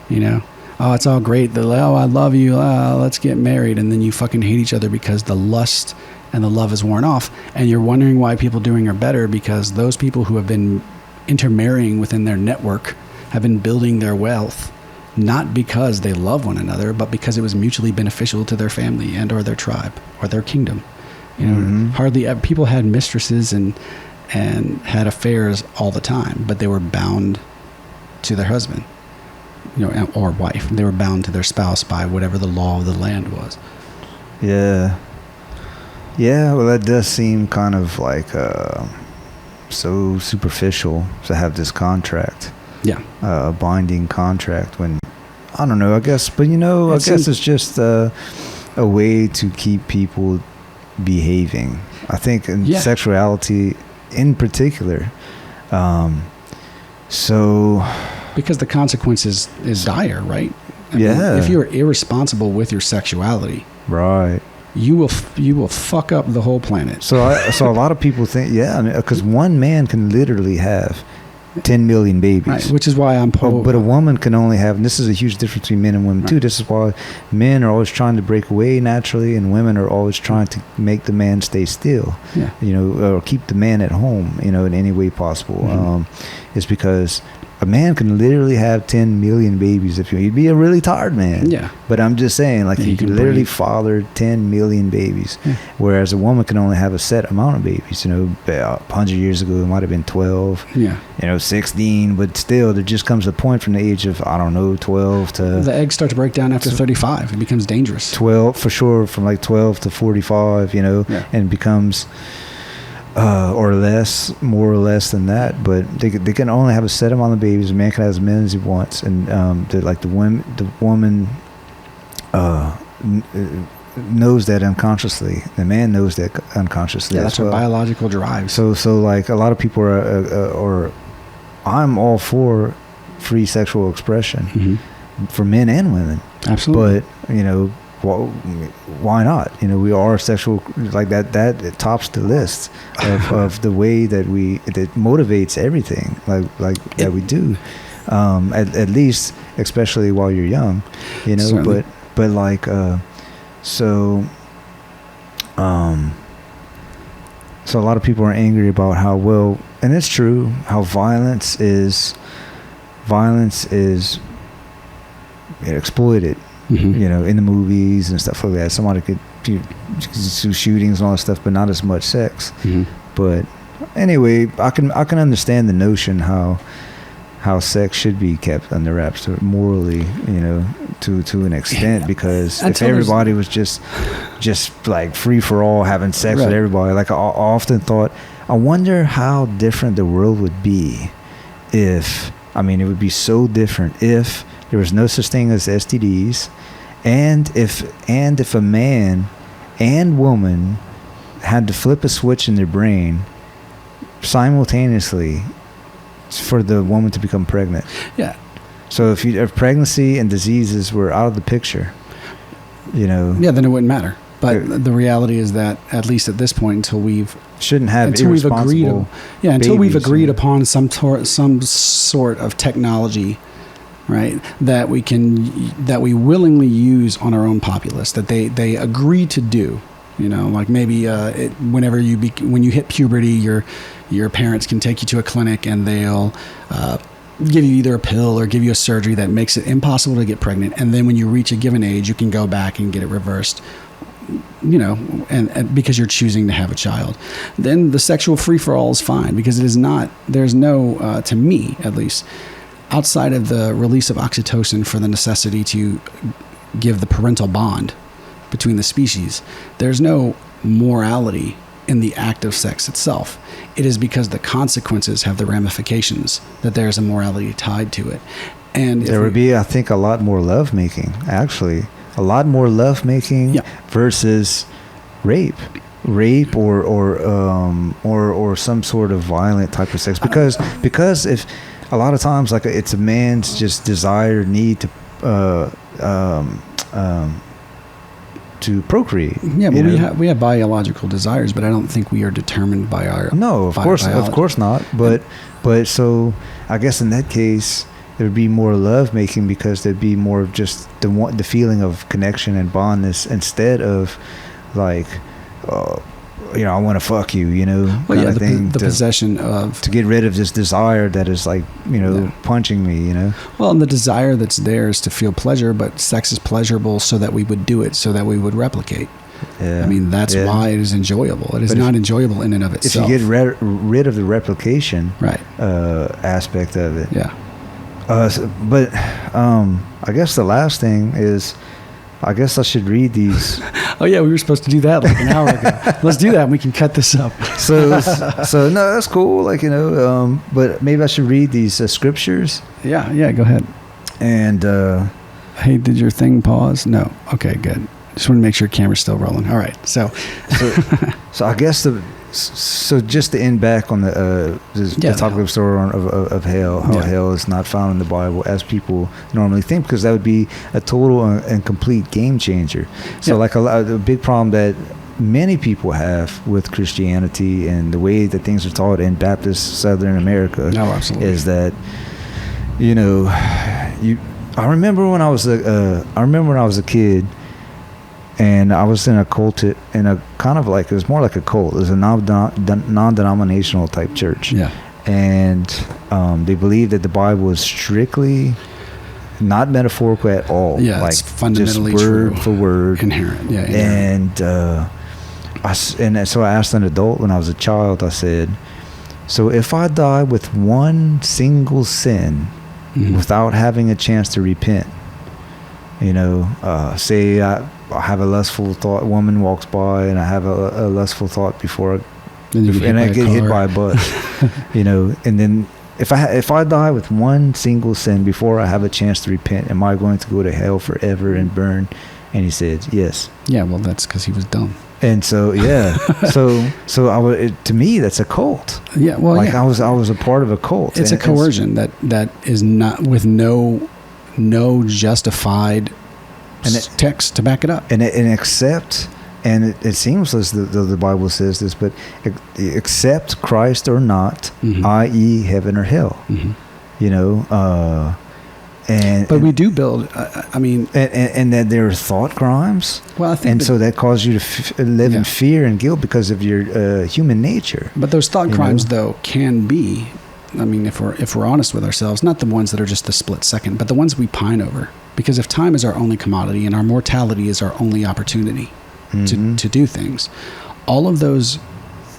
B: You know, oh, it's all great. Oh, I love you. Let's get married, and then you fucking hate each other because the lust and the love is worn off, and you're wondering why people doing are better, because those people who have been intermarrying within their network have been building their wealth, not because they love one another, but because it was mutually beneficial to their family and or their tribe or their kingdom. You know, hardly ever, people had mistresses and had affairs all the time, but they were bound to their husband, you know, or wife. They were bound to their spouse by whatever the law of the land was.
A: Yeah. Yeah, well, that does seem kind of like so superficial to have this contract.
B: Yeah.
A: A binding contract when, I don't know, I guess, but you know, I guess it's just a way to keep people behaving. I think in sexuality in particular. So.
B: Because the consequences is dire, right? I mean, if you're irresponsible with your sexuality.
A: Right.
B: You will fuck up the whole planet.
A: So a lot of people think, because one man can literally have 10 million babies.
B: Right, which is why I'm
A: but a woman can only have, and this is a huge difference between men and women too. This is why men are always trying to break away naturally, and women are always trying to make the man stay still. Yeah. You know, or keep the man at home, you know, in any way possible. It's because a man can literally have 10 million babies if you'd be a really tired man. Yeah. But I'm just saying, like, you can literally father 10 million babies, whereas a woman can only have a set amount of babies. You know, 100 years ago, it might have been 12. Yeah. You know, 16, but still, there just comes a point from the age of, I don't know, 12 to...
B: The eggs start to break down after 35. It becomes dangerous.
A: 12, for sure, from like 12 to 45, you know, and becomes... or less, more or less than that, but they can only have a set amount of babies. A man can have as many as he wants, and the woman knows that unconsciously. The man knows that unconsciously.
B: Yeah, that's a biological drive.
A: So like a lot of people are I'm all for free sexual expression for men and women.
B: Absolutely,
A: but you know. Well, why not? You know, we are sexual, like that it tops the list of the way that motivates everything that we do. At least, especially while you're young, you know. Certainly. But like so a lot of people are angry about how and it's true, how violence is exploited. You know, in the movies and stuff like that. Somebody could do shootings and all that stuff, but not as much sex. But anyway, I can understand the notion how sex should be kept under wraps morally, you know, to an extent, because if everybody was just like free for all, having sex with everybody, like I often thought, I wonder how different the world would be it would be so different if there was no such thing as STDs, and if a man and woman had to flip a switch in their brain simultaneously for the woman to become pregnant. Yeah. So if pregnancy and diseases were out of the picture, you know.
B: Yeah, then it wouldn't matter. But the reality is that, at least at this point, until we've agreed upon some sort of technology, right, that we willingly use on our own populace, that they agree to do, you know, like maybe when you hit puberty, your parents can take you to a clinic and they'll give you either a pill or give you a surgery that makes it impossible to get pregnant, and then when you reach a given age, you can go back and get it reversed. You know, and because you're choosing to have a child, then the sexual free-for-all is fine, because there's no, to me at least, outside of the release of oxytocin for the necessity to give the parental bond between the species, there's no morality in the act of sex itself. It is because the consequences have the ramifications that there's a morality tied to it. And
A: there would be, I think, a lot more lovemaking, actually. A lot more lovemaking versus rape or some sort of violent type of sex, because if a lot of times, like, it's a man's just desire, need to procreate.
B: Yeah, but we have biological desires, but I don't think we are determined by our
A: of course not. But so I guess in that case, there'd be more love making, because there'd be more of just the feeling of connection and bondness, instead of like, I want to fuck you, kind of thing.
B: The possession of,
A: to get rid of this desire that is like, punching me,
B: Well, and the desire that's there is to feel pleasure, but sex is pleasurable so that we would do it, so that we would replicate.
A: Yeah.
B: I mean, that's why it is enjoyable. It is not enjoyable in and of itself.
A: If you get rid of the replication aspect of it.
B: Yeah.
A: But I guess the last thing is, I guess I should read these.
B: Oh yeah, we were supposed to do that like an hour ago. Let's do that and we can cut this up.
A: So no, that's cool. Like, but maybe I should read these scriptures.
B: Yeah, go ahead.
A: And
B: hey, did your thing pause? No. Okay, good. Just want to make sure camera's still rolling. All right. So
A: I guess just to end back on the topic of story of hell, how hell is not found in the Bible as people normally think, because that would be a total and complete game changer. So like a big problem that many people have with Christianity and the way that things are taught in Baptist Southern America is that, I remember when I was a kid, and I was in a cult, in a kind of like, it was more like a cult. It was a non-denominational type church.
B: Yeah.
A: And they believed that the Bible was strictly not metaphorical at all.
B: Yeah,
A: like
B: it's fundamentally
A: just word
B: true.
A: for word.
B: Inherent. Yeah. Inherent.
A: And so I asked an adult when I was a child, I said, so if I die with one single sin without having a chance to repent, say I have a lustful thought, a woman walks by and I have a lustful thought before I get hit by a bus, and then if I die with one single sin before I have a chance to repent, am I going to go to hell forever and burn? And he said, yes.
B: Yeah, well, that's because he was dumb.
A: And so, so I would, to me, that's a cult.
B: Yeah, well,
A: like I was a part of a cult.
B: It's a coercion that is not, with no justified text to back it up.
A: And accept, and it seems as though the Bible says this, but accept Christ or not, i.e. heaven or hell. But
B: we do build,
A: and that there are thought crimes.
B: Well, I think,
A: and so that causes you to live in fear and guilt because of your human nature.
B: But those thought crimes, though, can be, if we're honest with ourselves, not the ones that are just the split second, but the ones we pine over. Because if time is our only commodity and our mortality is our only opportunity to do things, all of those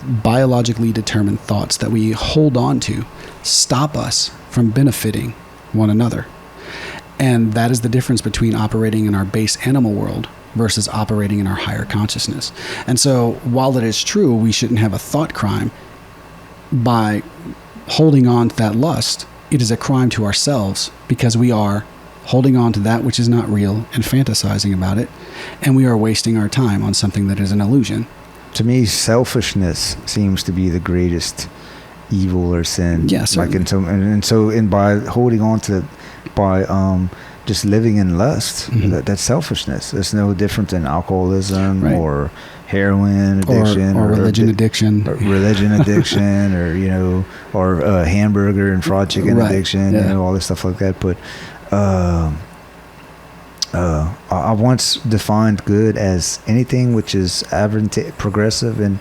B: biologically determined thoughts that we hold on to stop us from benefiting one another. And that is the difference between operating in our base animal world versus operating in our higher consciousness. And so while it is true we shouldn't have a thought crime by holding on to that lust, it is a crime to ourselves because we are holding on to that which is not real and fantasizing about it, and we are wasting our time on something that is an illusion.
A: To me, selfishness seems to be the greatest evil or sin.
B: Yes.
A: Like and by holding on to, just living in lust, that's selfishness. It's no different than alcoholism or heroin addiction
B: or religion addiction,
A: or hamburger and fried chicken addiction, all this stuff like that. But I once defined good as anything which is progressive and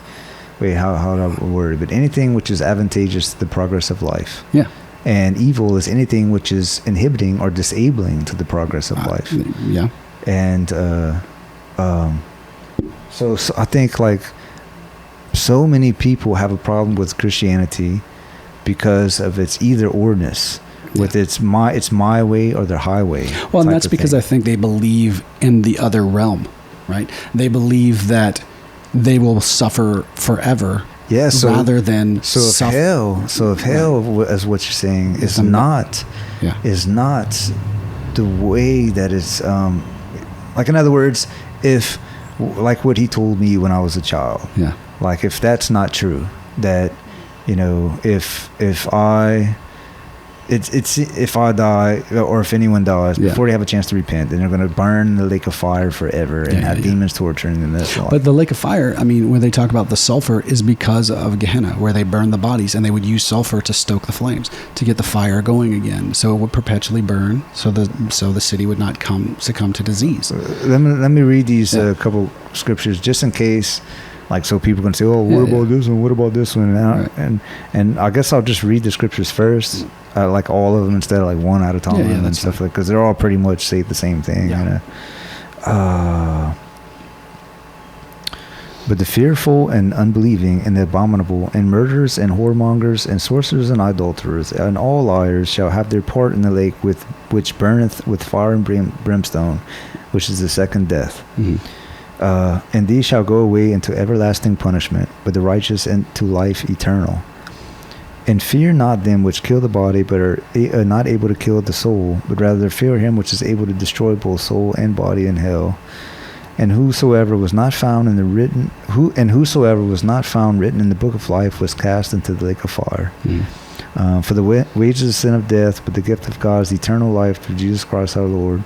A: how do I word it? But anything which is advantageous to the progress of life. Yeah. And evil is anything which is inhibiting or disabling to the progress of life.
B: Yeah.
A: And so I think like so many people have a problem with Christianity because of its either orness. With it's my way or the highway.
B: Well, and that's because I think they believe in the other realm, right? They believe that they will suffer forever.
A: Yeah,
B: rather than
A: if hell, as what you're saying, is not the way that it's like, in other words, if like what he told me when I was a child.
B: Yeah.
A: Like if that's not true, that if it's if I die or if anyone dies before they have a chance to repent, then they're going to burn in the lake of fire forever and have demons torturing them.
B: But the lake of fire, I mean, when they talk about the sulfur, is because of Gehenna, where they burn the bodies, and they would use sulfur to stoke the flames to get the fire going again, so it would perpetually burn, so the city would not succumb to disease.
A: Let me read these couple scriptures just in case. Like, so people can say, oh, what about this one? What about this one? And I guess I'll just read the scriptures first, like all of them instead of like one at a time and stuff like, because they're all pretty much say the same thing. But the fearful and unbelieving and the abominable and murderers and whoremongers and sorcerers and idolaters and all liars shall have their part in the lake which burneth with fire and brimstone, which is the second death. Mm-hmm. And these shall go away into everlasting punishment, but the righteous into life eternal. And fear not them which kill the body, but are not able to kill the soul, but rather fear him which is able to destroy both soul and body in hell. And whosoever was not found written in the book of life was cast into the lake of fire. Mm. For the wages of sin of death, but the gift of God is eternal life through Jesus Christ our Lord.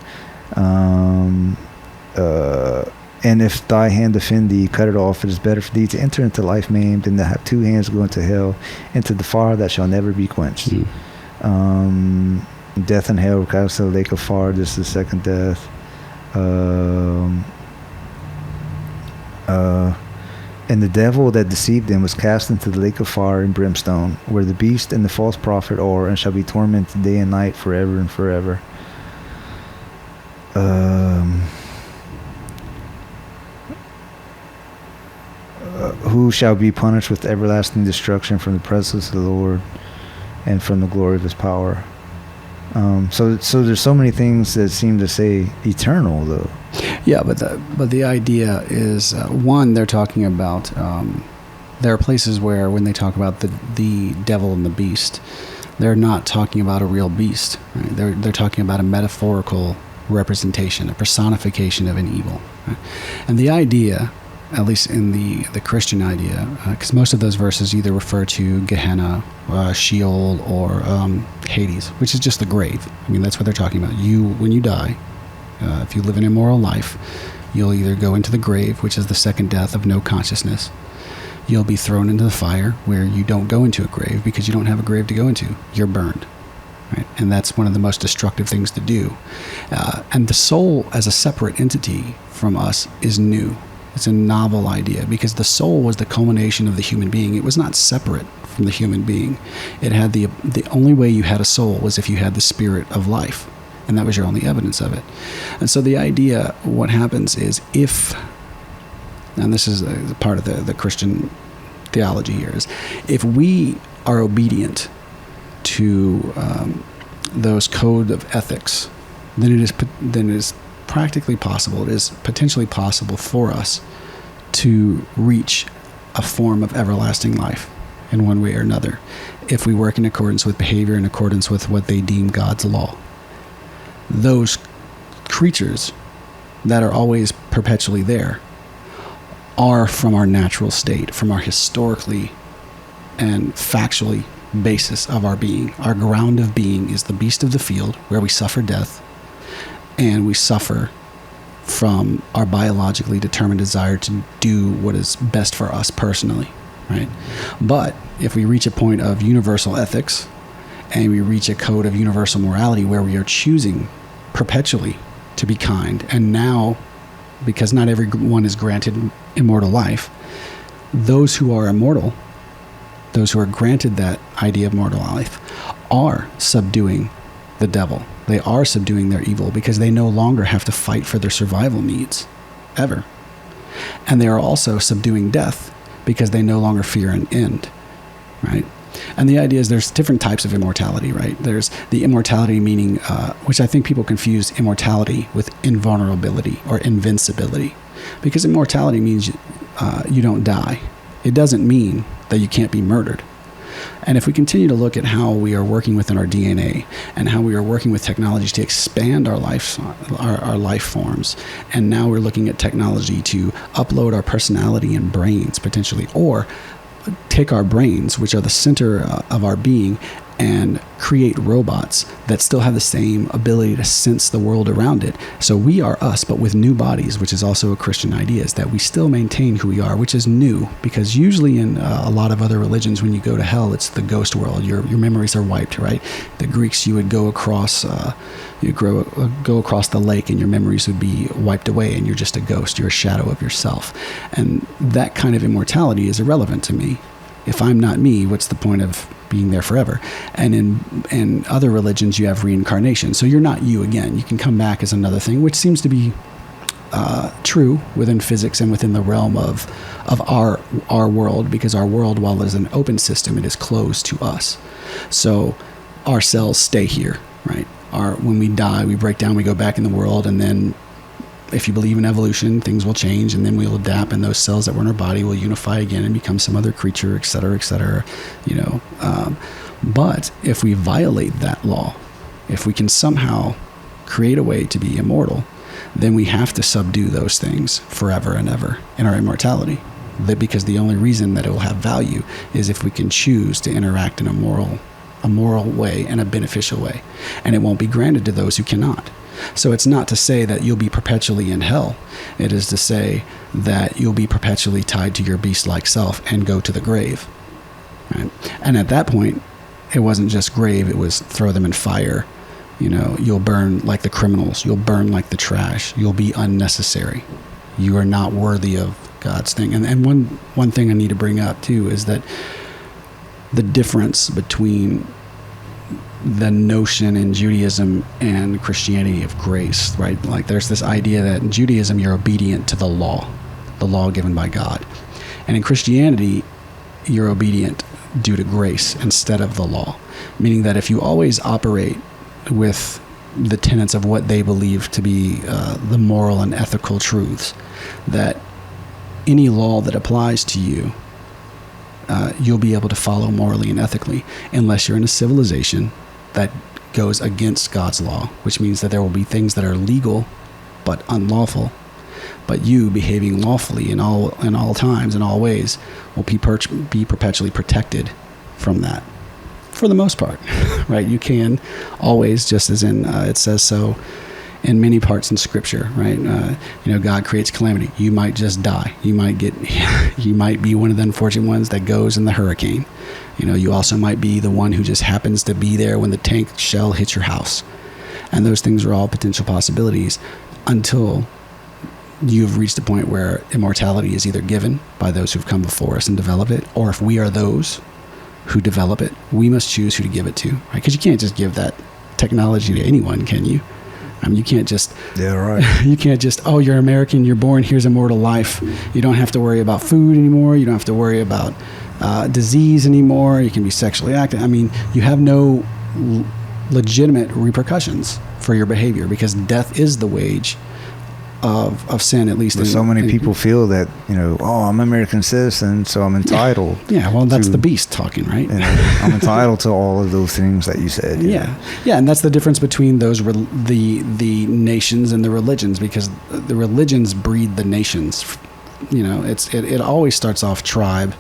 A: And if thy hand offend thee, cut it off. It is better for thee to enter into life maimed than to have two hands go into hell, into the fire that shall never be quenched. Mm. Death and hell were cast into the lake of fire. This is the second death. And the devil that deceived them was cast into the lake of fire and brimstone, where the beast and the false prophet are, and shall be tormented day and night forever and forever. Who shall be punished with everlasting destruction from the presence of the Lord and from the glory of his power. So there's so many things that seem to say eternal, though.
B: Yeah, but the idea is one. They're talking about there are places where when they talk about the devil and the beast, they're not talking about a real beast. Right? They're talking about a metaphorical representation, a personification of an evil. Right? And the idea, at least in the Christian idea, because most of those verses either refer to Gehenna, Sheol, or Hades, which is just the grave. I mean, that's what they're talking about. When you die, if you live an immoral life, you'll either go into the grave, which is the second death of no consciousness. You'll be thrown into the fire, where you don't go into a grave because you don't have a grave to go into. You're burned. Right? And that's one of the most destructive things to do. And the soul as a separate entity from us is new. It's a novel idea because the soul was the culmination of the human being. It was not separate from the human being. It had the only way you had a soul was if you had the spirit of life, and that was your only evidence of it. And so the idea, what happens is and this is a part of the Christian theology here, is if we are obedient to those code of ethics, then it is practically possible, it is potentially possible for us to reach a form of everlasting life in one way or another if we work in accordance with behavior, in accordance with what they deem God's law. Those creatures that are always perpetually there are from our natural state, from our historically and factually basis of our being. Our ground of being is the beast of the field, where we suffer death, and we suffer from our biologically determined desire to do what is best for us personally, right? But if we reach a point of universal ethics and we reach a code of universal morality where we are choosing perpetually to be kind, and now, because not everyone is granted immortal life, those who are immortal, those who are granted that idea of mortal life, are subduing the devil. They are subduing their evil because they no longer have to fight for their survival needs, ever. And they are also subduing death because they no longer fear an end, right? And the idea is there's different types of immortality, right? There's the immortality meaning, which I think people confuse immortality with invulnerability or invincibility. Because immortality means you don't die. It doesn't mean that you can't be murdered. And if we continue to look at how we are working within our DNA and how we are working with technologies to expand our life forms, and now we're looking at technology to upload our personality and brains potentially, or take our brains, which are the center of our being, and create robots that still have the same ability to sense the world around it. So we are us, but with new bodies, which is also a Christian idea, is that we still maintain who we are, which is new, because usually in a lot of other religions, when you go to hell, it's the ghost world. Your memories are wiped, right? The Greeks, you would go across go across the lake and your memories would be wiped away and you're just a ghost. You're a shadow of yourself. And that kind of immortality is irrelevant to me. If I'm not me, what's the point of being there forever? And in other religions, you have reincarnation. So you're not you again. You can come back as another thing, which seems to be true within physics and within the realm of our world, because our world, while it is an open system, it is closed to us. So our cells stay here, right? When we die, we break down, we go back in the world, and then if you believe in evolution, things will change, and then we'll adapt, and those cells that were in our body will unify again and become some other creature, et cetera, et cetera, you know. But if we violate that law, if we can somehow create a way to be immortal, then we have to subdue those things forever and ever in our immortality. Because the only reason that it will have value is if we can choose to interact in a moral way and a beneficial way. And it won't be granted to those who cannot. So it's not to say that you'll be perpetually in hell. It is to say that you'll be perpetually tied to your beast-like self and go to the grave. Right? And at that point, it wasn't just grave, it was throw them in fire. You know, you'll burn like the criminals. You'll burn like the trash. You'll be unnecessary. You are not worthy of God's thing. And one thing I need to bring up too is that the difference between the notion in Judaism and Christianity of grace, right? Like there's this idea that in Judaism you're obedient to the law given by God. And in Christianity, you're obedient due to grace instead of the law. Meaning that if you always operate with the tenets of what they believe to be the moral and ethical truths, that any law that applies to you, you'll be able to follow morally and ethically, unless you're in a civilization that goes against God's law, which means that there will be things that are legal but unlawful. But you behaving lawfully in all times, in all ways, will be perpetually protected from that, for the most part, right? You can always, just as in it says so in many parts in Scripture, right? God creates calamity. You might just die. You might be one of the unfortunate ones that goes in the hurricane. You also might be the one who just happens to be there when the tank shell hits your house. And those things are all potential possibilities until you've reached a point where immortality is either given by those who've come before us and develop it, or if we are those who develop it, we must choose who to give it to, right? Because you can't just give that technology to anyone, can you? I mean, you can't just...
A: Yeah, right.
B: You can't just, oh, you're American, you're born, here's immortal life. You don't have to worry about food anymore. You don't have to worry about disease anymore. You can be sexually active. I mean, you have no legitimate repercussions for your behavior, because death is the wage of sin, at least.
A: But so many people feel that, I'm an American citizen, so I'm entitled.
B: Yeah, well, that's the beast talking, right?
A: I'm entitled to all of those things that you said.
B: Yeah, and that's the difference between those the nations and the religions, because the religions breed the nations. It always starts off tribe.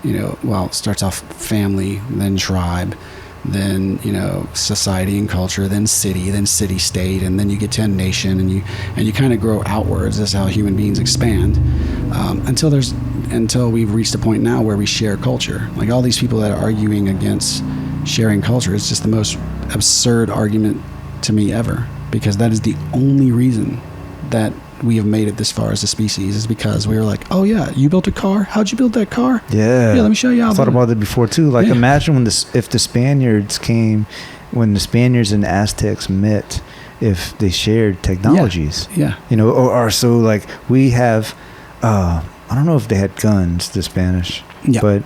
B: It starts off family, then tribe, then society and culture, then city state, and then you get to a nation, and you kind of grow outwards. That's how human beings expand, until we've reached a point now where we share culture. Like all these people that are arguing against sharing culture, it's just the most absurd argument to me ever, because that is the only reason that we have made it this far as a species, is because we were like, oh yeah, you built a car? How'd you build that car?
A: Yeah,
B: let me show you. I
A: thought about it before too. Like, imagine if the Spaniards and the Aztecs met, if they shared technologies.
B: Yeah.
A: Or so like we have. I don't know if they had guns, the Spanish.
B: Yeah.
A: But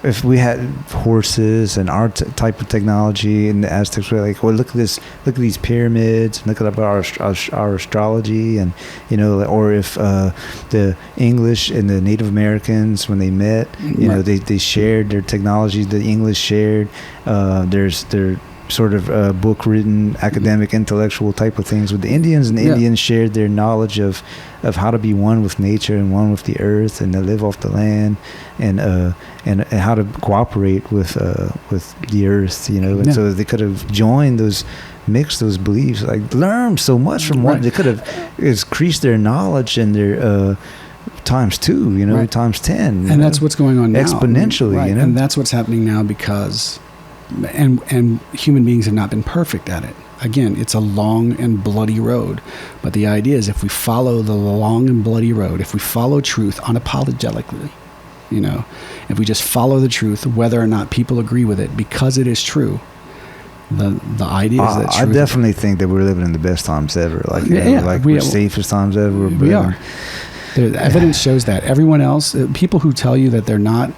A: if we had horses and our type of technology, and the Aztecs were like, well, look at these pyramids, and look at our astrology, and or if the English and the Native Americans, when they met,
B: right.
A: they shared their technology. The English shared their sort of book written, academic, intellectual type of things with the Indians, and the Indians shared their knowledge of how to be one with nature and one with the earth, and to live off the land, and how to cooperate with the earth, and so they could have joined those, mixed those beliefs, like learned so much from one. They could have increased their knowledge and their times 2, times 10,
B: and that's what's going on now,
A: exponentially,
B: and that's what's happening now because. And human beings have not been perfect at it. Again, it's a long and bloody road. But the idea is, if we follow the long and bloody road, if we follow truth unapologetically, if we just follow the truth, whether or not people agree with it, because it is true, the idea is that truth.
A: I definitely think that we're living in the best times ever. We're safest times ever.
B: We are. The evidence shows that. Everyone else, people who tell you that they're not.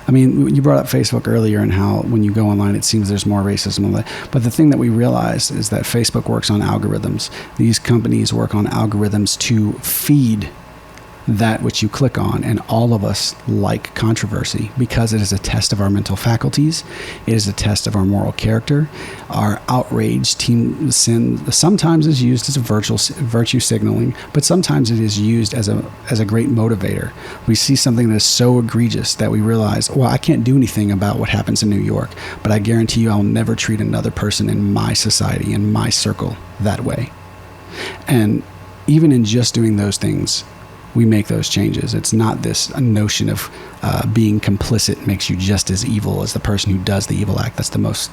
B: I mean, you brought up Facebook earlier and how when you go online, it seems there's more racism. But the thing that we realize is that Facebook works on algorithms. These companies work on algorithms to feed that which you click on. And all of us like controversy because it is a test of our mental faculties. It is a test of our moral character. Our outrage, sin sometimes is used as a virtue signaling, but sometimes it is used as a great motivator. We see something that is so egregious that we realize, well, I can't do anything about what happens in New York, but I guarantee you I'll never treat another person in my society, in my circle, that way. And even in just doing those things, we make those changes. It's not this notion of being complicit makes you just as evil as the person who does the evil act. That's the most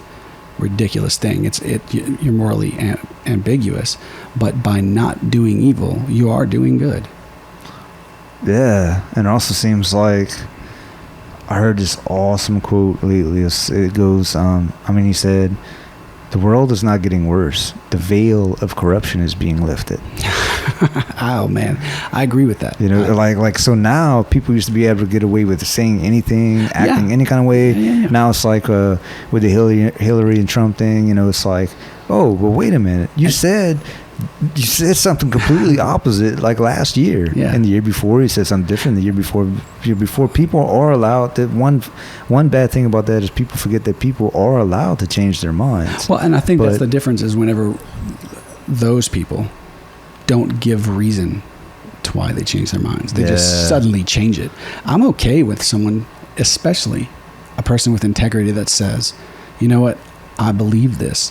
B: ridiculous thing. You're morally ambiguous, but by not doing evil, you are doing good.
A: Yeah, and it also seems like I heard this awesome quote lately. It goes, he said, "The world is not getting worse. The veil of corruption is being lifted."
B: Oh man, I agree with that.
A: So now people used to be able to get away with saying anything, acting any kind of way. Yeah. Now it's like with the Hillary and Trump thing. It's like, oh, well, wait a minute. You said something completely opposite, like last year, and the year before you said something different. The year before, people are allowed. That one bad thing about that is people forget that people are allowed to change their minds.
B: Well, and I think that's the difference is whenever those people don't give reason to why they change their minds. They just suddenly change it. I'm okay with someone, especially a person with integrity, that says, you know what, I believe this,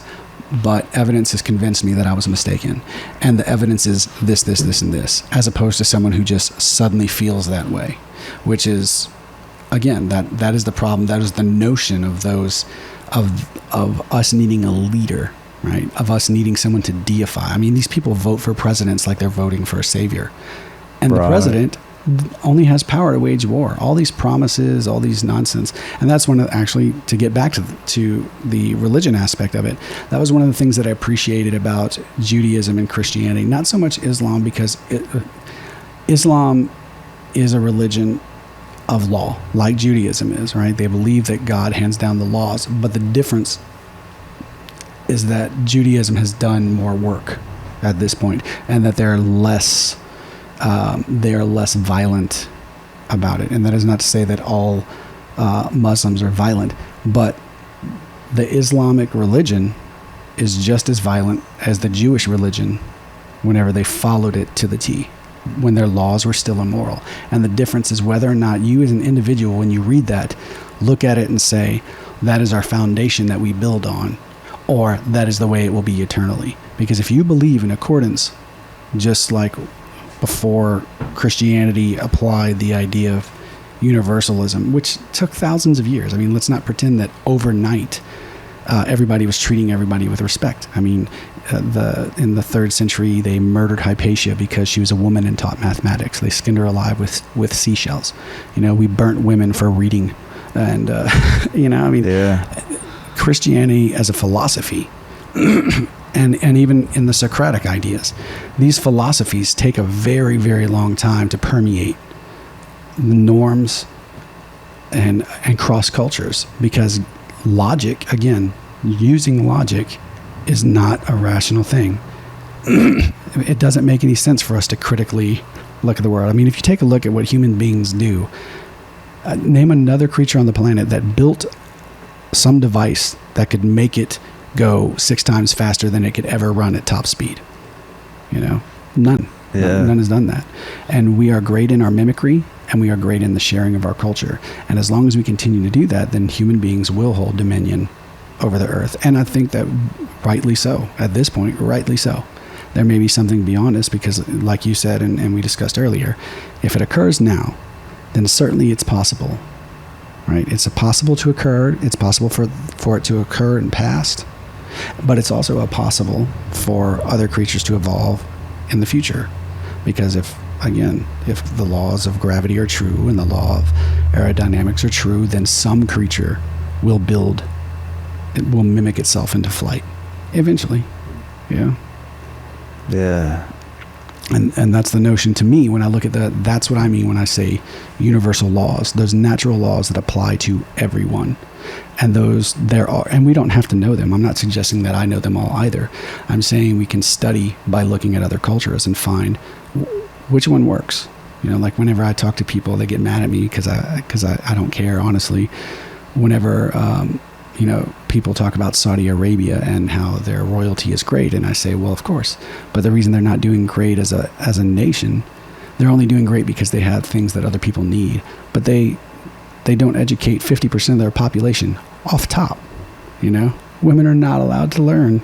B: but evidence has convinced me that I was mistaken. And the evidence is this, and this, as opposed to someone who just suddenly feels that way, which is, again, that is the problem. That is the notion of those, of us needing a leader, right? Of us needing someone to deify. I mean, these people vote for presidents like they're voting for a savior. And the president only has power to wage war. All these promises, all these nonsense. And that's one of, actually, to get back to the religion aspect of it, that was one of the things that I appreciated about Judaism and Christianity. Not so much Islam, because Islam is a religion of law, like Judaism is, right? They believe that God hands down the laws. But the difference is that Judaism has done more work at this point, and that they're less violent about it. And that is not to say that all Muslims are violent, but the Islamic religion is just as violent as the Jewish religion whenever they followed it to the T, when their laws were still immoral. And the difference is whether or not you as an individual, when you read that, look at it and say, that is our foundation that we build on, or that is the way it will be eternally. Because if you believe in accordance, just like before Christianity applied the idea of universalism, which took thousands of years. I mean, let's not pretend that overnight everybody was treating everybody with respect. I mean, in the 3rd century, they murdered Hypatia because she was a woman and taught mathematics. They skinned her alive with seashells. We burnt women for reading. And, Christianity as a philosophy, and even in the Socratic ideas, these philosophies take a very, very long time to permeate the norms and cross cultures, because logic, again, using logic is not a rational thing. It doesn't make any sense for us to critically look at the world. I mean, if you take a look at what human beings do, name another creature on the planet that built some device that could make it go 6 times faster than it could ever run at top speed. You know, none.
A: Yeah.
B: None has done that. And we are great in our mimicry, and we are great in the sharing of our culture. And as long as we continue to do that, then human beings will hold dominion over the earth. And I think that rightly so. At this point, rightly so. There may be something beyond us because, like you said, and we discussed earlier, if it occurs now, then certainly it's possible, right? It's possible to occur. It's possible for it to occur in past, but it's also possible for other creatures to evolve in the future. Because if the laws of gravity are true and the law of aerodynamics are true, then some creature will mimic itself into flight eventually. Yeah.
A: Yeah.
B: And that's the notion to me when I look at that's what I mean when I say universal laws, those natural laws that apply to everyone. And and we don't have to know them. I'm not suggesting that I know them all either. I'm saying we can study by looking at other cultures and find which one works. You know, like whenever I talk to people, they get mad at me because I don't care, honestly. Whenever, people talk about Saudi Arabia and how their royalty is great. And I say, well, of course. But the reason they're not doing great as a nation, they're only doing great because they have things that other people need. But they don't educate 50% of their population off top. You know, women are not allowed to learn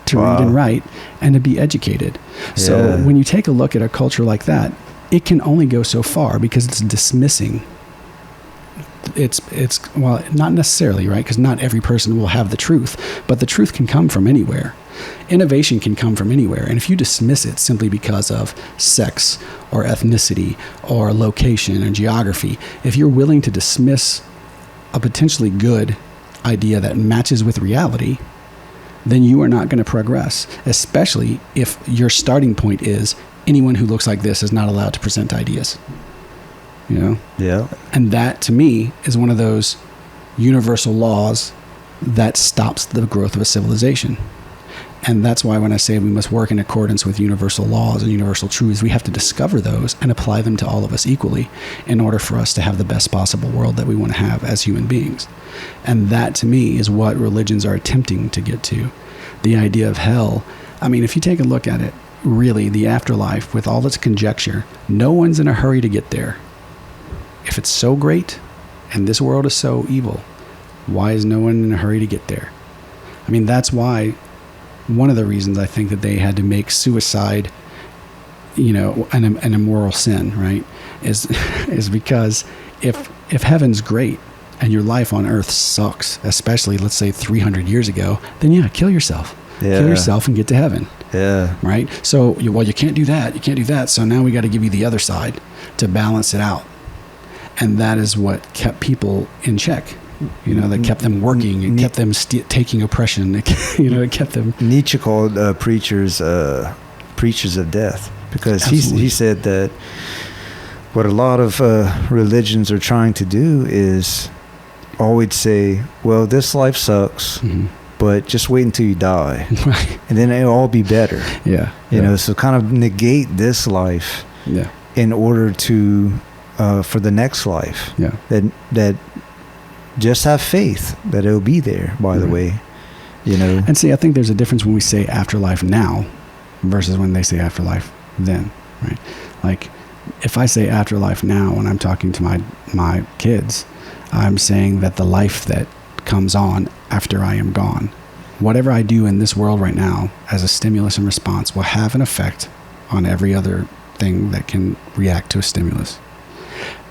B: to read and write and to be educated. Yeah. So when you take a look at a culture like that, it can only go so far because it's dismissing. It's well, not necessarily, right? Because not every person will have the truth, but the truth can come from anywhere. Innovation can come from anywhere. And if you dismiss it simply because of sex or ethnicity or location or geography, if you're willing to dismiss a potentially good idea that matches with reality, then you are not going to progress, especially if your starting point is anyone who looks like this is not allowed to present ideas. You know?
A: Yeah.
B: And that, to me, is one of those universal laws that stops the growth of a civilization. And that's why when I say we must work in accordance with universal laws and universal truths, we have to discover those and apply them to all of us equally in order for us to have the best possible world that we want to have as human beings. And that, to me, is what religions are attempting to get to. The idea of hell. I mean, if you take a look at it, really, the afterlife, with all its conjecture, no one's in a hurry to get there. If it's so great and this world is so evil, why is no one in a hurry to get there? I mean, that's why one of the reasons I think that they had to make suicide, an immoral sin, right, is because if heaven's great and your life on earth sucks, especially, let's say, 300 years ago, then kill yourself. Yeah. Kill yourself and get to heaven.
A: Yeah.
B: Right? So, you can't do that. You can't do that. So now we got to give you the other side to balance it out. And that is what kept people in check. That kept them working. It kept them taking oppression. It kept them.
A: Nietzsche called preachers of death because he said that what a lot of religions are trying to do is always say, well, this life sucks, but just wait until you die. Right. And then it'll all be better. Yeah. So kind of negate this life in order to, for the next life. Yeah. That just have faith that it'll be there, by the way.
B: And see, I think there's a difference when we say afterlife now versus when they say afterlife then, right? Like, if I say afterlife now when I'm talking to my kids, I'm saying that the life that comes on after I am gone, whatever I do in this world right now as a stimulus and response will have an effect on every other thing that can react to a stimulus.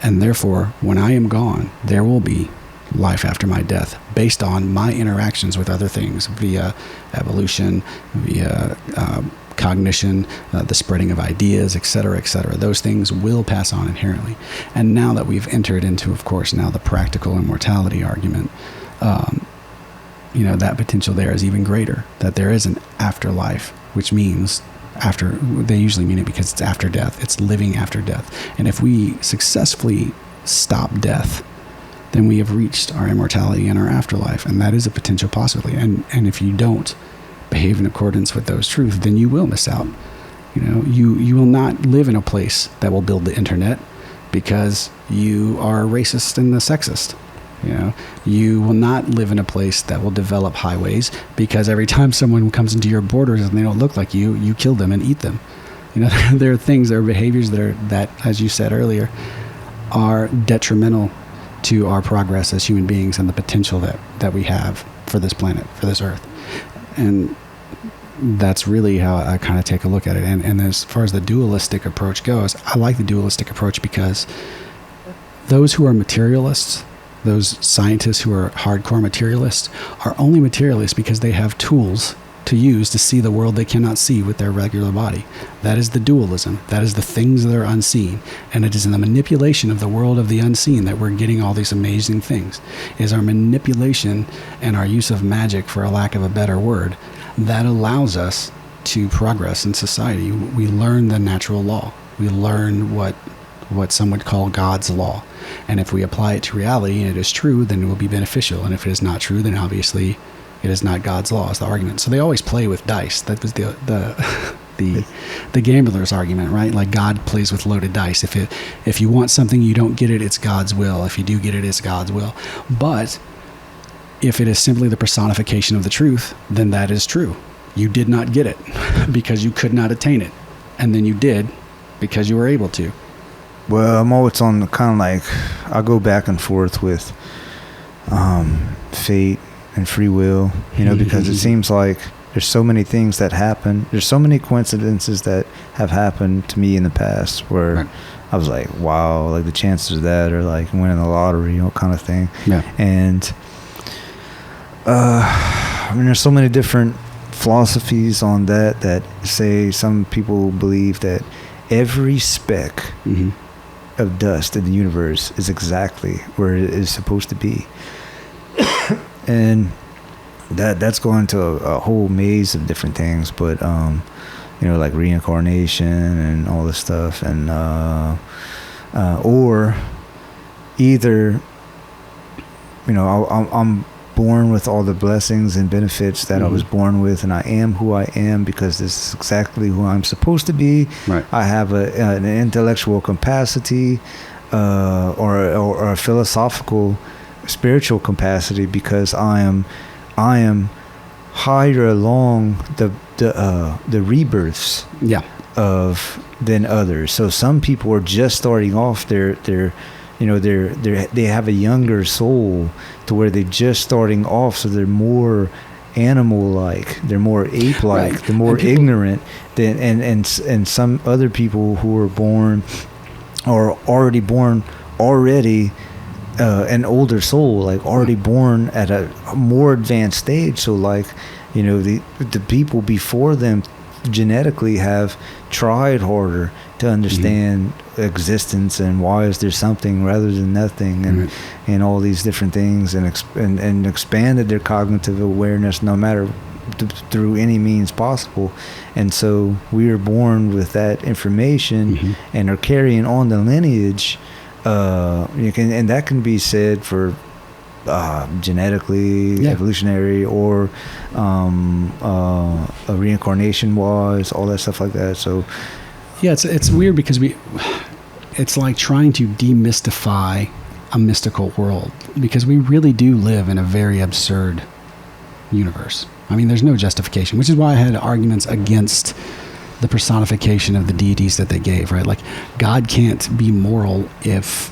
B: And therefore, when I am gone, there will be life after my death based on my interactions with other things via evolution, via cognition, the spreading of ideas, et cetera, et cetera. Those things will pass on inherently. And now that we've entered into, of course, now the practical immortality argument, that potential there is even greater, that there is an afterlife, which means they usually mean it because it's after death. It's living after death. And if we successfully stop death, then we have reached our immortality and our afterlife. And that is a potential possibility. And if you don't behave in accordance with those truths, then you will miss out. You will not live in a place that will build the internet because you are racist and a sexist. You will not live in a place that will develop highways, because every time someone comes into your borders and they don't look like you kill them and eat them. There are behaviors that, as you said earlier, are detrimental to our progress as human beings and the potential that we have for this planet, for this earth. And that's really how I kind of take a look at it. And as far as the dualistic approach goes, I like the dualistic approach because those who are materialists, those scientists who are hardcore materialists, are only materialists because they have tools to use to see the world they cannot see with their regular body. That is the dualism. That is the things that are unseen. And it is in the manipulation of the world of the unseen that we're getting all these amazing things. It is our manipulation and our use of magic, for a lack of a better word, that allows us to progress in society. We learn the natural law. We learn what some would call God's law. And if we apply it to reality and it is true, then it will be beneficial. And if it is not true, then obviously it is not God's law, is the argument. So they always play with dice. That was the gambler's argument, right? Like, God plays with loaded dice. If you want something, you don't get it, it's God's will. If you do get it, it's God's will. But if it is simply the personification of the truth, then that is true. You did not get it because you could not attain it. And then you did because you were able to.
A: Well, I'm always on the kind of like, I go back and forth with fate and free will, because it seems like there's so many things that happen. There's so many coincidences that have happened to me in the past where right. I was like, wow, like the chances of that, or like winning the lottery, kind of thing.
B: Yeah.
A: And there's so many different philosophies on that say, some people believe that every speck
B: mm-hmm.
A: of dust in the universe is exactly where it is supposed to be. And that's going to a whole maze of different things, but like reincarnation and all this stuff, and or either I'm born with all the blessings and benefits that mm-hmm. I was born with, and I am who I am because this is exactly who I'm supposed to be.
B: Right.
A: I have an intellectual capacity or a philosophical, spiritual capacity because I am higher along the rebirths than others. So some people are just starting off they have a younger soul to where they're just starting off, so they're more animal-like, they're more ape-like, right. They're more ignorant than and some other people who are born or already born an older soul, like already born at a more advanced stage. So like, the people before them genetically have tried harder to understand mm-hmm. existence and why is there something rather than nothing, and mm-hmm. and all these different things, and expanded their cognitive awareness no matter through any means possible. And so we are born with that information mm-hmm. and are carrying on the lineage. And that can be said for genetically, evolutionary, or reincarnation wise, all that stuff like that. So
B: it's weird because it's like trying to demystify a mystical world, because we really do live in a very absurd universe. I mean, there's no justification, which is why I had arguments against the personification of the deities that they gave, right? Like, God can't be moral if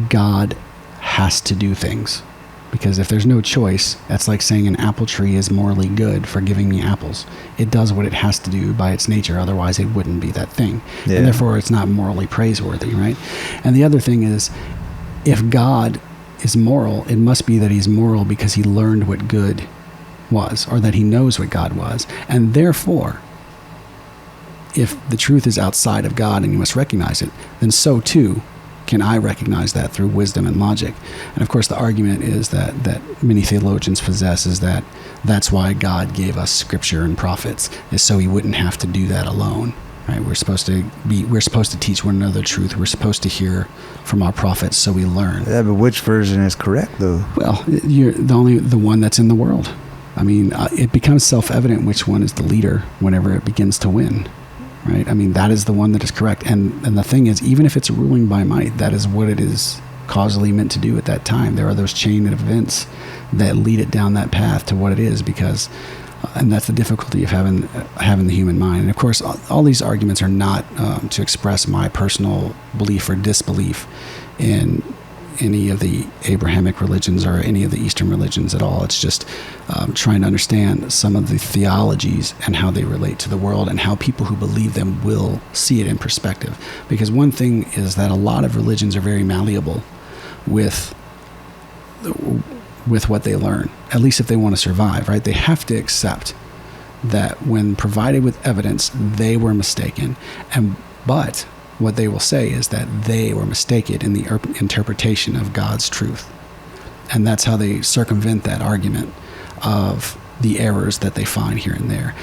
B: God has to do things. Because if there's no choice, that's like saying an apple tree is morally good for giving me apples. It does what it has to do by its nature, otherwise it wouldn't be that thing. Yeah. And therefore it's not morally praiseworthy, right? And the other thing is, if God is moral, it must be that he's moral because he learned what good was, or that he knows what God was. And therefore, if the truth is outside of God and you must recognize it, then so too can I recognize that through wisdom and logic. And of course the argument is that many theologians possess is that that's why God gave us scripture and prophets, is so he wouldn't have to do that alone. Right? We're supposed to teach one another truth. We're supposed to hear from our prophets so we learn.
A: Yeah, but which version is correct though?
B: Well, you're the one that's in the world. I mean, it becomes self-evident which one is the leader whenever it begins to win. Right? I mean, that is the one that is correct. And the thing is, even if it's ruling by might, that is what it is causally meant to do at that time. There are those chain of events that lead it down that path to what it is, because and that's the difficulty of having the human mind. And of course, all these arguments are not to express my personal belief or disbelief in any of the Abrahamic religions or any of the Eastern religions at all. It's just trying to understand some of the theologies and how they relate to the world, and how people who believe them will see it in perspective. Because one thing is that a lot of religions are very malleable with what they learn, at least if they want to survive, right? They have to accept that when provided with evidence, they were mistaken. But what they will say is that they were mistaken in the interpretation of God's truth. And that's how they circumvent that argument of the errors that they find here and there.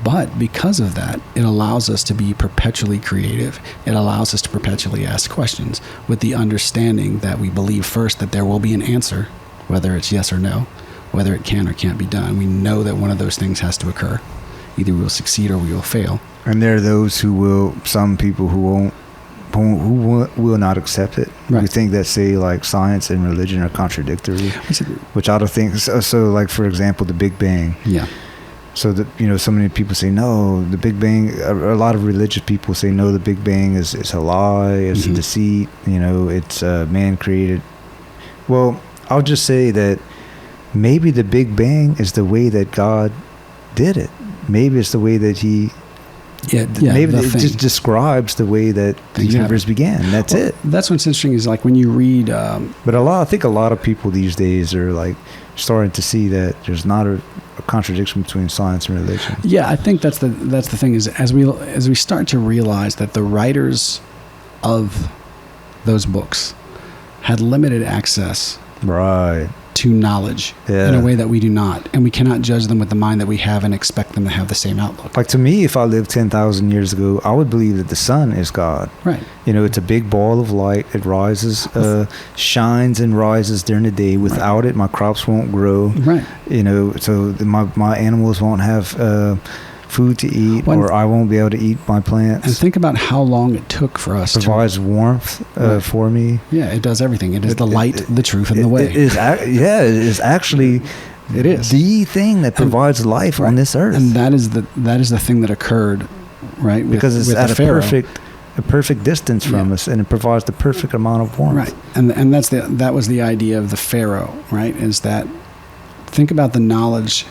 B: But because of that, it allows us to be perpetually creative. It allows us to perpetually ask questions with the understanding that we believe first that there will be an answer, whether it's yes or no, whether it can or can't be done. We know that one of those things has to occur. Either we will succeed or we will fail.
A: And there are those who will, some people who will not accept it.
B: Right.
A: We think that, say, like science and religion are contradictory, which I don't think. So like, for example, the Big Bang.
B: Yeah.
A: So so many people say no, the Big Bang. A lot of religious people say no, the Big Bang is a lie, it's a deceit. It's man created. Well, I'll just say that maybe the Big Bang is the way that God did it. Maybe it's the way that He. Maybe it just describes the way that the universe began. That's it.
B: That's what's interesting is like when you read.
A: But I think a lot of people these days are like starting to see that there's not a contradiction between science and religion.
B: Yeah, I think that's the thing is as we start to realize that the writers of those books had limited access.
A: Right.
B: To knowledge in a way that we do not, and we cannot judge them with the mind that we have and expect them to have the same outlook.
A: Like, to me, if I lived 10,000 years ago, I would believe that the sun is God.
B: Right.
A: It's a big ball of light. It rises, shines and rises during the day. Without it, my crops won't grow.
B: Right.
A: So my animals won't have food to eat, or I won't be able to eat my plants.
B: And think about how long it took for us
A: provides warmth for me.
B: Yeah, it does everything. It is the light, the truth, and the way.
A: It is actually the thing that provides life on this earth.
B: And that is the thing that occurred, right?
A: Because it's at a perfect distance from us, and it provides the perfect amount of warmth.
B: Right. And that was the idea of the Pharaoh, right? Is that think about the knowledge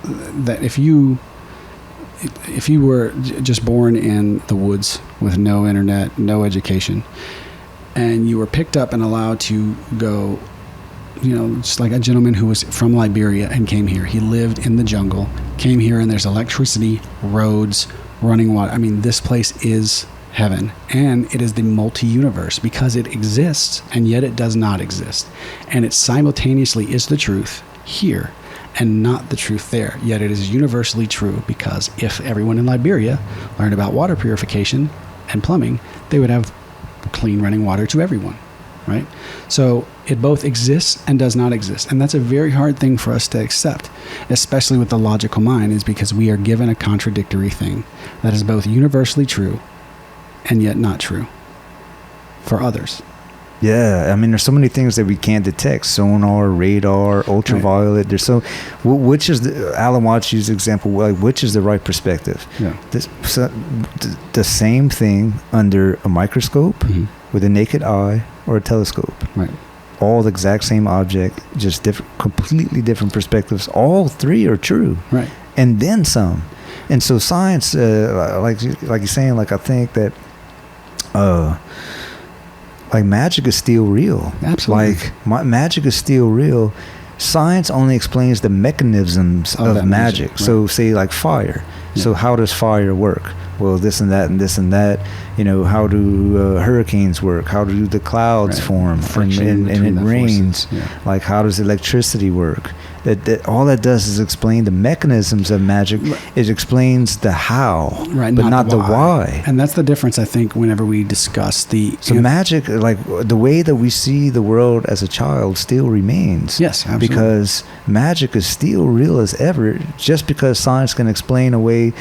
B: that if you were just born in the woods with no internet, no education, and you were picked up and allowed to go, just like a gentleman who was from Liberia and came here. He lived in the jungle, came here, and there's electricity, roads, running water. I mean, this place is heaven, and it is the multi-universe because it exists, and yet it does not exist. And it simultaneously is the truth here and not the truth there. Yet it is universally true, because if everyone in Liberia learned about water purification and plumbing, they would have clean running water to everyone, right? So it both exists and does not exist. And that's a very hard thing for us to accept, especially with the logical mind, is because we are given a contradictory thing that is both universally true and yet not true for others.
A: Yeah, I mean, there's so many things that we can't detect: sonar, radar, ultraviolet. Right. There's which is Alan Watts used example, like, which is the right perspective? Yeah, the same thing under a microscope, with a naked eye, or a telescope. Right. All the exact same object, just completely different perspectives. All three are true. Right. And then some. And so science, like you're saying, like, I think that. Like, magic is still real.
B: Absolutely.
A: Like, magic is still real. Science only explains the mechanisms of magic. Right. So, say, like fire. Yeah. So, how does fire work? Well, this and that and this and that. How do hurricanes work? How do the clouds form? And it rains. Yeah. Like, how does electricity work? That all that does is explain the mechanisms of magic. It explains the how, right, but not the why.
B: And that's the difference, I think, whenever we discuss
A: magic, like the way that we see the world as a child, still remains.
B: Yes, absolutely.
A: Because magic is still real as ever. Just because science can explain away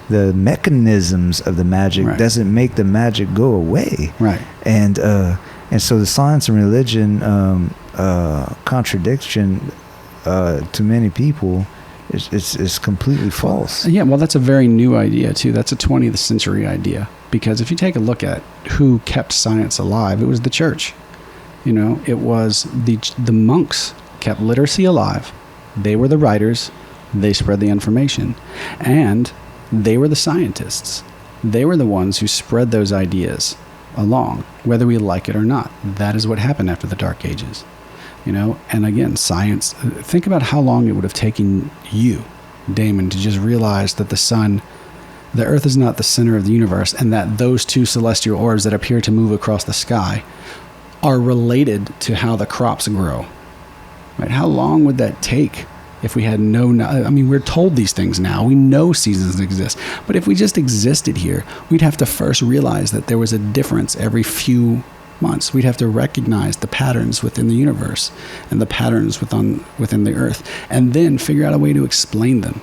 A: the mechanisms of the magic doesn't make the magic go away.
B: Right.
A: And And so the science and religion contradiction to many people is completely false.
B: Yeah, well, that's a very new idea too. That's a 20th century idea, because if you take a look at who kept science alive, it was the church. You know, it was the monks kept literacy alive. They were the writers. They spread the information, and they were the scientists. They were the ones who spread those ideas along, whether we like it or not. That is what happened after the Dark Ages. You know, and again, science, think about how long it would have taken you, Damon, to just realize that the Earth is not the center of the universe, and that those two celestial orbs that appear to move across the sky are related to how the crops grow. Right? How long would that take if we had I mean, we're told these things now. We know seasons exist. But if we just existed here, we'd have to first realize that there was a difference every few months. We'd have to recognize the patterns within the universe and the patterns within the earth, and then figure out a way to explain them,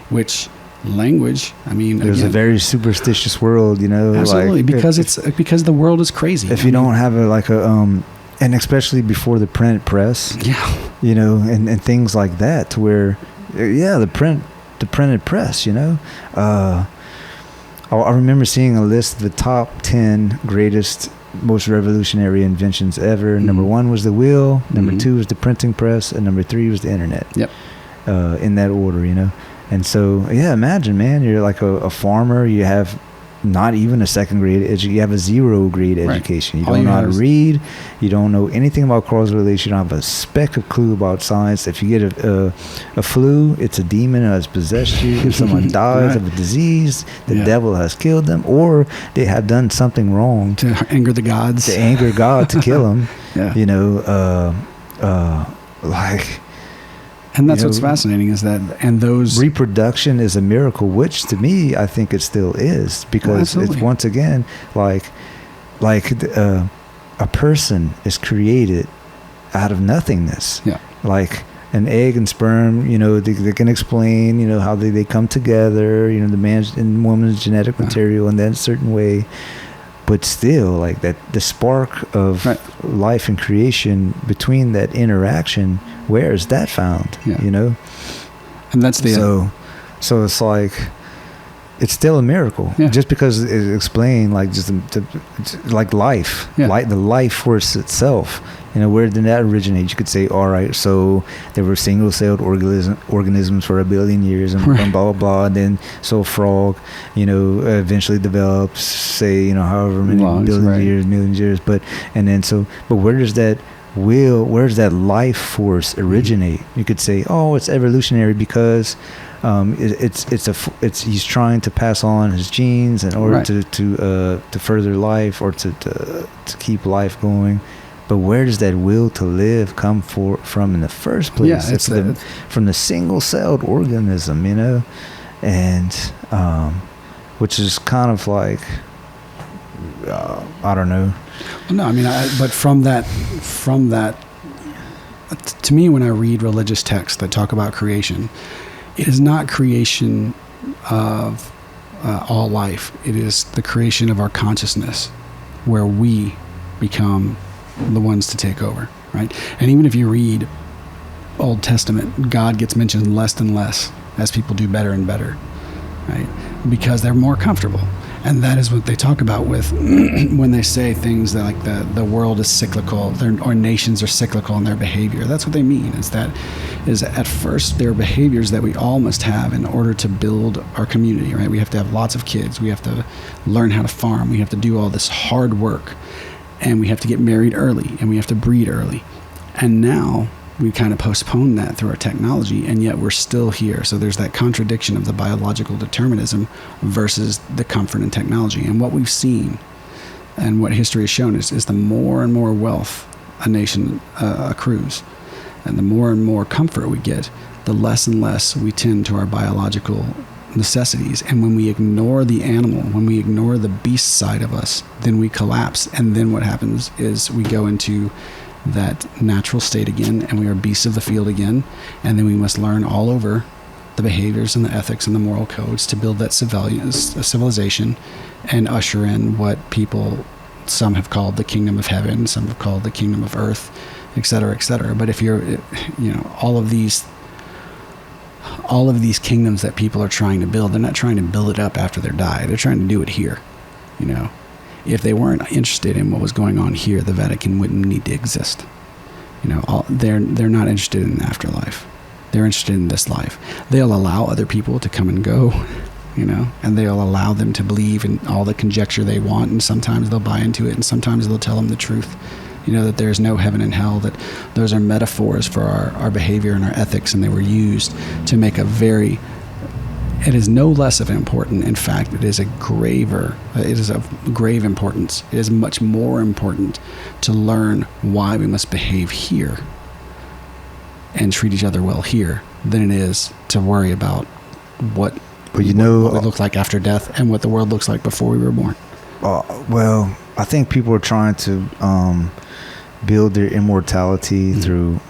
B: which language, I mean,
A: there's a very superstitious world, you know.
B: Absolutely, like, because the world is crazy.
A: If you don't have and especially before the printed press,
B: yeah,
A: you know, and things like that, to where, yeah, the printed press, you know. I remember seeing a list of the top 10 greatest, most revolutionary inventions ever. Mm-hmm. Number 1 was the wheel. Number 2 was the printing press, and number 3 was the internet.
B: Yep.
A: In that order, you know. And so, yeah, imagine, man, you're like a farmer. You have not even a second grade education. You have a 0 grade education. You don't know how to read. You don't know anything about causal relation. You don't have a speck of clue about science. If you get a flu, it's a demon that has possessed you. If someone dies of a disease, the devil has killed them, or they have done something wrong
B: to anger the gods.
A: To anger God to kill them.
B: Yeah.
A: You know, like.
B: And that's what's fascinating is that, and those
A: reproduction is a miracle, which to me, I think it still is, because it's once again, like a person is created out of nothingness.
B: Yeah.
A: Like an egg and sperm, you know, they can explain, you know, how they come together, you know, the man's and woman's genetic material in that certain way. But still, like that, the spark of life and creation between that interaction, where is that found?
B: Yeah.
A: You know,
B: and that's the
A: so it's like it's still a miracle, just because it's explained like just like life, like the life force itself. You know, where did that originate? You could say, all right, so there were single-celled organisms for 1 billion years, and blah, blah, blah. And then, so a frog, you know, eventually develops, say, you know, however many millions years. But where does that life force originate? You could say, oh, it's evolutionary because he's trying to pass on his genes in order to further life, or to keep life going. But where does that will to live come from in the first place?
B: Yeah,
A: it's from the single-celled organism, you know, and which is kind of like I don't know.
B: Well, no, I mean, but from that, to me, when I read religious texts that talk about creation, it is not creation of all life. It is the creation of our consciousness, where we become the ones to take over, right? And even if you read Old Testament, God gets mentioned less and less as people do better and better, right? Because they're more comfortable. And that is what they talk about with when they say things that like the world is cyclical, or nations are cyclical in their behavior. That's what they mean, is at first there are behaviors that we all must have in order to build our community, right? We have to have lots of kids. We have to learn how to farm. We have to do all this hard work. And we have to get married early, and we have to breed early. And now we kind of postpone that through our technology, and yet we're still here. So there's that contradiction of the biological determinism versus the comfort in technology. And what we've seen and what history has shown is the more and more wealth a nation accrues, and the more and more comfort we get, the less and less we tend to our biological necessities. And when we ignore the animal, when we ignore the beast side of us, then we collapse. And then what happens is we go into that natural state again, and we are beasts of the field again. And then we must learn all over the behaviors and the ethics and the moral codes to build that civilization and usher in what people some have called the kingdom of heaven, some have called the kingdom of earth, et cetera, et cetera. But if you're, all of these kingdoms that people are trying to build, they're not trying to build it up after they die. They're trying to do it here. If they weren't interested in what was going on here, the Vatican wouldn't need to exist. They're not interested in the afterlife. They're interested in this life. They'll allow other people to come and go, and they'll allow them to believe in all the conjecture they want, and sometimes they'll buy into it, and sometimes they'll tell them the truth, that there's no heaven and hell, that those are metaphors for our behavior and our ethics, and they were used to make it is no less of important. In fact, it is of grave importance. It is much more important to learn why we must behave here and treat each other well here than it is to worry about what we look like after death and what the world looks like before we were born.
A: Well, I think people are trying to build their immortality through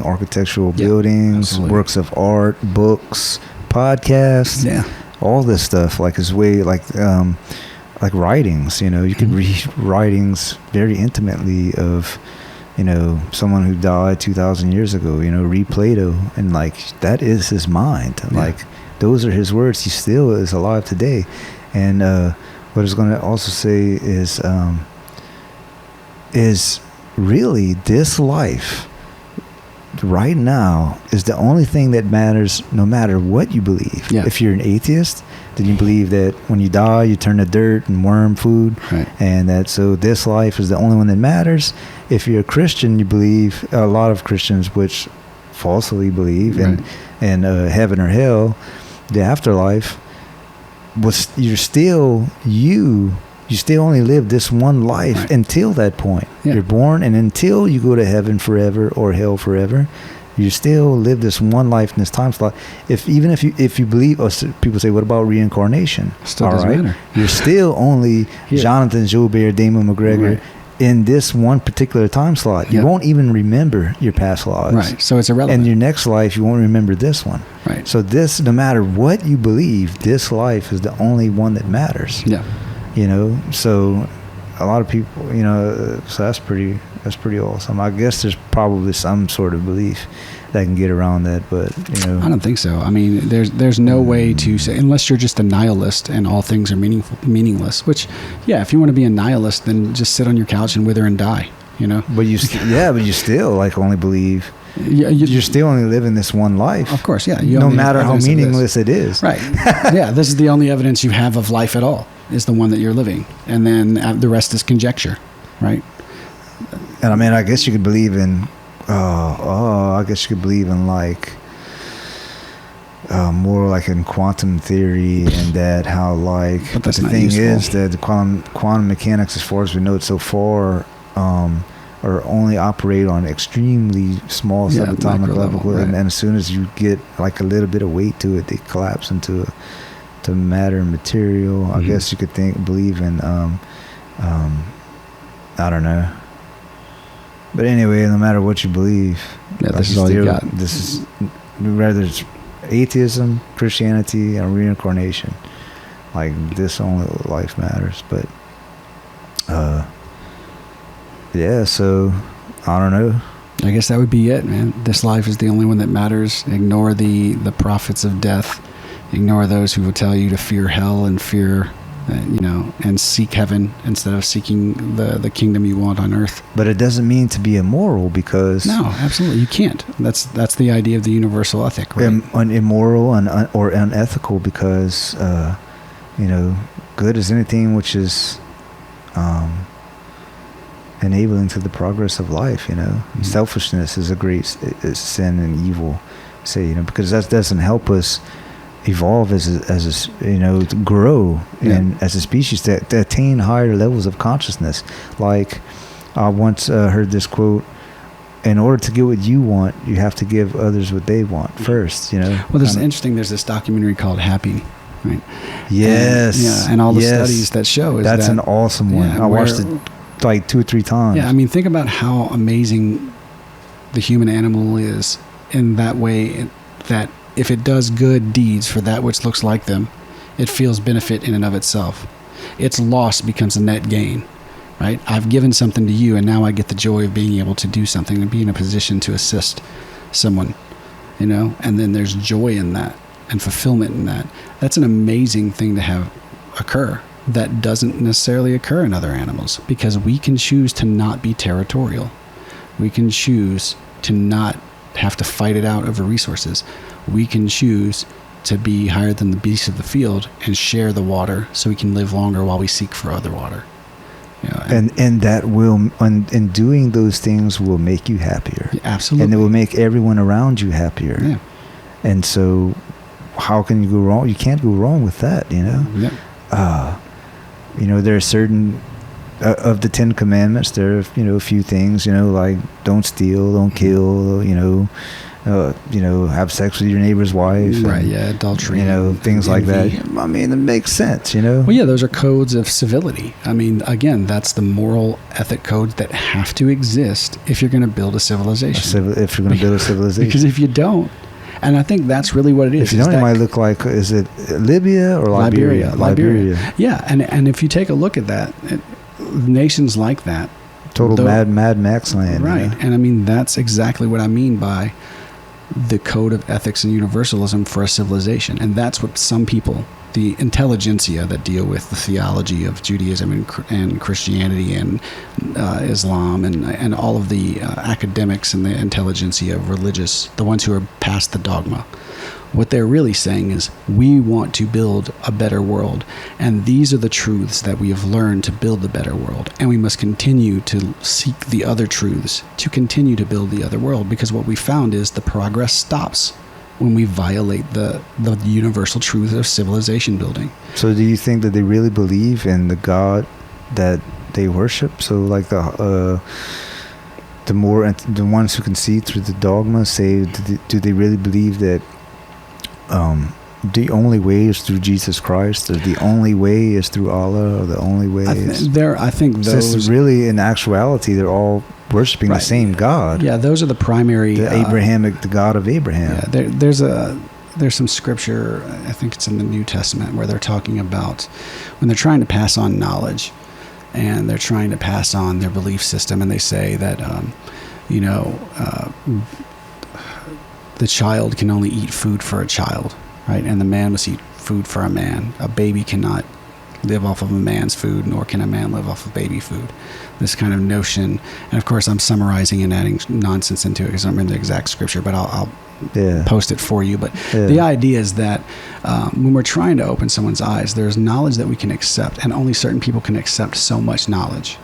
A: architectural buildings,
B: absolutely.
A: works of art, books, podcasts, all this stuff. Like it's way like writings. You could read writings very intimately of someone who died 2,000 years ago. Read Plato, and like that is his mind. Like those are his words. He still is alive today. And what I was going to also say is really this life right now is the only thing that matters, no matter what you believe. If you're an atheist, then you believe that when you die you turn to dirt and worm food, and so this life is the only one that matters. If you're a Christian, you believe, a lot of Christians which falsely believe in heaven or hell, the afterlife. You still only live this one life until that point. You're born, and until you go to heaven forever or hell forever, you still live this one life in this time slot. If you believe, people say, what about reincarnation?
B: Still doesn't matter.
A: You're still only Jonathan Joubert, Damon McGregor in this one particular time slot. You won't even remember your past lives.
B: Right. So it's irrelevant.
A: And your next life, you won't remember this one.
B: Right.
A: So this, no matter what you believe, this life is the only one that matters.
B: Yeah.
A: So a lot of people, so that's pretty awesome. I guess there's probably some sort of belief that can get around that, but
B: I don't think so. I mean, there's no way to say, unless you're just a nihilist and all things are meaningless, which if you want to be a nihilist, then just sit on your couch and wither and die,
A: But you still like only believe. You're still only living this one life.
B: Of course,
A: no matter how meaningless it is.
B: Right. This is the only evidence you have of life at all, is the one that you're living. And then the rest is conjecture, right?
A: And I mean, I guess you could believe in, like, more like in quantum theory, and that how like, but the thing is that the quantum mechanics, as far as we know it so far, or only operate on extremely small subatomic level, and as soon as you get like a little bit of weight to it, they collapse into matter and material. I guess you could believe in I don't know, but anyway, no matter what you believe,
B: this is all you got.
A: This is, whether it's atheism, Christianity, and reincarnation, like this only life matters. But so I don't know.
B: I guess that would be it, man. This life is the only one that matters. Ignore the prophets of death. Ignore those who will tell you to fear hell and fear, and seek heaven instead of seeking the kingdom you want on earth.
A: But it doesn't mean to be immoral, because
B: no, absolutely, you can't. That's the idea of the universal ethic, right?
A: Immoral or unethical, because good is anything which is enabling to the progress of life. Selfishness is a great sin and evil, because that doesn't help us evolve as to grow and as a species to attain higher levels of consciousness. Like I once heard this quote: in order to get what you want, you have to give others what they want first.
B: Well, there's this documentary called Happy, right?
A: Yes.
B: And all the studies that show
A: that's an awesome one. I watched it like 2 or 3 times.
B: I mean, think about how amazing the human animal is in that way, that if it does good deeds for that which looks like them, it feels benefit in and of itself. its loss becomes a net gain, right? I've given something to you, and now I get the joy of being able to do something and be in a position to assist someone, you know? And then there's joy in that and fulfillment in that. That's an amazing thing to have occur that doesn't necessarily occur in other animals, because we can choose to not be territorial. We can choose to not have to fight it out over resources. We can choose to be higher than the beasts of the field and share the water so we can live longer while we seek for other water. You know,
A: and that will, and doing those things will make you happier.
B: Absolutely.
A: And it will make everyone around you happier.
B: Yeah.
A: And so how can you go wrong? You can't go wrong with that, you know?
B: Yeah.
A: You know, there are certain of the 10 commandments, there are, you know, a few things, you know, like don't steal, don't kill, you know, have sex with your neighbor's wife.
B: Right,
A: and,
B: yeah, adultery.
A: You know, things like that. I mean, it makes sense, you know?
B: Well, yeah, those are codes of civility. I mean, again, that's the moral ethic codes that have to exist if you're going to build a civilization.
A: If you're going to build a civilization.
B: Because if you don't, and I think that's really what it is.
A: If you don't, it might look like, is it Libya or Liberia?
B: Liberia. Yeah, and if you take a look at that, nations like that.
A: Total Mad Max land.
B: Right,
A: You know?
B: and I mean, that's exactly what I mean by the code of ethics and universalism for a civilization. And that's what some people, the intelligentsia that deal with the theology of Judaism and Christianity and Islam and all of the academics and the intelligentsia of religious, the ones who are past the dogma, what they're really saying is, we want to build a better world, and these are the truths that we have learned to build the better world, and we must continue to seek the other truths to continue to build the other world, because what we found is the progress stops when we violate the universal truths of civilization building.
A: So do you think that they really believe in the God that they worship? So like the ones who can see through the dogma say, do they really believe that the only way is through Jesus Christ, or the only way is through Allah, or the only way
B: I think those
A: really, in actuality, they're all worshiping the same God.
B: Yeah, those are the primary.
A: The God of Abraham.
B: Yeah, there's some scripture, I think it's in the New Testament, where they're talking about when they're trying to pass on knowledge, and they're trying to pass on their belief system, and they say that the child can only eat food for a child, right? And the man must eat food for a man. A baby cannot live off of a man's food, nor can a man live off of baby food. This kind of notion, and of course I'm summarizing and adding nonsense into it because I don't remember the exact scripture, but I'll post it for you. But the idea is that when we're trying to open someone's eyes, there's knowledge that we can accept, and only certain people can accept so much knowledge.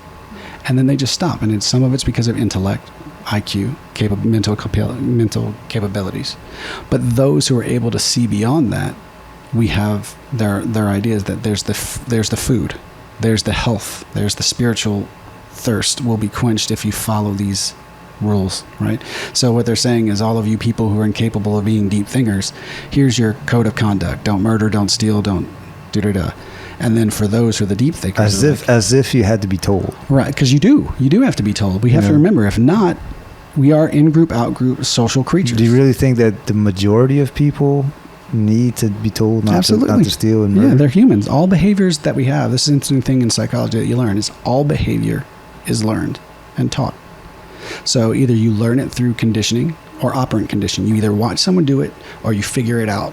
B: And then they just stop, and some of it's because of intellect, IQ, mental capabilities. But those who are able to see beyond that, we have their ideas that there's the food, there's the health, there's the spiritual thirst will be quenched if you follow these rules, right? So what they're saying is, all of you people who are incapable of being deep thinkers, here's your code of conduct: don't murder, don't steal, don't da-da-da. And then for those who are the deep thinkers,
A: as if you had to be told,
B: right? Because you do have to be told. We have to remember, if not, we are in-group, out-group social creatures.
A: Do you really think that the majority of people need to be told not to steal and murder?
B: Yeah, they're humans. All behaviors that we have, this is an interesting thing in psychology that you learn, is all behavior is learned and taught. So either you learn it through conditioning or operant conditioning. You either watch someone do it or you figure it out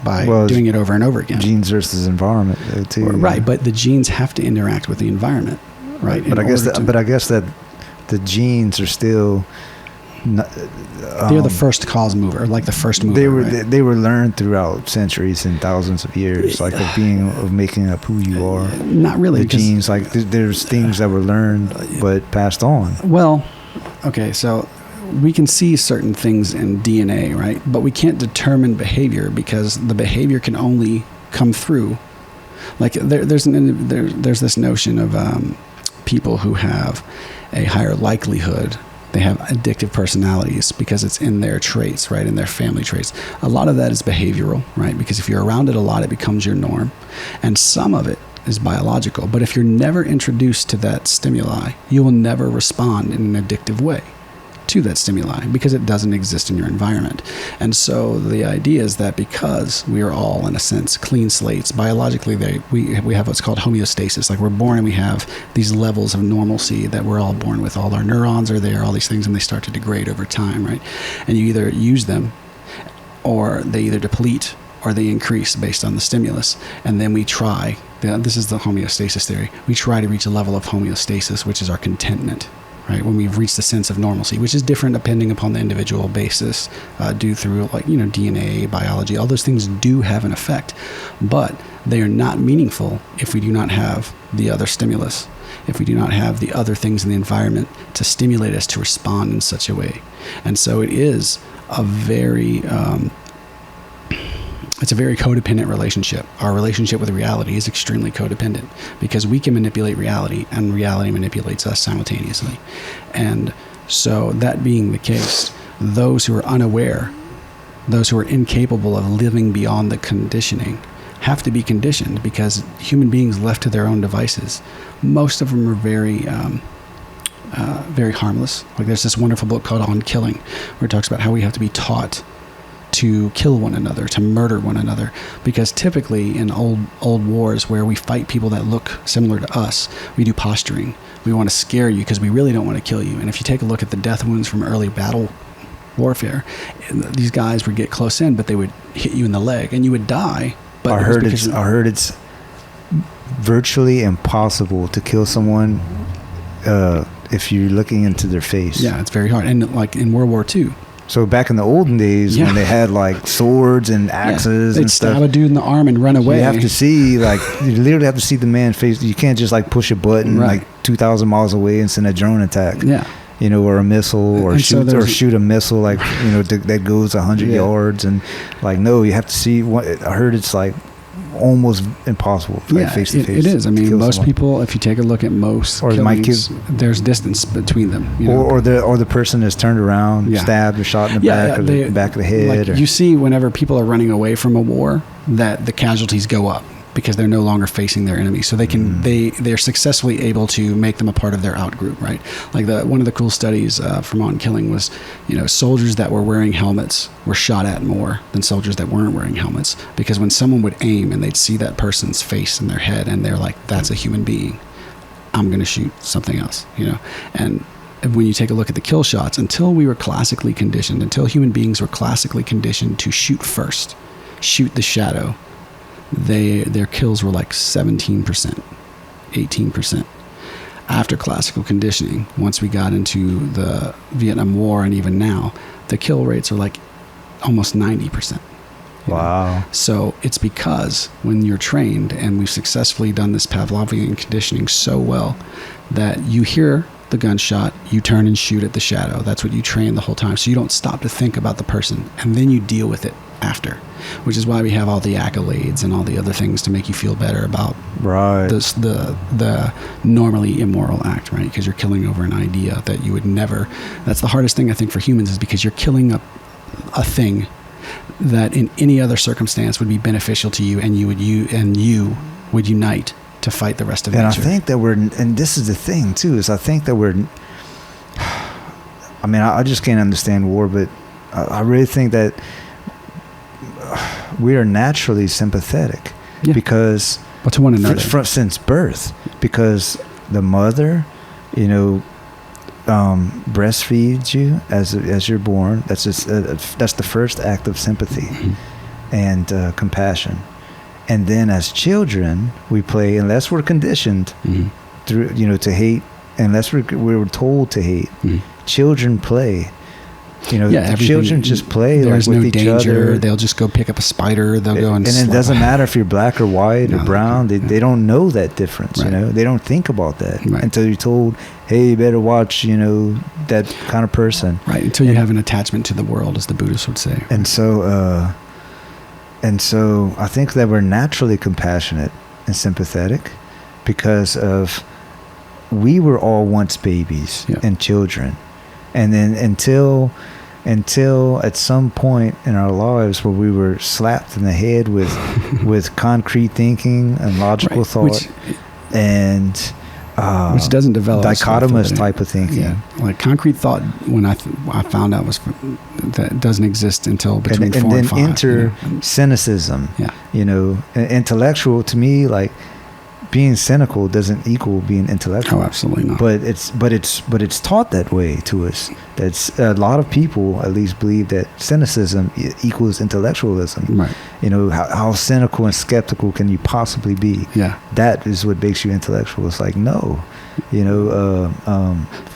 B: by doing it over and over again.
A: Genes versus environment, too.
B: Right, but the genes have to interact with the environment, right?
A: But I guess that the genes are still.
B: They're the first cause mover, like the first mover.
A: They were learned throughout centuries and thousands of years, like of making up who you are.
B: Not really.
A: The genes, like there's things that were learned but passed on.
B: Well, okay, so we can see certain things in DNA, right? But we can't determine behavior because the behavior can only come through. Like there's this notion of people who have a higher likelihood. They have addictive personalities because it's in their traits, right? In their family traits. A lot of that is behavioral, right? Because if you're around it a lot, it becomes your norm. And some of it is biological. But if you're never introduced to that stimuli, you will never respond in an addictive way. to that stimuli because it doesn't exist in your environment. And so the idea is that because we are all, in a sense, clean slates, biologically we have what's called homeostasis. Like we're born and we have these levels of normalcy that we're all born with. All our neurons are there, all these things, and they start to degrade over time, right? And you either use them or they either deplete or they increase based on the stimulus. And then we try, this is the homeostasis theory, we try to reach a level of homeostasis, which is our contentment, right? When we've reached a sense of normalcy, which is different depending upon the individual basis, due through DNA, biology, all those things do have an effect, but they are not meaningful if we do not have the other stimulus, if we do not have the other things in the environment to stimulate us to respond in such a way. And so it is a very, it's a very codependent relationship. Our relationship with reality is extremely codependent because we can manipulate reality and reality manipulates us simultaneously. And so that being the case, those who are unaware, those who are incapable of living beyond the conditioning have to be conditioned because human beings left to their own devices, most of them are very harmless. Like there's this wonderful book called On Killing where it talks about how we have to be taught to kill one another, to murder one another, because typically in old wars where we fight people that look similar to us, we do posturing. We want to scare you because we really don't want to kill you. And if you take a look at the death wounds from early battle warfare, these guys would get close in, but they would hit you in the leg and you would die. But
A: I heard it's virtually impossible to kill someone if you're looking into their face.
B: Yeah, it's very hard. And like in World War II.
A: So back in the olden days when they had like swords and axes and stuff.
B: They'd stab a dude in the arm and run away.
A: You have to see, you literally have to see the man face. You can't just like push a button like 2,000 miles away and send a drone attack.
B: Yeah.
A: Or a missile or shoot a missile like, that goes 100 yards. And like, no, you have to see I heard it's like almost impossible face to face.
B: It is. I mean, most people, if you take a look at most killings, there's distance between them.
A: Or the person is turned around, stabbed or shot in the back of the head.
B: You see whenever people are running away from a war that the casualties go up because they're no longer facing their enemy. So they're successfully able to make them a part of their outgroup, right? Like one of the cool studies from On Killing was, soldiers that were wearing helmets were shot at more than soldiers that weren't wearing helmets, because when someone would aim and they'd see that person's face in their head and they're like, that's a human being, I'm going to shoot something else, And when you take a look at the kill shots, until we were classically conditioned, until human beings were classically conditioned to shoot first, shoot the shadow, their kills were like 17%, 18%. After classical conditioning, once we got into the Vietnam War and even now, the kill rates are like almost 90%.
A: Wow.
B: So it's because when you're trained, and we've successfully done this Pavlovian conditioning so well, that you hear the gunshot, you turn and shoot at the shadow. That's what you train the whole time. So you don't stop to think about the person, and then you deal with it after, which is why we have all the accolades and all the other things to make you feel better about the normally immoral act, right? Because you're killing over an idea that you would never. That's the hardest thing I think for humans, is because you're killing a thing that in any other circumstance would be beneficial to you, and you would unite to fight the rest of nature.
A: And I think that and this is the thing too, is I think that I just can't understand war, but I really think that we are naturally sympathetic because
B: to one another
A: since birth, because the mother, breastfeeds you as you're born. That's the first act of sympathy and compassion. And then as children, we play, unless we're conditioned through, to hate, unless we're told to hate. Children play. Children just play
B: there's
A: with
B: no
A: each
B: danger.
A: other.
B: They'll just go pick up a spider. They'll go and
A: it doesn't matter if you're black or white or brown. They don't know that difference.
B: Right.
A: They don't think about that
B: right.
A: until you're told, hey, you better watch, that kind of person.
B: Right. Until you have an attachment to the world, as the Buddhists would say.
A: And so I think that we're naturally compassionate and sympathetic because we were all once babies and children. And then until at some point in our lives where we were slapped in the head with concrete thinking and logical thought and
B: which doesn't develop
A: dichotomous type of thinking.
B: Yeah, like concrete thought. When I found out was that doesn't exist until between 4 and 5.
A: And then enter cynicism.
B: Yeah,
A: intellectual to me, like being cynical doesn't equal being intellectual.
B: Oh, absolutely not.
A: But it's taught that way to us. That's a lot of people at least believe that cynicism equals intellectualism.
B: Right.
A: How cynical and skeptical can you possibly be?
B: Yeah.
A: That is what makes you intellectual. It's like, no,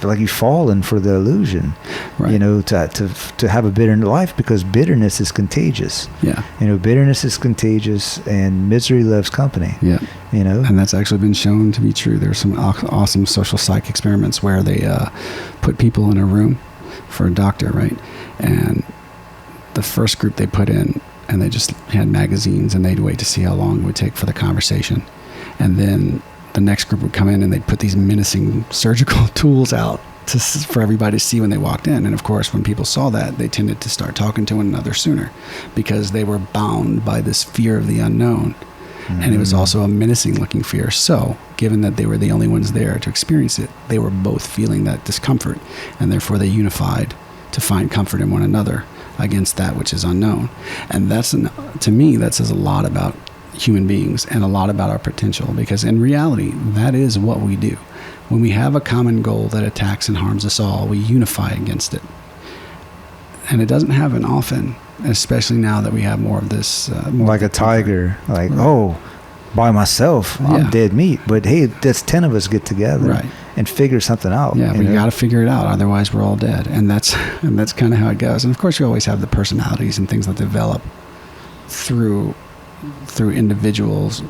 A: like you've fallen for the illusion,
B: right.
A: To have a bitter life, because bitterness is contagious.
B: Yeah.
A: Bitterness is contagious, and misery loves company.
B: Yeah. And that's actually been shown to be true. There's some awesome social psych experiments where they put people in a room for a doctor, right? And the first group they put in, and they just had magazines, and they'd wait to see how long it would take for the conversation. And then the next group would come in, and they'd put these menacing surgical tools out for everybody to see when they walked in. And of course, when people saw that, they tended to start talking to one another sooner, because they were bound by this fear of the unknown. And it was also a menacing looking fear. So given that they were the only ones there to experience it, they were both feeling that discomfort, and therefore they unified to find comfort in one another against that which is unknown. And to me, that says a lot about human beings and a lot about our potential, because in reality, that is what we do. When we have a common goal that attacks and harms us all, we unify against it. And it doesn't happen often, especially now that we have more of this.
A: Like a tiger, like, right. By myself, I'm dead meat. But hey, that's 10 of us get together,
B: right,
A: and figure something out.
B: Yeah, we got to figure it out. Otherwise, we're all dead. And that's kind of how it goes. And of course, you always have the personalities and things that develop through individuals'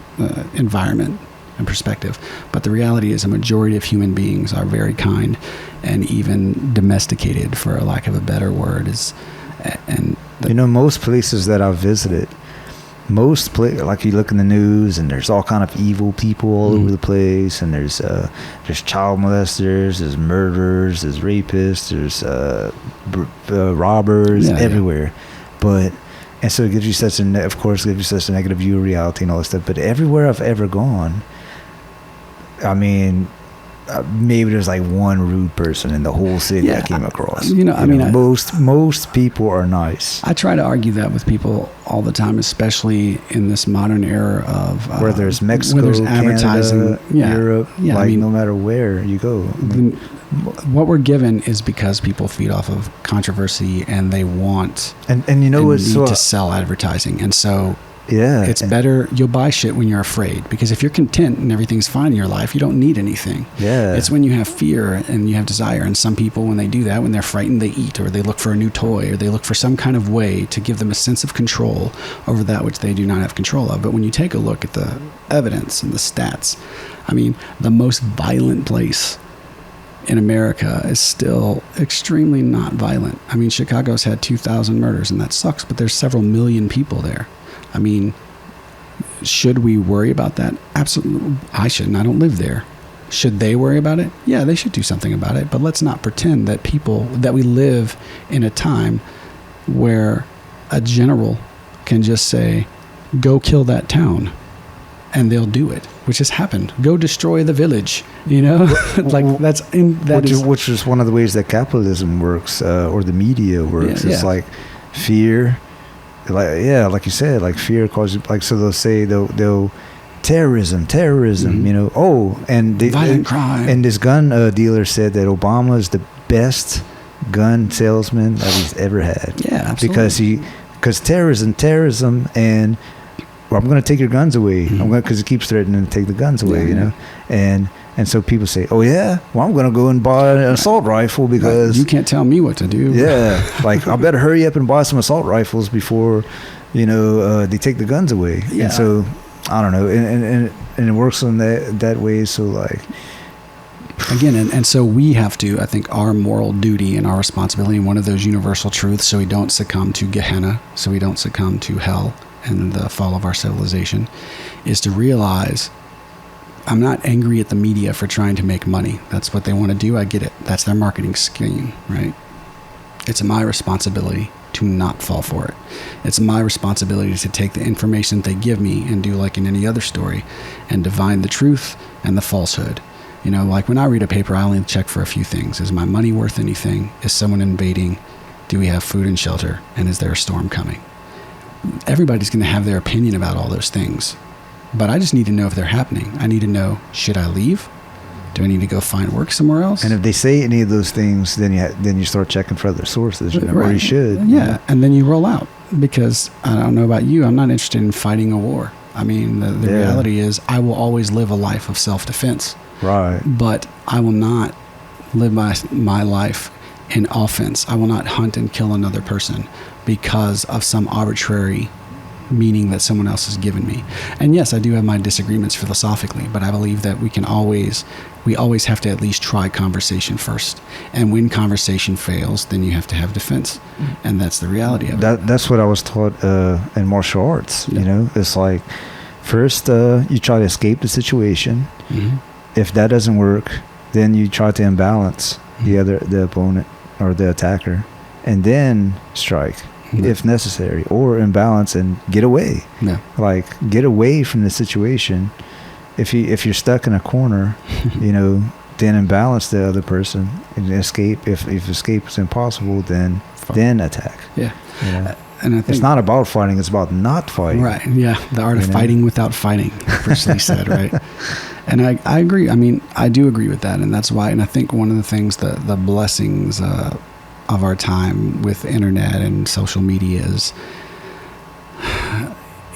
B: environment and perspective. But the reality is, a majority of human beings are very kind, and even domesticated, for a lack of a better word,
A: most places that I've visited, like you look in the news, and there's all kind of evil people all over the place, and there's child molesters, there's murderers, there's rapists, there's robbers everywhere. And so it gives you such a negative view of reality and all this stuff. But everywhere I've ever gone, I mean, maybe there's like one rude person in the whole city I came across. Most people are nice.
B: I try to argue that with people all the time, especially in this modern era of
A: where there's Mexico, where there's advertising, Canada, Europe. No matter where you go.
B: What we're given is because people feed off of controversy, and they want
A: and need to
B: sell advertising, and so.
A: Yeah.
B: It's better, you'll buy shit when you're afraid, because if you're content and everything's fine in your life, you don't need anything.
A: Yeah.
B: It's when you have fear and you have desire. And some people, when they do that, when they're frightened, they eat, or they look for a new toy, or they look for some kind of way to give them a sense of control over that which they do not have control of. But when you take a look at the evidence and the stats, I mean, the most violent place in America is still extremely not violent. I mean, Chicago's had 2,000 murders, and that sucks, but there's several million people there. I mean, should we worry about that? Absolutely. I shouldn't. I don't live there. Should they worry about it? Yeah, they should do something about it. But let's not pretend that we live in a time where a general can just say, go kill that town, and they'll do it, which has happened. Go destroy the village,
A: which is one of the ways that capitalism works, or the media works. It's like fear. Like you said, like fear causes, like, so they'll say they'll terrorism, and
B: violent crime.
A: And this gun dealer said that Obama is the best gun salesman that he's ever had.
B: Yeah, absolutely.
A: Because terrorism, and I'm going to take your guns away. Because he keeps threatening to take the guns away, And so people say, oh, yeah, well, I'm going to go and buy an assault rifle because...
B: You can't tell me what to do.
A: Yeah, like, I better hurry up and buy some assault rifles before, they take the guns away. Yeah. And so, I don't know, and it works on that way, so, like...
B: Again, and so we have to, I think, our moral duty and our responsibility, and one of those universal truths, so we don't succumb to Gehenna, so we don't succumb to hell and the fall of our civilization, is to realize... I'm not angry at the media for trying to make money. That's what they want to do. I get it. That's their marketing scheme, right? It's my responsibility to not fall for it. It's my responsibility to take the information that they give me and do like in any other story and divine the truth and the falsehood You know, like when I read a paper, I only check for a few things. Is my money worth anything? Is someone invading? Do we have food and shelter? And is there a storm coming? Everybody's going to have their opinion about all those things. But I just need to know if they're happening. I need to know, should I leave? Do I need to go find work somewhere else?
A: And if they say any of those things, then you start checking for other sources, you know,
B: right.
A: or you should.
B: Yeah, and then you roll out. Because I don't know about you, I'm not interested in fighting a war. I mean, the reality is I will always live a life of self-defense.
A: Right.
B: But I will not live my life in offense. I will not hunt and kill another person because of some arbitrary meaning that someone else has given me. And yes, I do have my disagreements philosophically, but I believe that we always have to at least try conversation first. And when conversation fails, then you have to have defense. And that's the reality of it.
A: That's what I was taught in martial arts.
B: Yeah.
A: You know, it's like first you try to escape the situation.
B: Mm-hmm.
A: If that doesn't work, then you try to imbalance the opponent or the attacker, and then strike. If necessary, or imbalance and get away.
B: Yeah.
A: Like get away from the situation. If you're stuck in a corner, you know, then imbalance the other person and escape. If escape is impossible, then attack.
B: Yeah.
A: You know?
B: And I think
A: it's not about fighting; it's about not fighting.
B: Right. Yeah. The art of fighting without fighting, Bruce Lee said. Right. And I agree. I mean, I do agree with that, and that's why. And I think one of the things, the blessings of our time with internet and social media is,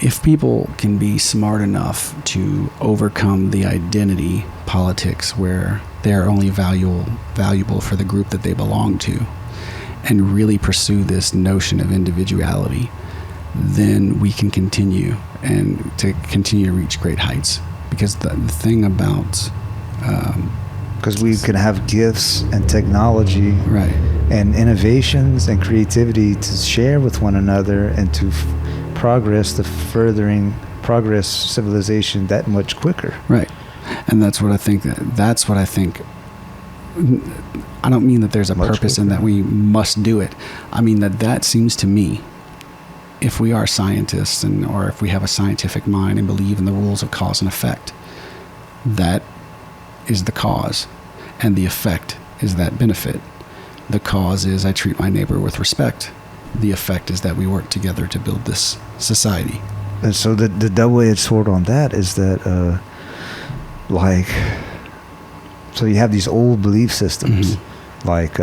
B: if people can be smart enough to overcome the identity politics where they're only valuable for the group that they belong to, and really pursue this notion of individuality, then we can continue to reach great heights. Because the thing about
A: because we can have gifts and technology,
B: right,
A: and innovations and creativity to share with one another and to progress civilization that much quicker.
B: Right. And that's what I think. I don't mean that there's a purpose and that we must do it. I mean that seems to me, if we are scientists or if we have a scientific mind and believe in the rules of cause and effect, that is the cause, and the effect is that benefit. The cause is I treat my neighbor with respect. The effect is that we work together to build this society.
A: And so the double-edged sword on that is that, so you have these old belief systems, like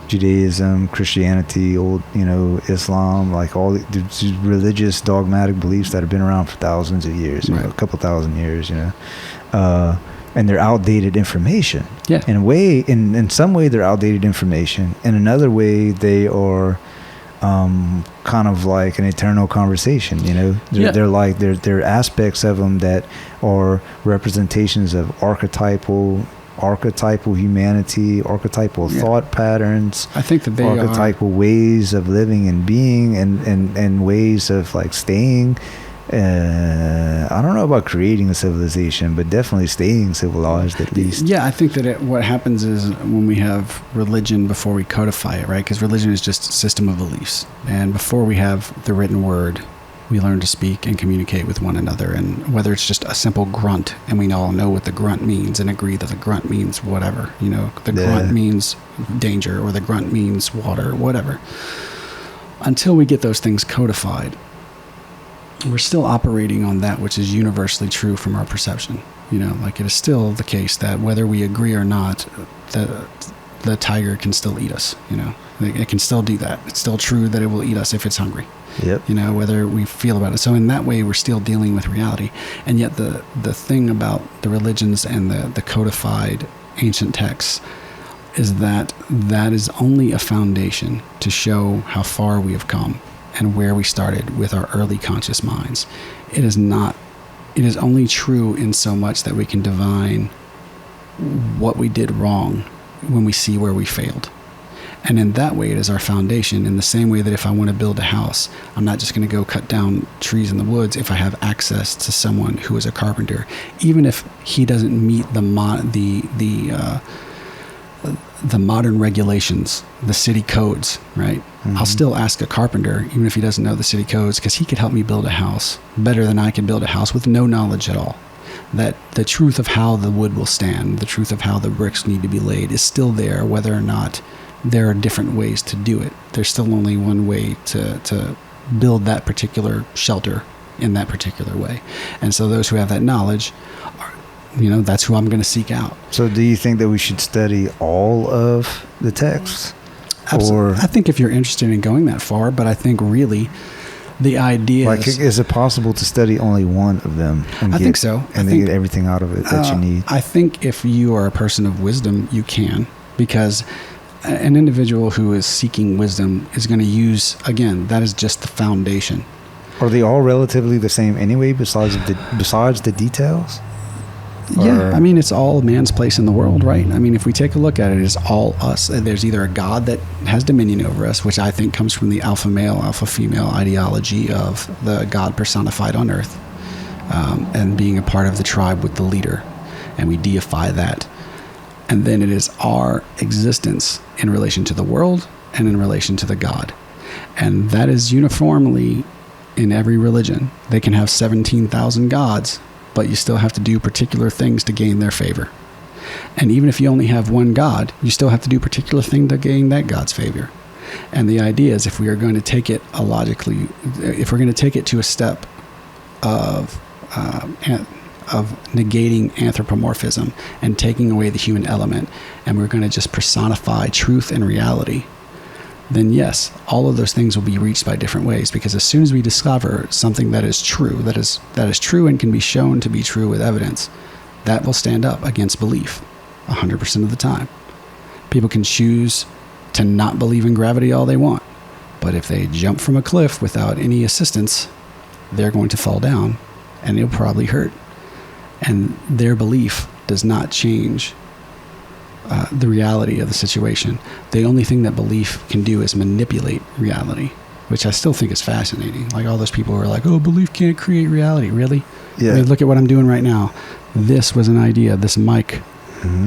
A: Judaism, Christianity, Islam, like all these religious dogmatic beliefs that have been around for thousands of years,
B: right.
A: A couple thousand years, and they're outdated information.
B: Yeah.
A: In some way, they're outdated information. In another way, they are kind of like an eternal conversation. They're aspects of them that are representations of archetypal humanity, archetypal thought patterns.
B: I think that they
A: archetypal ways of living and being, and ways of like staying. I don't know about creating a civilization, but definitely staying civilized at least.
B: Yeah, I think that what happens is when we have religion before we codify it, right? Because religion is just a system of beliefs. And before we have the written word, we learn to speak and communicate with one another. And whether it's just a simple grunt, and we all know what the grunt means and agree that the grunt means whatever. The grunt means danger, or the grunt means water, whatever. Until we get those things codified, we're still operating on that which is universally true from our perception. It is still the case that whether we agree or not, the tiger can still eat us. It can still do that. It's still true that it will eat us if it's hungry.
A: Yep.
B: Whether we feel about it. So in that way, we're still dealing with reality. And yet the thing about the religions and the codified ancient texts is that is only a foundation to show how far we have come and where we started with our early conscious minds. It is only true in so much that we can divine what we did wrong when we see where we failed. And in that way, it is our foundation, in the same way that if I want to build a house, I'm not just going to go cut down trees in the woods if I have access to someone who is a carpenter, even if he doesn't meet the modern regulations, the city codes, right? Mm-hmm. I'll still ask a carpenter, even if he doesn't know the city codes, because he could help me build a house better than I could build a house with no knowledge at all. that the truth of how the wood will stand, the truth of how the bricks need to be laid is still there, whether or not there are different ways to do it. There's still only one way to build that particular shelter in that particular way. And so those who have that knowledge, that's who I'm going to seek out.
A: So do you think that we should study all of the texts?
B: Absolutely. I think if you're interested in going that far, but I think really the idea
A: is it possible to study only one of them?
B: I think so.
A: And then get everything out of it that you need?
B: I think if you are a person of wisdom, you can, because an individual who is seeking wisdom is going to use, again, that is just the foundation.
A: Are they all relatively the same anyway, besides the details?
B: Yeah, I mean, it's all man's place in the world, right? I mean, if we take a look at it, it's all us. There's either a God that has dominion over us, which I think comes from the alpha male, alpha female ideology of the God personified on earth, and being a part of the tribe with the leader, and we deify that. And then it is our existence in relation to the world and in relation to the God. And that is uniformly in every religion. They can have 17,000 gods, but you still have to do particular things to gain their favor. And even if you only have one God, you still have to do particular thing to gain that God's favor. And the idea is, if we are going to take it if we're going to take it to a step of negating anthropomorphism and taking away the human element, and we're going to just personify truth and reality, then yes, all of those things will be reached by different ways. Because as soon as we discover something that is true, that is true and can be shown to be true with evidence, that will stand up against belief 100% of the time. People can choose to not believe in gravity all they want, but if they jump from a cliff without any assistance, they're going to fall down, and it'll probably hurt. And their belief does not change the reality of the situation. The only thing that belief can do is manipulate reality, which I still think is fascinating. Like all those people who are like, oh, belief can't create reality. Really?
A: Yeah.
B: I mean, look at what I'm doing right now. This was an idea. This mic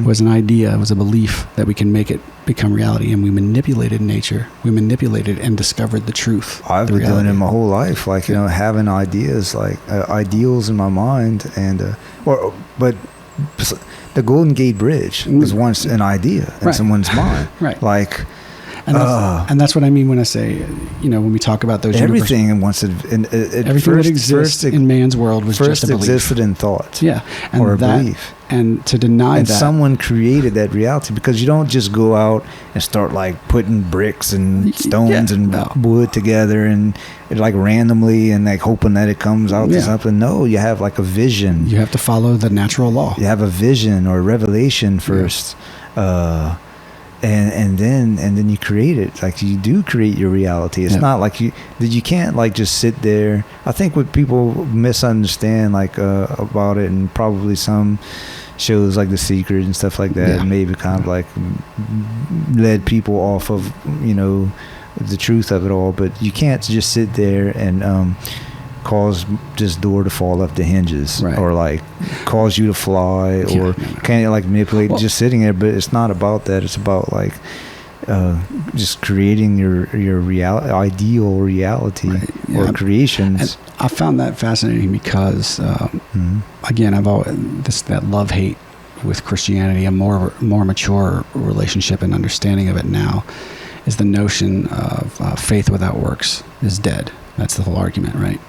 B: was an idea. It was a belief that we can make it become reality. And we manipulated nature. We manipulated and discovered the truth.
A: I've been doing it my whole life. Like, having ideas, like ideals in my mind. But the Golden Gate Bridge was once an idea in someone's mind.
B: Right.
A: Like,
B: and that's what I mean when I say, when we talk about those
A: everything
B: everything that exists in man's world was just a belief.
A: First existed in thought.
B: Yeah. And
A: or a belief.
B: And to deny that.
A: Someone created that reality, because you don't just go out and start like putting bricks and stones and wood together and like randomly and like hoping that it comes out to something. No, you have like a vision.
B: You have to follow the natural law.
A: You have a vision or a revelation first. And then you create it. Like, you do create your reality. It's not like you can't like just sit there. I think what people misunderstand like about it, and probably some shows like The Secret and stuff like that, maybe kind of like led people off of the truth of it all. But you can't just sit there and cause this door to fall off the hinges, or like cause you to fly, or can't like manipulate just sitting there. But it's not about that. It's about like just creating your ideal reality or creations.
B: And I found that fascinating because again, I've always that love-hate with Christianity, a more mature relationship and understanding of it now, is the notion of faith without works is dead. That's the whole argument, right?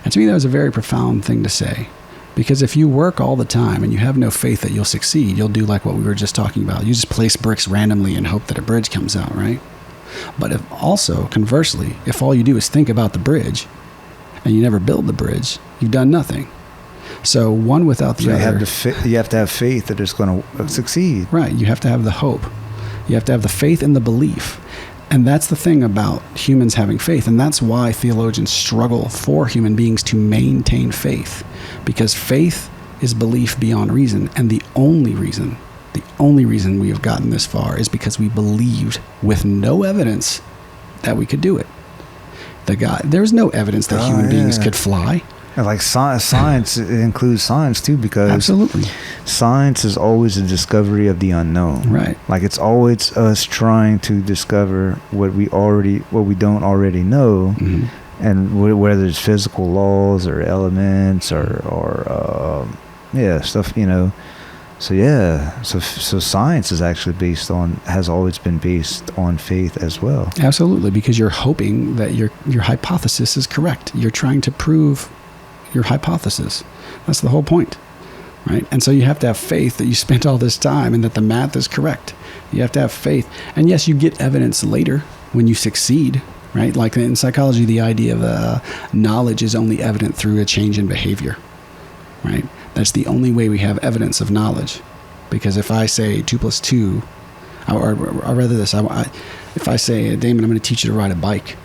B: And to me, that was a very profound thing to say. Because if you work all the time and you have no faith that you'll succeed, you'll do like what we were just talking about. You just place bricks randomly and hope that a bridge comes out, right? But if also, conversely, if all you do is think about the bridge and you never build the bridge, you've done nothing. So one without the other.
A: You have to have faith that it's going to succeed.
B: Right. You have to have the hope. You have to have the faith and the belief. And that's the thing about humans having faith. And that's why theologians struggle for human beings to maintain faith. Because faith is belief beyond reason. And the only reason we have gotten this far is because we believed with no evidence that we could do it. There's no evidence that human beings could fly.
A: And like science, it includes science too, because
B: absolutely,
A: science is always a discovery of the unknown.
B: Right.
A: Like, it's always us trying to discover what we don't already know, and whether it's physical laws or elements or Yeah, stuff, So yeah, so science is actually has always been based on faith as well.
B: Absolutely, because you're hoping that your hypothesis is correct. You're trying to prove your hypothesis. That's the whole point, right? And so you have to have faith that you spent all this time and that the math is correct. You have to have faith. And yes, you get evidence later when you succeed, right? Like in psychology, the idea of knowledge is only evident through a change in behavior, right? That's the only way we have evidence of knowledge. Because if I say 2 + 2, or rather this, if I say, Damon, I'm going to teach you to ride a bike.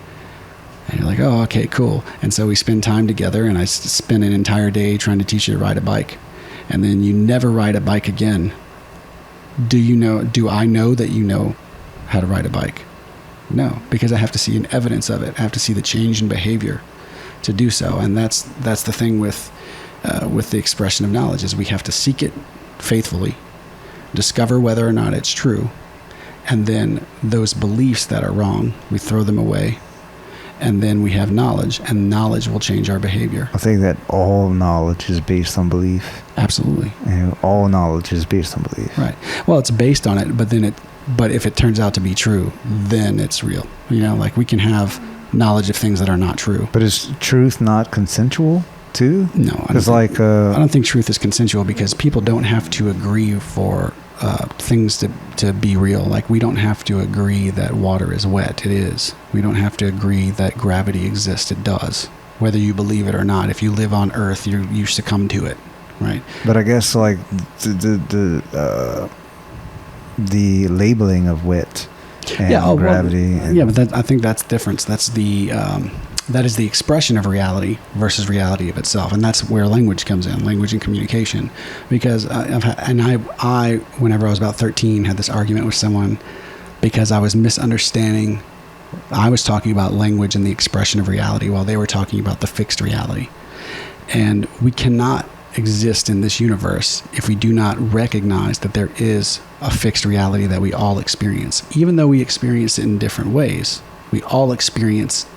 B: And you're like, oh, okay, cool. And so we spend time together, and I spend an entire day trying to teach you to ride a bike. And then you never ride a bike again. Do I know that you know how to ride a bike? No, because I have to see an evidence of it. I have to see the change in behavior to do so. And that's the thing with the expression of knowledge, is we have to seek it faithfully, discover whether or not it's true, and then those beliefs that are wrong, we throw them away, and then we have knowledge, and knowledge will change our behavior.
A: I think that all knowledge is based on belief.
B: Absolutely.
A: All knowledge is based on belief.
B: Right. Well, it's based on it, but if it turns out to be true, then it's real. Like we can have knowledge of things that are not true.
A: But is truth not consensual too?
B: No, I don't think truth is consensual, because people don't have to agree for things to be real. Like we don't have to agree that water is wet. It is. We don't have to agree that gravity exists. It does. Whether you believe it or not, if you live on Earth, you succumb to it, right?
A: But I guess like the labeling of wet and gravity.
B: But I think that's different. That's that is the expression of reality versus reality of itself, and that's where language comes in, language and communication. Because I whenever I was about 13, had this argument with someone because I was misunderstanding. I was talking about language and the expression of reality, while they were talking about the fixed reality. And we cannot exist in this universe if we do not recognize that there is a fixed reality that we all experience. Even though we experience it in different ways, we all experience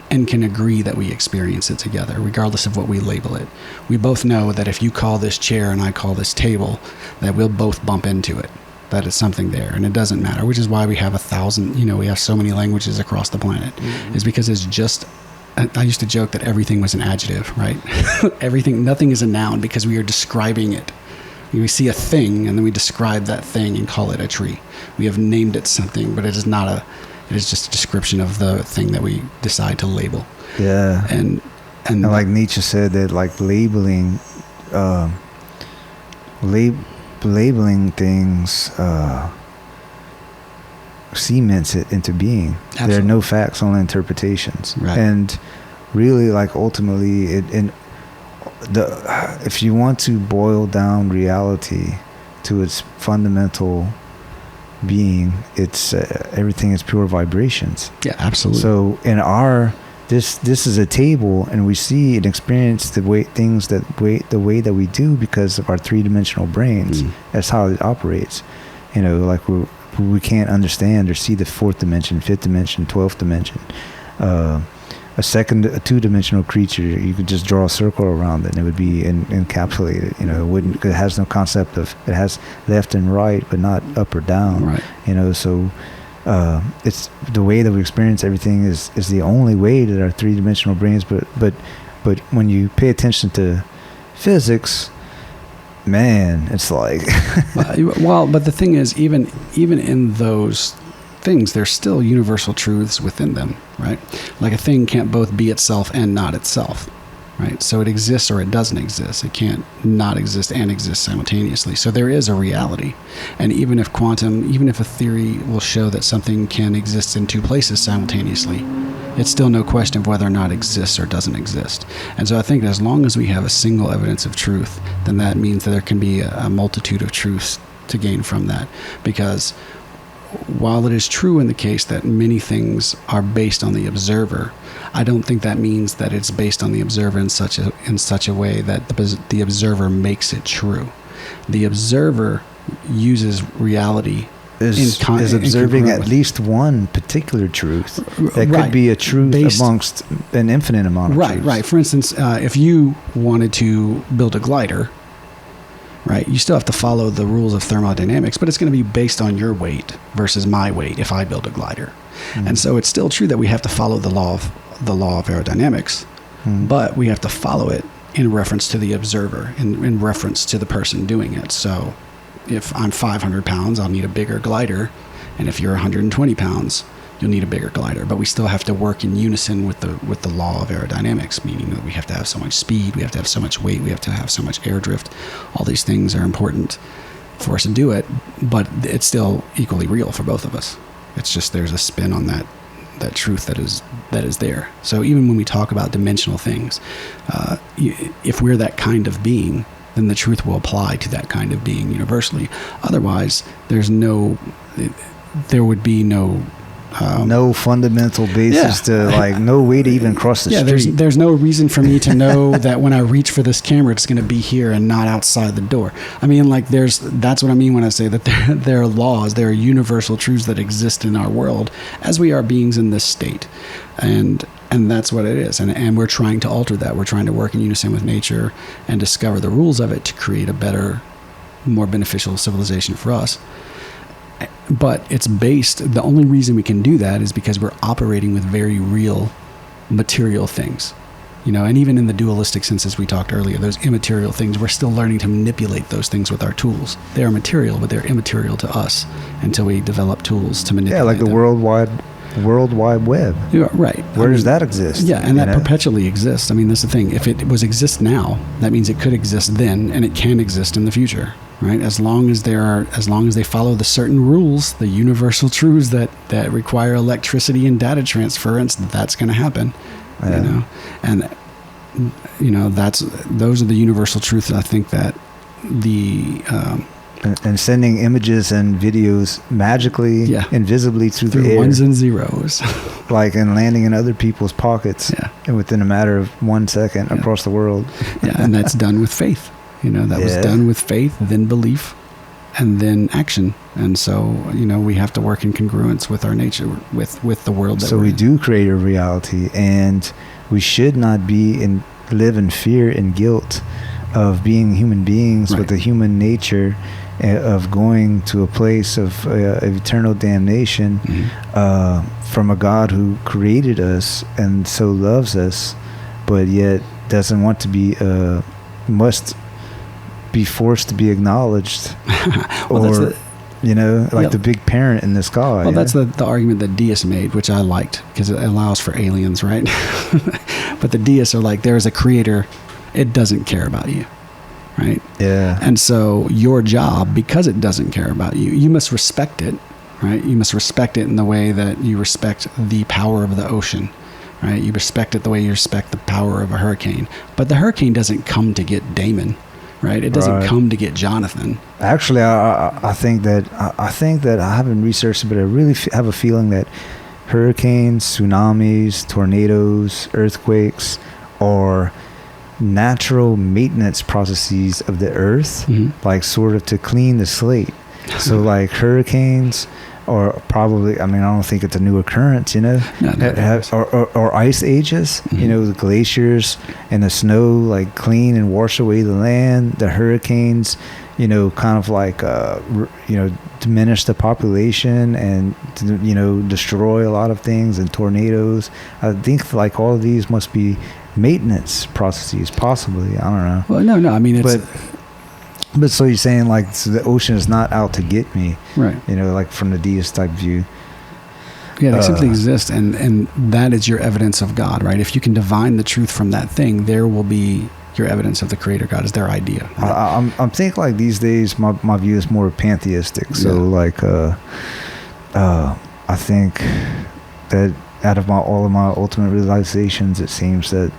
B: and can agree that we experience it together, regardless of what we label it. We both know that if you call this chair and I call this table, that we'll both bump into it, that it's something there, and it doesn't matter, which is why we have 1,000, we have so many languages across the planet, is because it's just, I used to joke that everything was an adjective, right? Nothing is a noun, because we are describing it. We see a thing, and then we describe that thing and call it a tree. We have named it something, but it is just a description of the thing that we decide to label.
A: Yeah. And like Nietzsche said, that like labeling things cements it into being. Absolutely. There are no facts, only interpretations.
B: Right.
A: And really, like ultimately, if you want to boil down reality to its fundamental being, it's everything is pure vibrations.
B: Yeah, absolutely.
A: So in this is a table, and we see and experience the way that we do because of our 3-dimensional brains. That's how it operates. Like we can't understand or see the 4th dimension, 5th dimension, 12th dimension. A 2-dimensional creature, you could just draw a circle around it and it would be encapsulated. It has no concept of, it has left and right, but not up or down.
B: Right.
A: So it's the way that we experience everything is the only way that our 3-dimensional brains. But when you pay attention to physics, man, it's like
B: but the thing is, even in those things, there's still universal truths within them, right? Like a thing can't both be itself and not itself, right? So it exists or it doesn't exist. It can't not exist and exist simultaneously. So there is a reality. And even if a theory will show that something can exist in 2 places simultaneously, it's still no question of whether or not it exists or doesn't exist. And so I think as long as we have a single evidence of truth, then that means that there can be a multitude of truths to gain from that. Because while it is true in the case that many things are based on the observer, I don't think that means that it's based on the observer in such a way that the observer makes it true. The observer uses reality
A: is observing at least one particular truth that could be a truth amongst an infinite amount of truths.
B: Right. For instance, if you wanted to build a glider, right? You still have to follow the rules of thermodynamics, but it's going to be based on your weight versus my weight if I build a glider. And so it's still true that we have to follow the law of aerodynamics, but we have to follow it in reference to the observer, in reference to the person doing it. So if I'm 500 pounds, I'll need a bigger glider. And if you're 120 pounds, you'll need a bigger glider. But we still have to work in unison with the law of aerodynamics, meaning that we have to have so much speed, we have to have so much weight, we have to have so much air drift. All these things are important for us to do it, but it's still equally real for both of us. It's just there's a spin on that truth that is there. So even when we talk about dimensional things, if we're that kind of being, then the truth will apply to that kind of being universally. Otherwise, there would be no
A: fundamental basis to like no way to even cross the street.
B: There's no reason for me to know that when I reach for this camera, it's going to be here and not outside the door. I mean, like that's what I mean when I say that there are laws, there are universal truths that exist in our world as we are beings in this state. And that's what it is. And we're trying to alter that. We're trying to work in unison with nature and discover the rules of it to create a better, more beneficial civilization for us. But it's based, the only reason we can do that is because we're operating with very real material things. And even in the dualistic senses we talked earlier, those immaterial things, we're still learning to manipulate those things with our tools. They are material, but they're immaterial to us until we develop tools to manipulate them.
A: Yeah, like the World Wide Web.
B: Yeah, right.
A: Where does that exist?
B: Yeah, and that perpetually exists. I mean, that's the thing. If it exists now, that means it could exist then, and it can exist in the future, right? As long as they follow the certain rules, the universal truths that require electricity and data transference, that's going to happen.
A: Yeah.
B: And those are the universal truths. I think that
A: and sending images and videos magically, invisibly through the air.
B: Ones and zeros.
A: Like, and landing in other people's pockets and within a matter of 1 second across the world.
B: And that's done with faith. That was done with faith, then belief, and then action. And so, we have to work in congruence with our nature, with the world that
A: so
B: we're
A: we
B: in.
A: do create a reality, and we should not live in fear and guilt of being human beings with a human nature, of going to a place of eternal damnation from a God who created us and so loves us, but yet doesn't want to be must be forced to be acknowledged. Or the big parent in the sky.
B: Well, that's the argument that deists made, which I liked because it allows for aliens, right? But the deists are like, there is a creator, it doesn't care about you. Right?
A: Yeah.
B: And so your job, because it doesn't care about you, you must respect it, right? You must respect it in the way that you respect the power of the ocean, right? You respect it the way you respect the power of a hurricane. But the hurricane doesn't come to get Damon, right? It doesn't come to get Jonathan.
A: Actually, I think that I haven't researched it, but I really have a feeling that hurricanes, tsunamis, tornadoes, earthquakes are natural maintenance processes of the earth, like sort of to clean the slate. So like hurricanes, or probably, I don't think it's a new occurrence, or ice ages, the glaciers and the snow like clean and wash away the land. The hurricanes, kind of like, diminish the population and, destroy a lot of things, and tornadoes. I think like all of these must be maintenance processes, possibly. I don't know.
B: Well, no. I mean, it's...
A: But so you're saying like, so the ocean is not out to get me,
B: right?
A: Like from the deist type view.
B: Yeah, they simply exist, and that is your evidence of God, right? If you can divine the truth from that thing, there will be your evidence of the Creator God. Is their idea. Right?
A: I'm thinking like these days, my view is more pantheistic. So like, I think that out of all of my ultimate realizations, it seems that,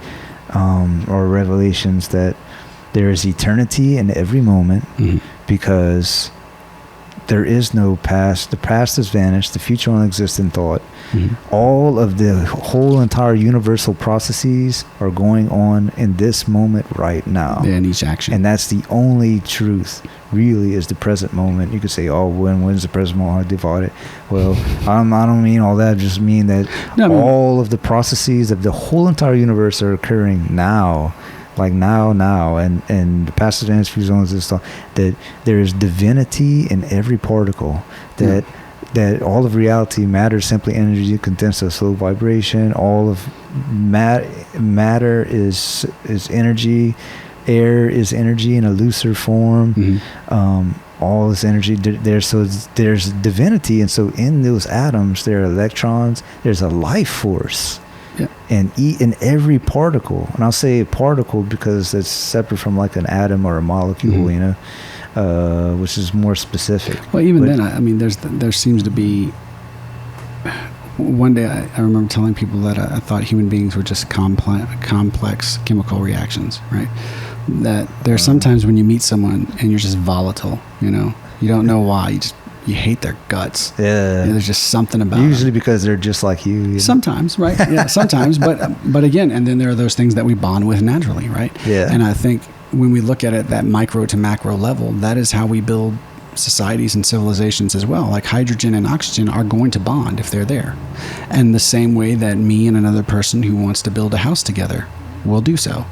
A: or revelations, that there is eternity in every moment, because there is no past. The past has vanished. The future only exists in thought. All of the whole entire universal processes are going on in this moment right now.
B: Yeah, in each action.
A: And that's the only truth, really, is the present moment. You could say, oh, when's the present moment? I divide it. Well, I don't mean all that. I just mean that all of the processes of the whole entire universe are occurring now. like now, and the passive energy zones and stuff, that there is divinity in every particle, that all of reality, matter is simply energy condensed to a slow vibration. All of matter is energy. Air is energy in a looser form. All this energy there's divinity, and so in those atoms there are electrons. There's a life force. Yeah. And in every particle, and I'll say particle because it's separate from like an atom or a molecule, which is more specific.
B: Well, even then, I mean, there seems to be. One day, I remember telling people that I thought human beings were just complex chemical reactions, right? That there's sometimes when you meet someone and you're just volatile, you don't know why, you hate their guts.
A: Yeah.
B: There's just something about
A: usually
B: them.
A: Because they're just like you.
B: Sometimes, right? Yeah, sometimes. But again, and then there are those things that we bond with naturally, right?
A: Yeah.
B: And I think when we look at it that micro to macro level, that is how we build societies and civilizations as well. Like hydrogen and oxygen are going to bond if they're there. And the same way that me and another person who wants to build a house together will do so.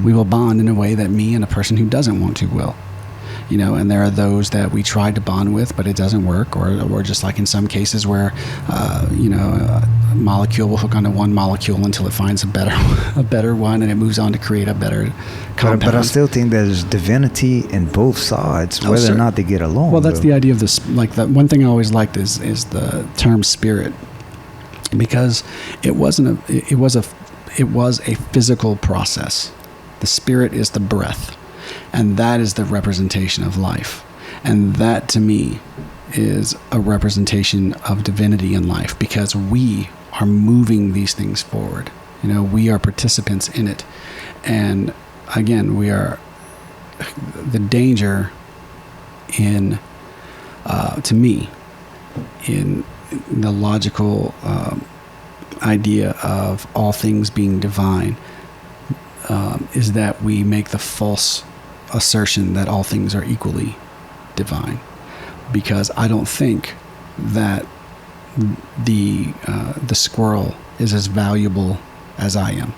B: We will bond in a way that me and a person who doesn't want to will. And there are those that we try to bond with, but it doesn't work, or just like in some cases where, a molecule will hook onto one molecule until it finds a better one, and it moves on to create a better compound.
A: But I still think there's divinity in both sides, whether or not they get along.
B: Well, that's the idea of this. Like the one thing I always liked is the term spirit, because it was a physical process. The spirit is the breath. And that is the representation of life. And that, to me, is a representation of divinity in life, because we are moving these things forward. We are participants in it. And again, we are the danger in, to me, in the logical idea of all things being divine, is that we make the false assertion that all things are equally divine, because I don't think that the squirrel is as valuable as I am.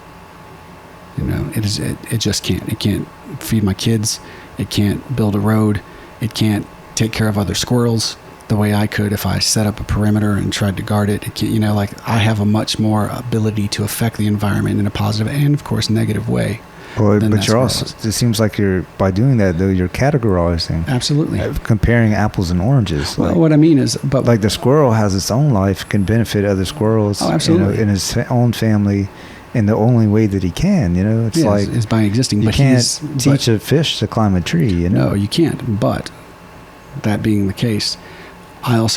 B: It just can't. It can't feed my kids. It can't build a road. It can't take care of other squirrels the way I could if I set up a perimeter and tried to guard it. It can't, I have a much more ability to affect the environment in a positive and, of course, negative way.
A: Well, but you're also, it seems like by doing that, though, you're categorizing.
B: Absolutely.
A: Comparing apples and oranges.
B: Well, what I mean is,
A: like the squirrel has its own life, can benefit other squirrels.
B: Oh, absolutely.
A: In his own family in the only way that he can,
B: is by existing.
A: You can't teach a fish to climb a tree,
B: No, you can't. But that being the case, I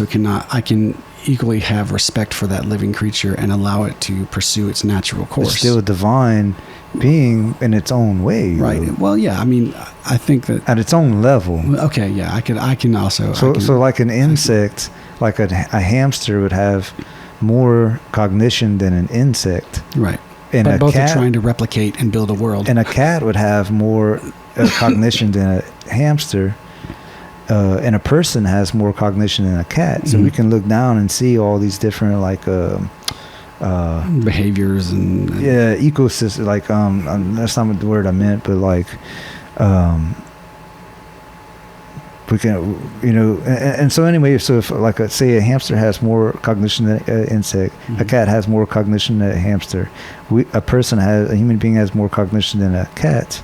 B: can equally have respect for that living creature and allow it to pursue its natural course.
A: It's still a divine being in its own way,
B: right?
A: Though.
B: Well, yeah. I mean, I think that
A: at its own level.
B: Okay, yeah. I can also.
A: So like an insect, like a hamster would have more cognition than an insect,
B: right?
A: And
B: both are trying to replicate and build a world.
A: And a cat would have more cognition than a hamster. And a person has more cognition than a cat. So we can look down and see all these different
B: behaviors and
A: ecosystem. Like that's not the word I meant, but like we can, and so anyway, so if like say a hamster has more cognition than an insect, a cat has more cognition than a hamster, a human being has more cognition than a cat.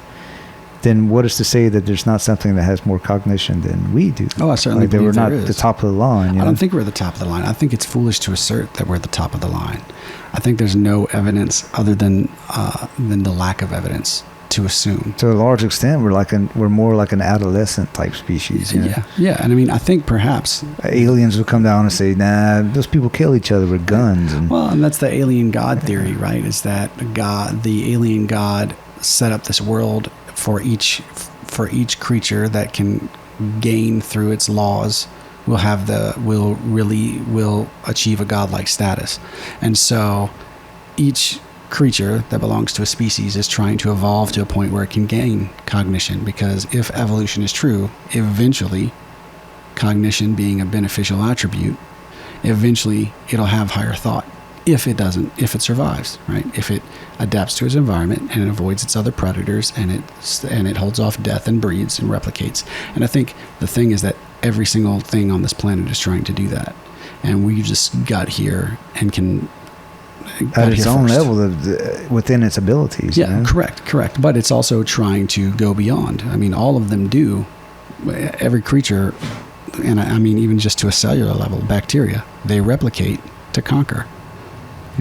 A: Then what is to say that there's not something that has more cognition than we do?
B: Oh, I certainly believe
A: we're not
B: there is.
A: The top of the line.
B: I don't think we're at the top of the line. I think it's foolish to assert that we're at the top of the line. I think there's no evidence other than the lack of evidence to assume.
A: To a large extent, we're more like an adolescent type species.
B: Yeah. And I mean, I think perhaps
A: aliens will come down and say, "Nah, those people kill each other with guns."
B: And that's the alien god theory, right? Is that the alien god set up this world for each creature that can gain through its laws will achieve a godlike status. And so each creature that belongs to a species is trying to evolve to a point where it can gain cognition, because if evolution is true, eventually cognition being a beneficial attribute, eventually it'll have higher thought if it survives, right? If it adapts to its environment and it avoids its other predators and it holds off death and breeds and replicates. And I think the thing is that every single thing on this planet is trying to do that. And we just got here and can
A: at its own level within its abilities.
B: Yeah,
A: you know?
B: correct. But it's also trying to go beyond. I mean, all of them do. Every creature, and I mean, even just to a cellular level, bacteria, they replicate to conquer.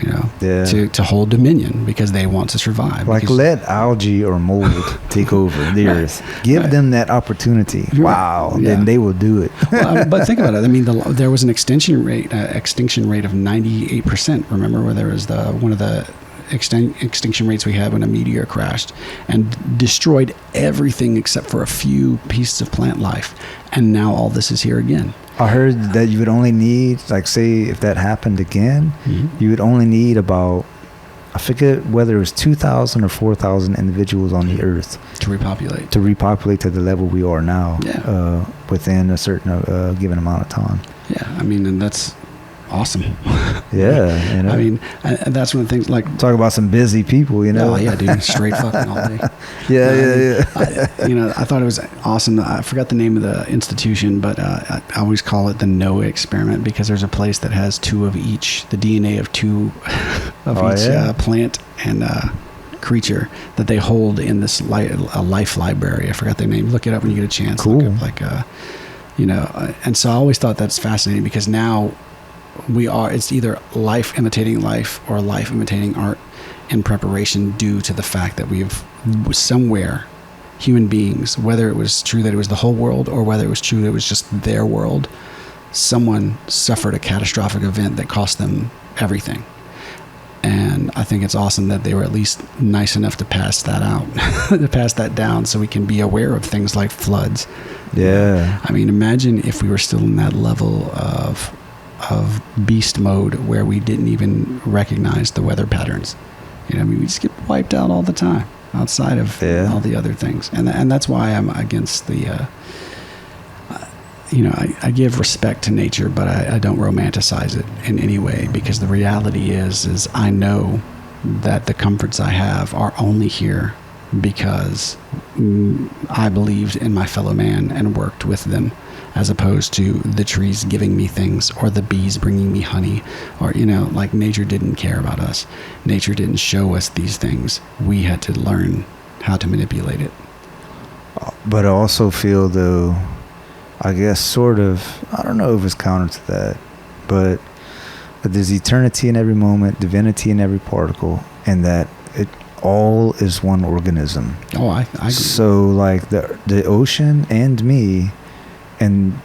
B: You know, to hold dominion because they want to survive.
A: Like let algae or mold take over the earth. Give them that opportunity. Wow, then they will do it.
B: Well, but think about it. I mean, there was an extinction rate of 98%. Remember where there was one of the extinction rates we had when a meteor crashed and destroyed everything except for a few pieces of plant life. And now all this is here again.
A: I heard that you would only need, like, say if that happened again, you would only need about, I forget whether it was 2,000 or 4,000 individuals on the earth
B: to repopulate
A: to the level we are now, within a certain given amount of time.
B: Yeah, I mean, and that's awesome.
A: Yeah, you know?
B: I mean, and that's one of the things, like,
A: talk about some busy people, you know.
B: Oh yeah, dude, straight fucking all day.
A: Yeah.
B: I thought it was awesome. I forgot the name of the institution, but I always call it the Noah experiment because there's a place that has two of each, the DNA of two of each plant and creature that they hold in this a life library. I forgot their name. Look it up when you get a chance.
A: Cool.
B: Look up, like, and so I always thought that's fascinating because now it's either life imitating life or life imitating art in preparation due to the fact that we've somewhere, human beings, whether it was true that it was the whole world or whether it was true that it was just their world, someone suffered a catastrophic event that cost them everything. And I think it's awesome that they were at least nice enough to pass that out, to pass that down so we can be aware of things like floods.
A: Yeah.
B: I mean, imagine if we were still in that level of beast mode where we didn't even recognize the weather patterns. You know, I mean, we just get wiped out all the time outside of all the other things. And that's why I'm against the, I give respect to nature, but I don't romanticize it in any way because the reality is I know that the comforts I have are only here because I believed in my fellow man and worked with them, as opposed to the trees giving me things or the bees bringing me honey, or, like, nature didn't care about us. Nature didn't show us these things. We had to learn how to manipulate it.
A: But I also feel, though, I guess sort of, I don't know if it's counter to that, but there's eternity in every moment, divinity in every particle, and that it all is one organism.
B: Oh, I agree.
A: So, like, the ocean and me, and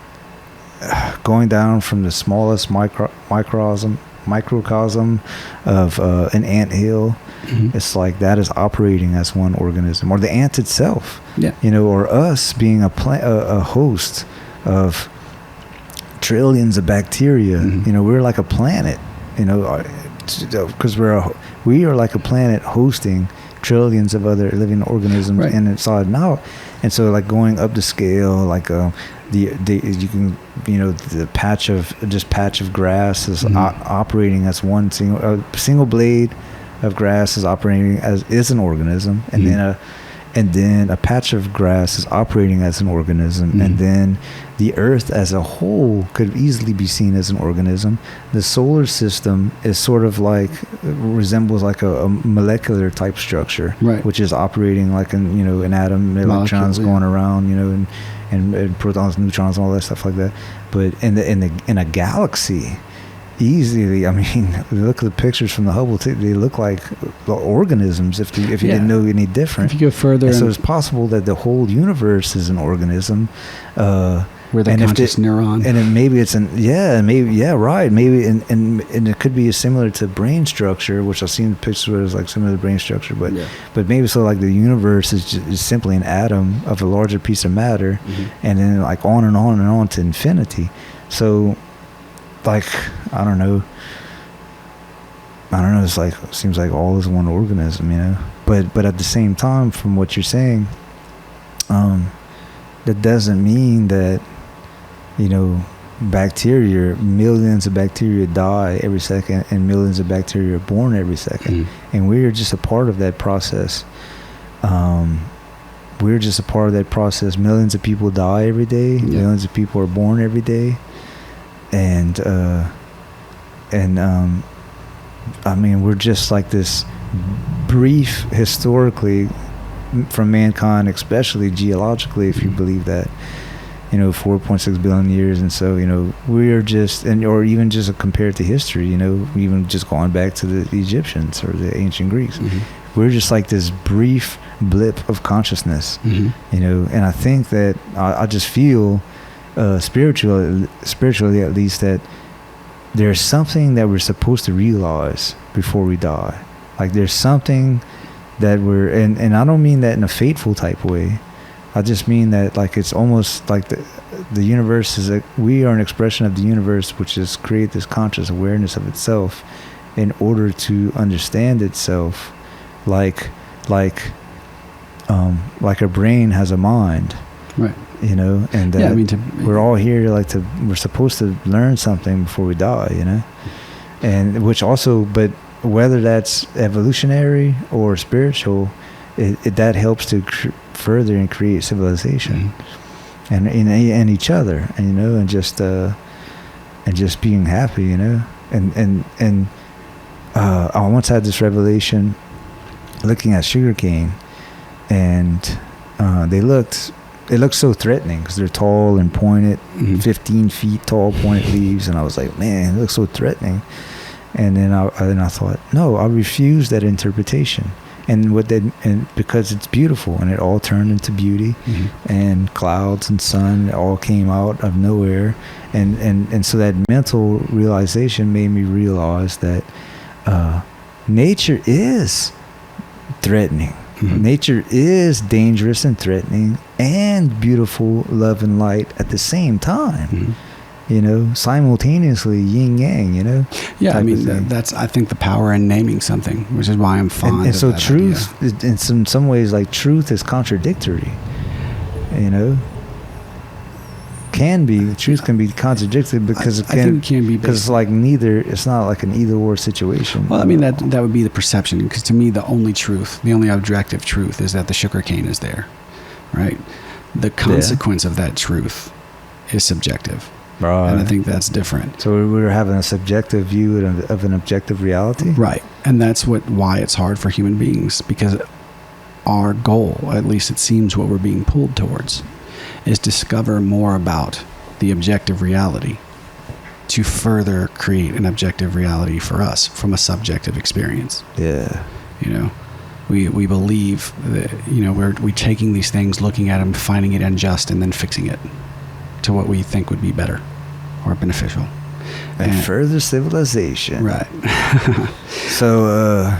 A: going down from the smallest microcosm of an anthill, it's like that is operating as one organism, or the ant itself.
B: Yeah.
A: Or us being a host of trillions of bacteria. We're like a planet. Because we are like a planet hosting trillions of other living organisms inside and out. And so, like, going up the scale, like the patch of grass is operating as one single blade of grass is operating is an organism, and then a patch of grass is operating as an organism, and then the earth as a whole could easily be seen as an organism. The solar system is sort of like resembles like a molecular type structure, which is operating like an atom, electrons going around, and protons, neutrons, and all that stuff like that. But in a galaxy, easily, I mean, look at the pictures from the Hubble. They look like organisms. If you didn't know any different,
B: if you go further,
A: so it's possible that the whole universe is an organism.
B: Where the conscious neuron,
A: and then maybe it's right. Maybe and it could be similar to brain structure, which I've seen pictures where it's like similar to brain structure, but maybe so like the universe is simply an atom of a larger piece of matter, and then like on and on and on to infinity. So, like, I don't know. It's like, it seems like all is one organism, But at the same time, from what you're saying, that doesn't mean that, bacteria, millions of bacteria die every second, and millions of bacteria are born every second. And we're just a part of that process. We're just a part of that process. Millions of people die every day. Millions of people are born every day. And I mean, we're just like this brief, historically, from mankind, especially geologically, if you believe that, 4.6 billion years. And so, we're just, or even just compared to history, even just going back to the Egyptians or the ancient Greeks, we're just like this brief blip of consciousness, and I think that I just feel spiritually at least, that there's something that we're supposed to realize before we die. Like there's something that we're, and I don't mean that in a fateful type way. I just mean that like it's almost like the universe is we are an expression of the universe, which is create this conscious awareness of itself in order to understand itself, like a brain has a mind,
B: right?
A: And we're all here we're supposed to learn something before we die, and which also, but whether that's evolutionary or spiritual, that helps to further and create civilization, and each other, and just being happy, and I once had this revelation looking at sugarcane, and it looked so threatening because they're tall and pointed, 15 feet tall pointed leaves, and I was like, man, it looks so threatening. And then I thought, no, I refuse that interpretation. And because it's beautiful, and it all turned into beauty, and clouds and sun, it all came out of nowhere, and so that mental realization made me realize that nature is threatening. Nature is dangerous and threatening and beautiful, love and light at the same time. Simultaneously, yin yang.
B: Yeah, I mean that's I think the power in naming something, which is why I'm fond.
A: And so
B: that
A: truth,
B: idea.
A: in some ways, like truth is contradictory. Truth can be contradictory because
B: I think it can be
A: because it's like neither. It's not like an either or situation.
B: Well, I mean that would be the perception, because to me the only truth, the only objective truth, is that the sugarcane is there, right? The consequence of that truth is subjective. Right. And I think that's different.
A: So we're having a subjective view of an objective reality?
B: Right. And that's why it's hard for human beings, because our goal, at least it seems what we're being pulled towards, is discover more about the objective reality to further create an objective reality for us from a subjective experience.
A: Yeah.
B: We believe that, we're taking these things, looking at them, finding it unjust, and then fixing it to what we think would be better or beneficial.
A: And further civilization.
B: Right.
A: So,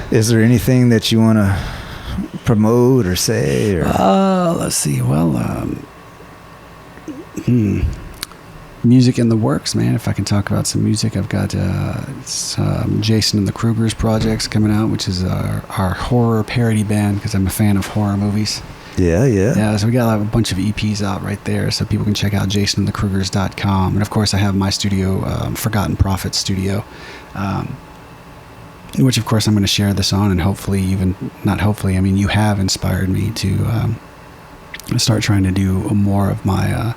A: is there anything that you want to promote or say? Or?
B: Let's see. Well, music in the works, man. If I can talk about some music, I've got Jason and the Krugers projects coming out, which is our horror parody band, because I'm a fan of horror movies. Yeah, so we got a bunch of EPs out right there, so people can check out jasonandthekrugers.com. And of course I have my studio, Forgotten Prophet Studio, which of course I'm going to share this on, and you have inspired me to start trying to do more of my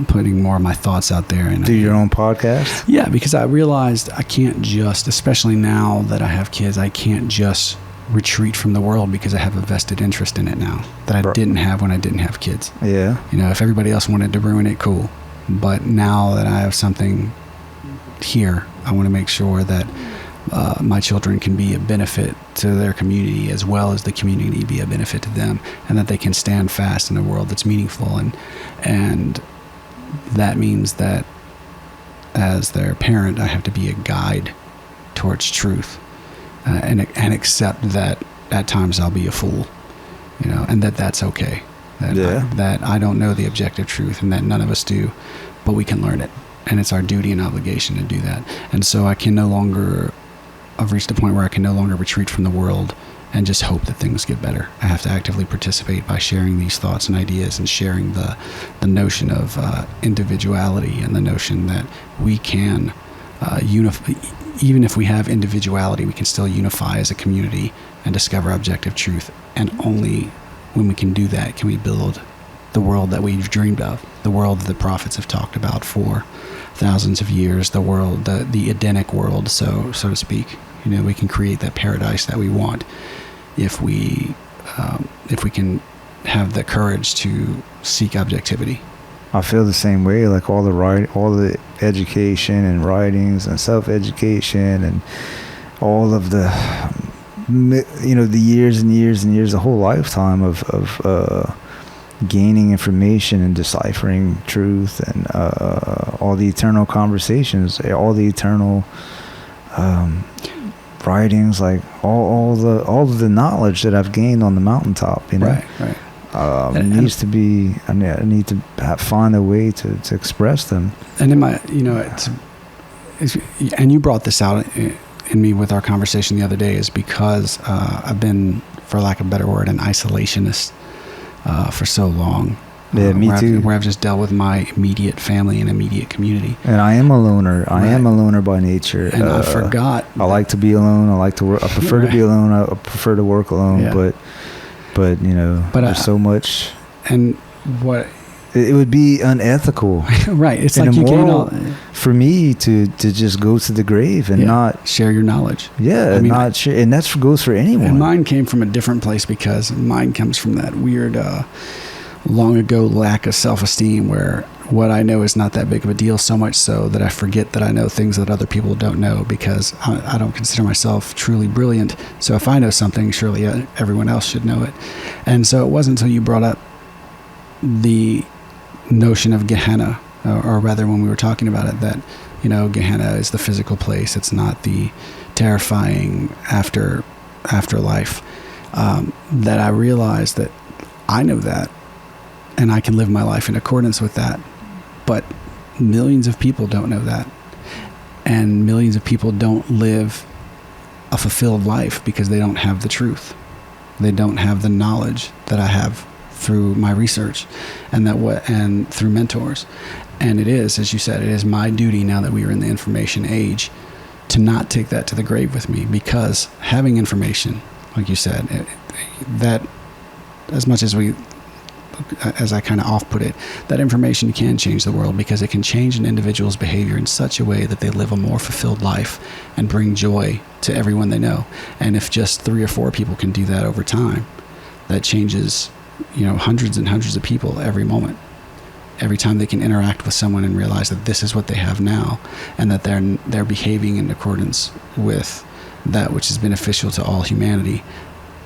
B: putting more of my thoughts out there. And
A: do your own podcast?
B: Yeah, because I realized I can't just, especially now that I have kids, I can't just retreat from the world, because I have a vested interest in it now that I didn't have when I didn't have kids.
A: Yeah.
B: If everybody else wanted to ruin it, cool. But now that I have something here, I want to make sure that my children can be a benefit to their community, as well as the community be a benefit to them, and that they can stand fast in a world that's meaningful. And that means that as their parent, I have to be a guide towards truth. And accept that at times I'll be a fool, and that's okay. That I don't know the objective truth, and that none of us do, but we can learn it, and it's our duty and obligation to do that. And so I've reached a point where I can no longer retreat from the world and just hope that things get better. I have to actively participate by sharing these thoughts and ideas, and sharing the notion of individuality, and the notion that we can unify. Even if we have individuality, we can still unify as a community and discover objective truth. And only when we can do that can we build the world that we've dreamed of, the world that the prophets have talked about for thousands of years, the world, the Edenic world, so to speak. We can create that paradise that we want if we can have the courage to seek objectivity.
A: I feel the same way. Like all the education and writings and self-education and all of the years and years and years, the whole lifetime of gaining information and deciphering truth, and all the eternal conversations, all the eternal writings, like all of the knowledge that I've gained on the mountaintop,
B: Right.
A: needs to be. I need to find a way to express them.
B: And in my, and you brought this out in me with our conversation the other day, is because I've been, for lack of a better word, an isolationist for so long.
A: Yeah, me too.
B: Where I've just dealt with my immediate family and immediate community.
A: And I am a loner. I am a loner by nature.
B: And I forgot.
A: I like to be alone. I like to work. I prefer to be alone. I prefer to work alone.
B: Yeah.
A: But there's so much.
B: And what
A: it would be unethical,
B: right? It's
A: and
B: like
A: immoral for me to just go to the grave and not
B: share your knowledge.
A: Yeah, not share, and that goes for anyone.
B: And mine came from a different place, because mine comes from that weird, long ago lack of self-esteem, where what I know is not that big of a deal, so much so that I forget that I know things that other people don't know, because I don't consider myself truly brilliant. So if I know something, surely everyone else should know it. And so it wasn't until you brought up the notion of Gehenna, or rather when we were talking about it, that Gehenna is the physical place. It's not the terrifying afterlife. That I realized that I know that, and I can live my life in accordance with that. But millions of people don't know that. And millions of people don't live a fulfilled life because they don't have the truth. They don't have the knowledge that I have through my research and through mentors. And it is, as you said, it is my duty, now that we are in the information age, to not take that to the grave with me, because having information, like you said, that as much as I kind of off put it, that information can change the world, because it can change an individual's behavior in such a way that they live a more fulfilled life and bring joy to everyone they know. And if just 3 or 4 people can do that over time, that changes, hundreds and hundreds of people every moment. Every time they can interact with someone and realize that this is what they have now, and that they're behaving in accordance with that which is beneficial to all humanity,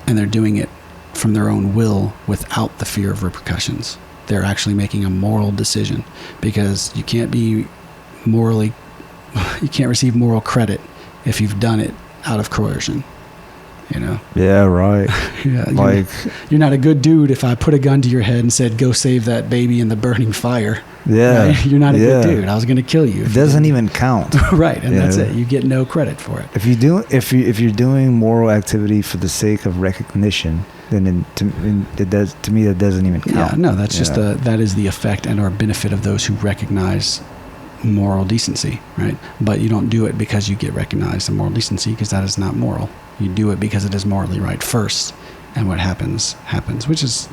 B: and they're doing it from their own will without the fear of repercussions. They're actually making a moral decision, because you can't receive moral credit if you've done it out of coercion.
A: Yeah, right.
B: Yeah, you're not a good dude if I put a gun to your head and said, go save that baby in the burning fire.
A: Yeah.
B: Right? You're not a good dude. I was going to kill you.
A: It doesn't even count.
B: Right. And that's it. You get no credit for it.
A: If you're doing moral activity for the sake of recognition, then to me that doesn't even count.
B: Yeah, no, that's just that is the effect and or benefit of those who recognize moral decency, right? But you don't do it because you get recognized in moral decency, because that is not moral. You do it because it is morally right first, and what happens, which is...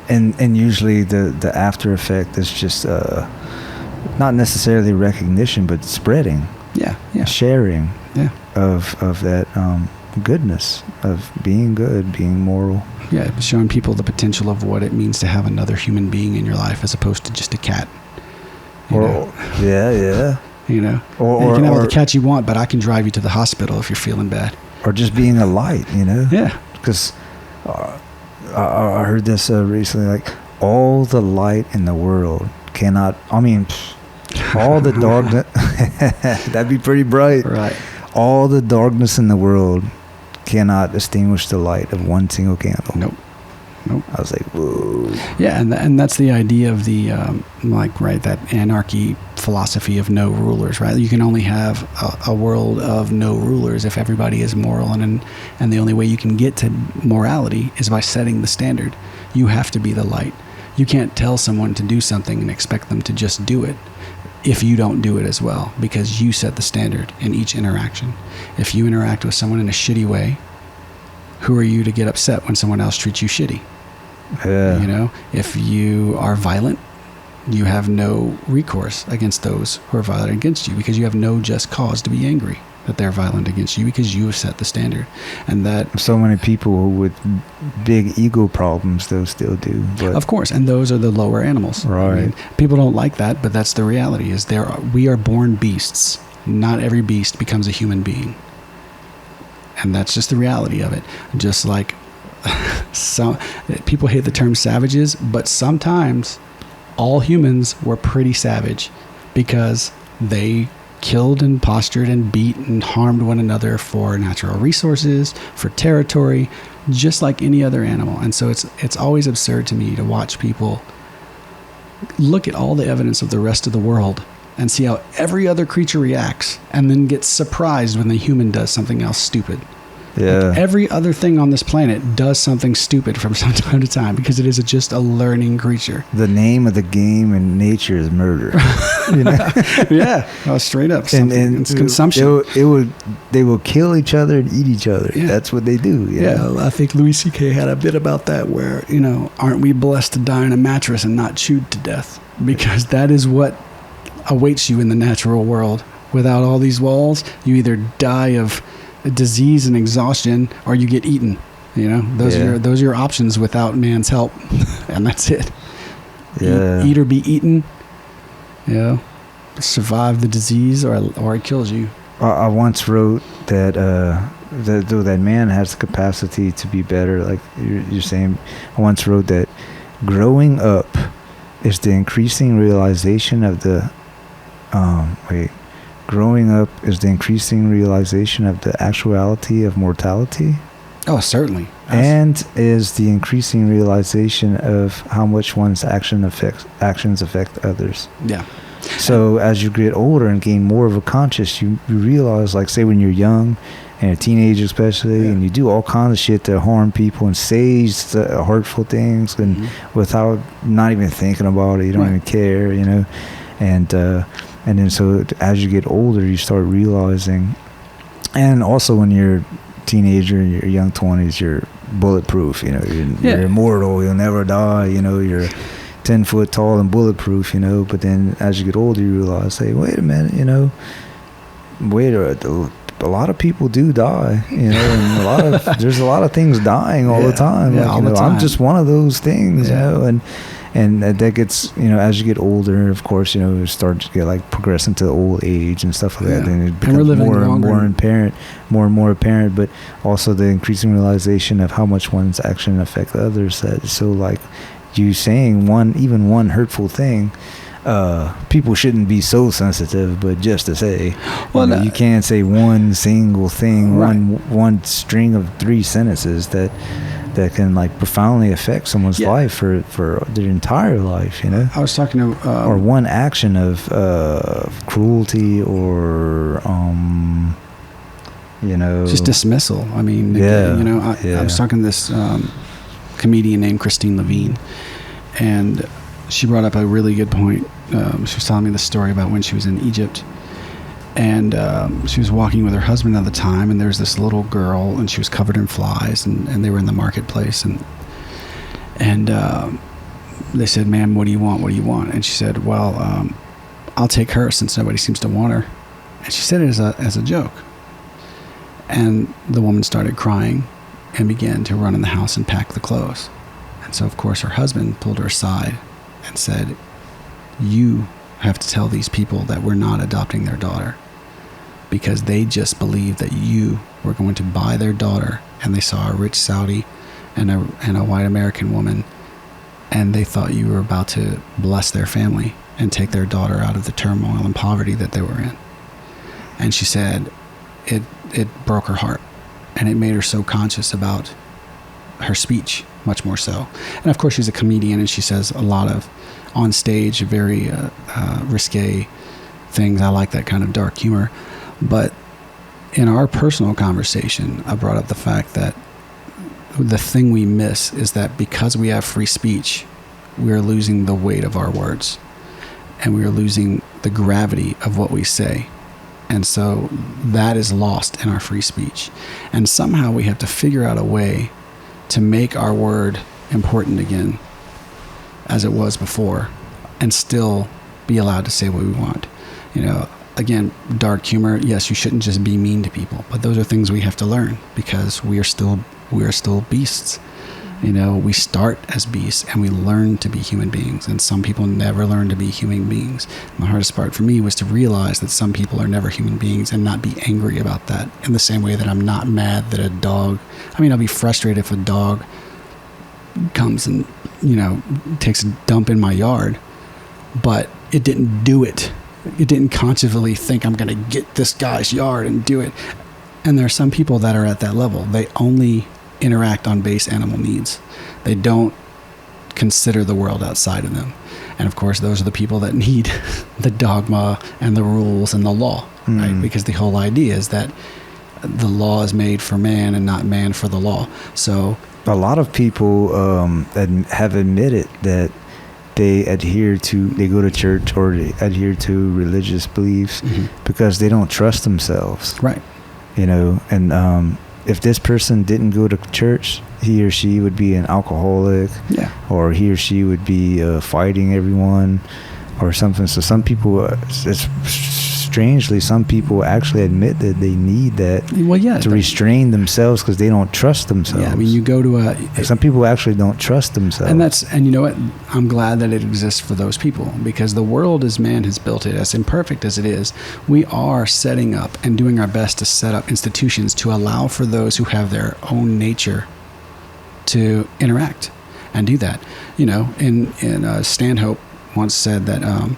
A: And usually the after effect is just not necessarily recognition, but spreading.
B: Yeah.
A: Sharing.
B: Yeah.
A: Of that goodness, of being good, being moral.
B: Yeah, showing people the potential of what it means to have another human being in your life, as opposed to just a cat.
A: Yeah.
B: You can have all the cats you want, but I can drive you to the hospital if you're feeling bad.
A: Or just being a light,
B: Yeah.
A: Because I heard this recently, like, all the light in the world cannot, all the darkness, that'd be pretty bright.
B: Right.
A: All the darkness in the world cannot extinguish the light of one single candle.
B: Nope.
A: I was like, whoa.
B: Yeah, and that's the idea of the, that anarchy philosophy of no rulers, right? You can only have a world of no rulers if everybody is moral, and the only way you can get to morality is by setting the standard. You have to be the light. You can't tell someone to do something and expect them to just do it if you don't do it as well, because you set the standard in each interaction. If you interact with someone in a shitty way, who are you to get upset when someone else treats you shitty?
A: Yeah.
B: You know, if you are violent, you have no recourse against those who are violent against you, because you have no just cause to be angry that they're violent against you, because you have set the standard. And that
A: so many people with big ego problems, though, still do. But
B: of course, and those are the lower animals.
A: Right.
B: I mean, people don't like that, but that's the reality. Is we are born beasts. Not every beast becomes a human being, and that's just the reality of it. Just like some people hate the term savages, but sometimes all humans were pretty savage, because they killed and postured and beat and harmed one another for natural resources, for territory, just like any other animal. And so it's always absurd to me to watch people look at all the evidence of the rest of the world and see how every other creature reacts, and then get surprised when the human does something else stupid.
A: yeah.
B: Like every other thing on this planet does something stupid from time to time, because it is just a learning creature.
A: The name of the game in nature is murder. You know?
B: Yeah, straight up.
A: and
B: It's consumption.
A: They will kill each other and eat each other.
B: Yeah.
A: That's what they do.
B: Yeah, I think Louis C.K. had a bit about that, where, aren't we blessed to die on a mattress and not chewed to death? Because that is what awaits you in the natural world. Without all these walls, you either die of disease and exhaustion, or you get eaten. Those are your options without man's help, and that's it.
A: Yeah.
B: Eat or be eaten. Survive the disease, or it kills you.
A: I once wrote that that man has the capacity to be better. Like you're saying, I once wrote that growing up is the increasing realization of the growing up is the increasing realization of the actuality of mortality.
B: Oh, certainly.
A: And is the increasing realization of how much one's actions affect others.
B: Yeah.
A: So as you get older and gain more of a conscious, you realize, like, say when you're young and a teenager especially, and you do all kinds of shit to harm people and say hurtful things, and without not even thinking about it, you don't even care, and then so as you get older, you start realizing, and also when you're a teenager, in your young 20s, you're bulletproof, you're immortal, you'll never die, you're 10 foot tall and bulletproof, but then as you get older, you realize, hey, wait a minute, a lot of people do die, and there's a lot of things dying all the time.
B: Yeah, all the time.
A: I'm just one of those things, and that gets, as you get older, of course, you start to get like progressing to old age and stuff like that. Then it becomes more and more apparent, but also the increasing realization of how much one's action affect others. So like you saying one hurtful thing, people shouldn't be so sensitive, but just to say, you can't say one single thing, one string of 3 sentences that can like profoundly affect someone's life for their entire life.
B: I was talking to
A: or one action of cruelty or
B: just dismissal. I mean, I was talking to this comedian named Christine Levine, and she brought up a really good point. She was telling me the story about when she was in Egypt, and she was walking with her husband at the time, and there was this little girl, and she was covered in flies, and they were in the marketplace, and they said, "Ma'am, what do you want?" And she said, "Well, I'll take her since nobody seems to want her." And she said it as a joke. And the woman started crying and began to run in the house and pack the clothes. And so, of course, her husband pulled her aside and said, "You have to tell these people that we're not adopting their daughter, because they just believed that you were going to buy their daughter, and they saw a rich Saudi and a white American woman, and they thought you were about to bless their family and take their daughter out of the turmoil and poverty that they were in." And she said it broke her heart, and it made her so conscious about her speech, much more so. And of course, she's a comedian, and she says a lot of on stage very risque things. I like that kind of dark humor. But in our personal conversation, I brought up the fact that the thing we miss is that because we have free speech, we are losing the weight of our words, and we are losing the gravity of what we say. And so that is lost in our free speech. And somehow we have to figure out a way to make our word important again, as it was before, and still be allowed to say what we want. You know, again, dark humor, yes, you shouldn't just be mean to people, but those are things we have to learn, because we are still beasts. You know, we start as beasts and we learn to be human beings, and some people never learn to be human beings. And the hardest part for me was to realize that some people are never human beings, and not be angry about that, in the same way that I'm not mad that a dog, I mean, I'll be frustrated if a dog comes and, you know, takes a dump in my yard, but it didn't do it. It didn't consciously think, I'm going to get this guy's yard and do it. And there are some people that are at that level. They only interact on base animal needs. They don't consider the world outside of them. And of course, those are the people that need the dogma and the rules and the law, right? Because the whole idea is that the law is made for man and not man for the law. So
A: a lot of people have admitted that they go to church, or they adhere to religious beliefs because they don't trust themselves.
B: Right.
A: You know, and if this person didn't go to church, he or she would be an alcoholic, or he or she would be fighting everyone or something. So some people, strangely, some people actually admit that they need that to restrain themselves because they don't trust themselves.
B: Yeah, I mean, you go to
A: some people actually don't trust themselves.
B: And you know what? I'm glad that it exists for those people, because the world as man has built it, as imperfect as it is, we are setting up and doing our best to set up institutions to allow for those who have their own nature to interact and do that. You know, in Stanhope once said that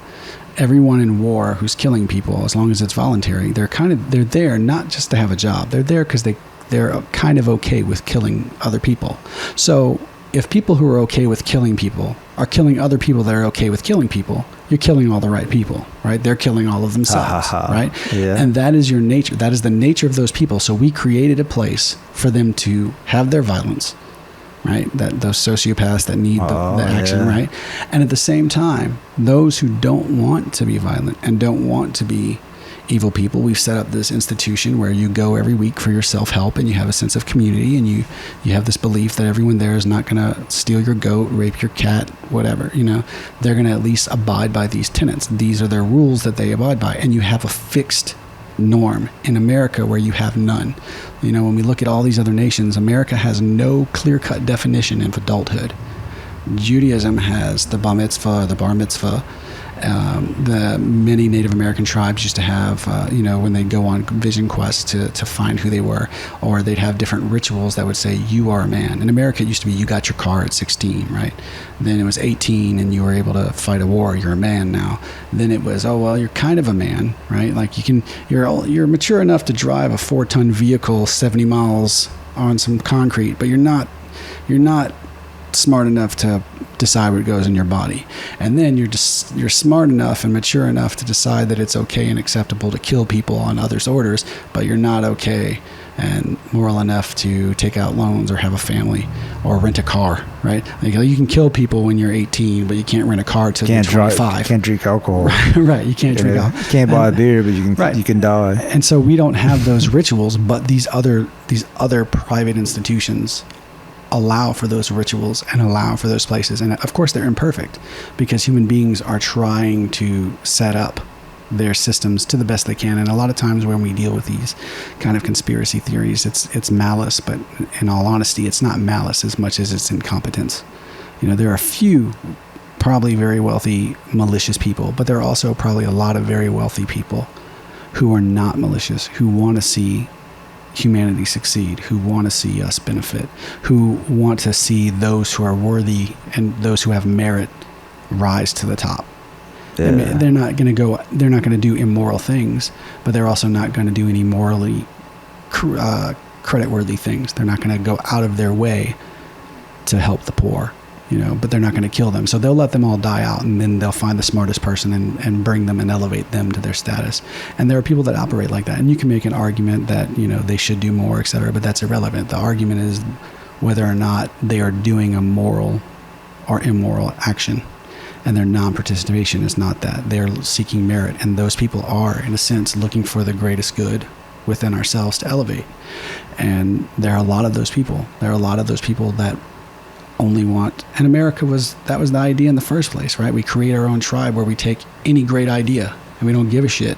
B: everyone in war who's killing people, as long as it's voluntary, they're there not just to have a job. They're there because they're kind of okay with killing other people. So if people who are okay with killing people are killing other people that are okay with killing people, you're killing all the right people, right? They're killing all of themselves, right?
A: Yeah.
B: And that is your nature. That is the nature of those people. So we created a place for them to have their violence, right? That those sociopaths that need the action, right? And at the same time, those who don't want to be violent and don't want to be evil people, we've set up this institution where you go every week for your self-help, and you have a sense of community, and you have this belief that everyone there is not going to steal your goat, rape your cat, whatever. You know, they're going to at least abide by these tenets. These are their rules that they abide by, and you have a fixed norm. In America, where you have none. You know, when we look at all these other nations, America has no clear-cut definition of adulthood. Judaism has the bar mitzvah, the bar mitzvah. The many Native American tribes used to have, when they'd go on vision quests to find who they were, or they'd have different rituals that would say, you are a man. In America, it used to be, you got your car at 16, right? Then it was 18 and you were able to fight a war, you're a man now. Then it was, oh, well, you're kind of a man, right? Like you're mature enough to drive a 4-ton vehicle 70 miles on some concrete, but you're not smart enough to decide what goes in your body. And then you're smart enough and mature enough to decide that it's okay and acceptable to kill people on others' orders, but you're not okay and moral enough to take out loans or have a family or rent a car, right? Like, you can kill people when you're 18, but you can't rent a car till you're 25.
A: Can't drink alcohol.
B: Right, you can't drink alcohol.
A: You can't buy a beer, but you can die.
B: And so we don't have those rituals, but these other private institutions allow for those rituals and allow for those places. And of course they're imperfect, because human beings are trying to set up their systems to the best they can. And a lot of times when we deal with these kind of conspiracy theories, it's malice, but in all honesty, it's not malice as much as it's incompetence. You know, there are a few probably very wealthy, malicious people, but there are also probably a lot of very wealthy people who are not malicious, who want to see humanity succeed, who want to see us benefit, who want to see those who are worthy and those who have merit rise to the top.
A: Yeah.
B: I mean, they're not going to do immoral things, but they're also not going to do any morally creditworthy things. They're not going to go out of their way to help the poor but they're not going to kill them. So they'll let them all die out, and then they'll find the smartest person and bring them and elevate them to their status. And there are people that operate like that. And you can make an argument that, they should do more, et cetera, but that's irrelevant. The argument is whether or not they are doing a moral or immoral action. And their non-participation is not that. They're seeking merit. And those people are, in a sense, looking for the greatest good within ourselves to elevate. And there are a lot of those people. There are a lot of those people that only want, and America that was the idea in the first place, right? We create our own tribe where we take any great idea and we don't give a shit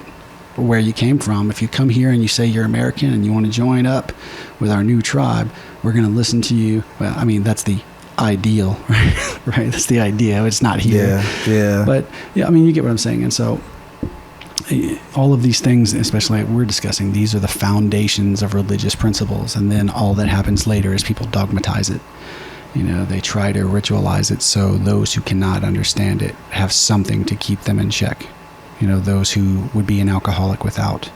B: where you came from. If you come here and you say you're American and you want to join up with our new tribe, we're going to listen to you. Well, I mean, that's the ideal, right? Right? That's the idea. It's not here.
A: Yeah.
B: But yeah, I mean, you get what I'm saying. And so all of these things, especially like we're discussing, these are the foundations of religious principles. And then all that happens later is people dogmatize it. They try to ritualize it so those who cannot understand it have something to keep them in check. Those who would be an alcoholic without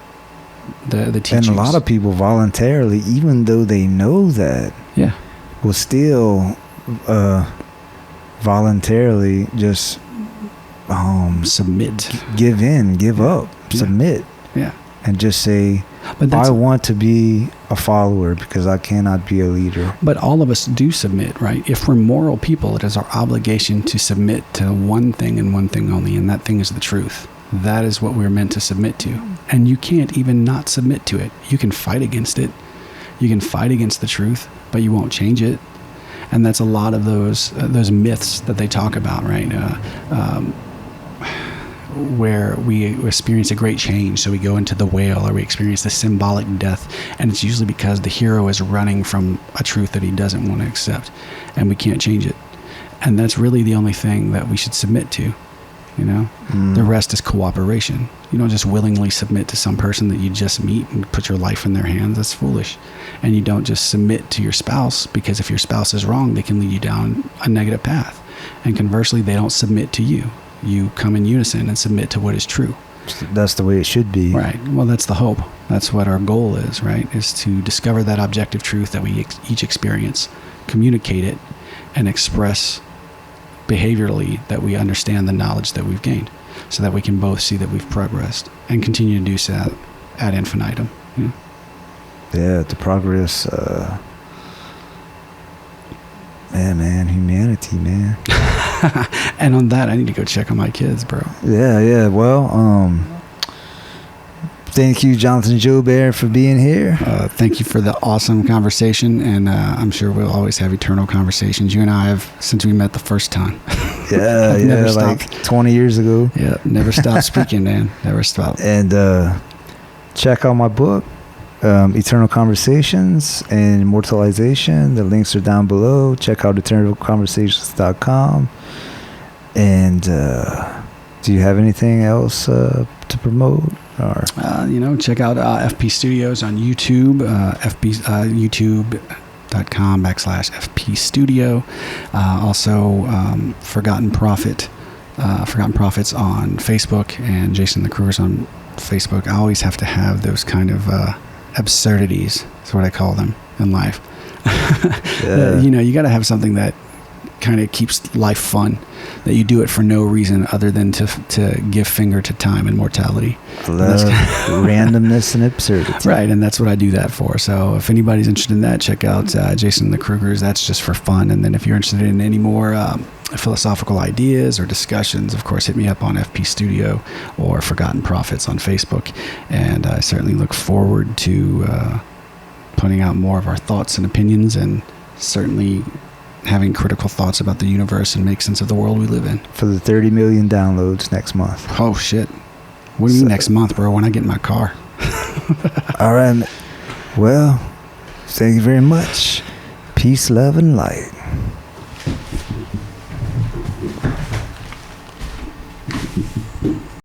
B: the teachings.
A: And a lot of people voluntarily, even though they know that, will still voluntarily just
B: submit,
A: give up, submit, and just say, I want to be a follower because I cannot be a leader.
B: But all of us do submit, right? If we're moral people, it is our obligation to submit to one thing and one thing only, and that thing is the truth. That is what we're meant to submit to. And you can't even not submit to it. You can fight against it. You can fight against the truth, but you won't change it. And that's a lot of those myths that they talk about, right? Where we experience a great change. So we go into the whale, or we experience the symbolic death. And it's usually because the hero is running from a truth that he doesn't want to accept. And we can't change it. And that's really the only thing that we should submit to. The rest is cooperation. You don't just willingly submit to some person that you just meet and put your life in their hands. That's foolish. And you don't just submit to your spouse, because if your spouse is wrong, they can lead you down a negative path. And conversely, they don't submit to you. You come in unison and submit to what is true.
A: That's the way it should be.
B: Right. Well, that's the hope. That's what our goal is, right? Is to discover that objective truth that we each experience, communicate it, and express behaviorally that we understand the knowledge that we've gained, so that we can both see that we've progressed and continue to do so ad infinitum.
A: Yeah, the progress. Man, humanity, man.
B: And on that, I need to go check on my kids, bro.
A: Yeah. Well, thank you, Jonathan Joubert, for being here.
B: Thank you for the awesome conversation, and I'm sure we'll always have eternal conversations. You and I have, since we met the first time.
A: Yeah, like 20 years ago.
B: Yeah, never stop speaking, man. Never stop.
A: And check out my book, Eternal Conversations and Immortalization. The links are down below. Check out eternalconversations.com. And do you have anything else to promote? Or
B: check out FP Studios on YouTube, youtube.com/FP Studio. Also, Forgotten Prophets on Facebook, and Jason the Kruger's on Facebook. I always have to have those kind of absurdities, is what I call them in life. You got to have something that kind of keeps life fun, that you do it for no reason other than to give finger to time and mortality.
A: I love randomness and absurdity.
B: Right, and that's what I do that for. So if anybody's interested in that, check out Jason the Kruger's. That's just for fun. And then if you're interested in any more philosophical ideas or discussions, of course, hit me up on FP Studio or Forgotten Prophets on Facebook. And I certainly look forward to putting out more of our thoughts and opinions, and certainly having critical thoughts about the universe and make sense of the world we live in.
A: For the 30 million downloads next month.
B: Oh, shit. What do you mean next month, bro? When I get in my car.
A: All right. Well, thank you very much. Peace, love, and light.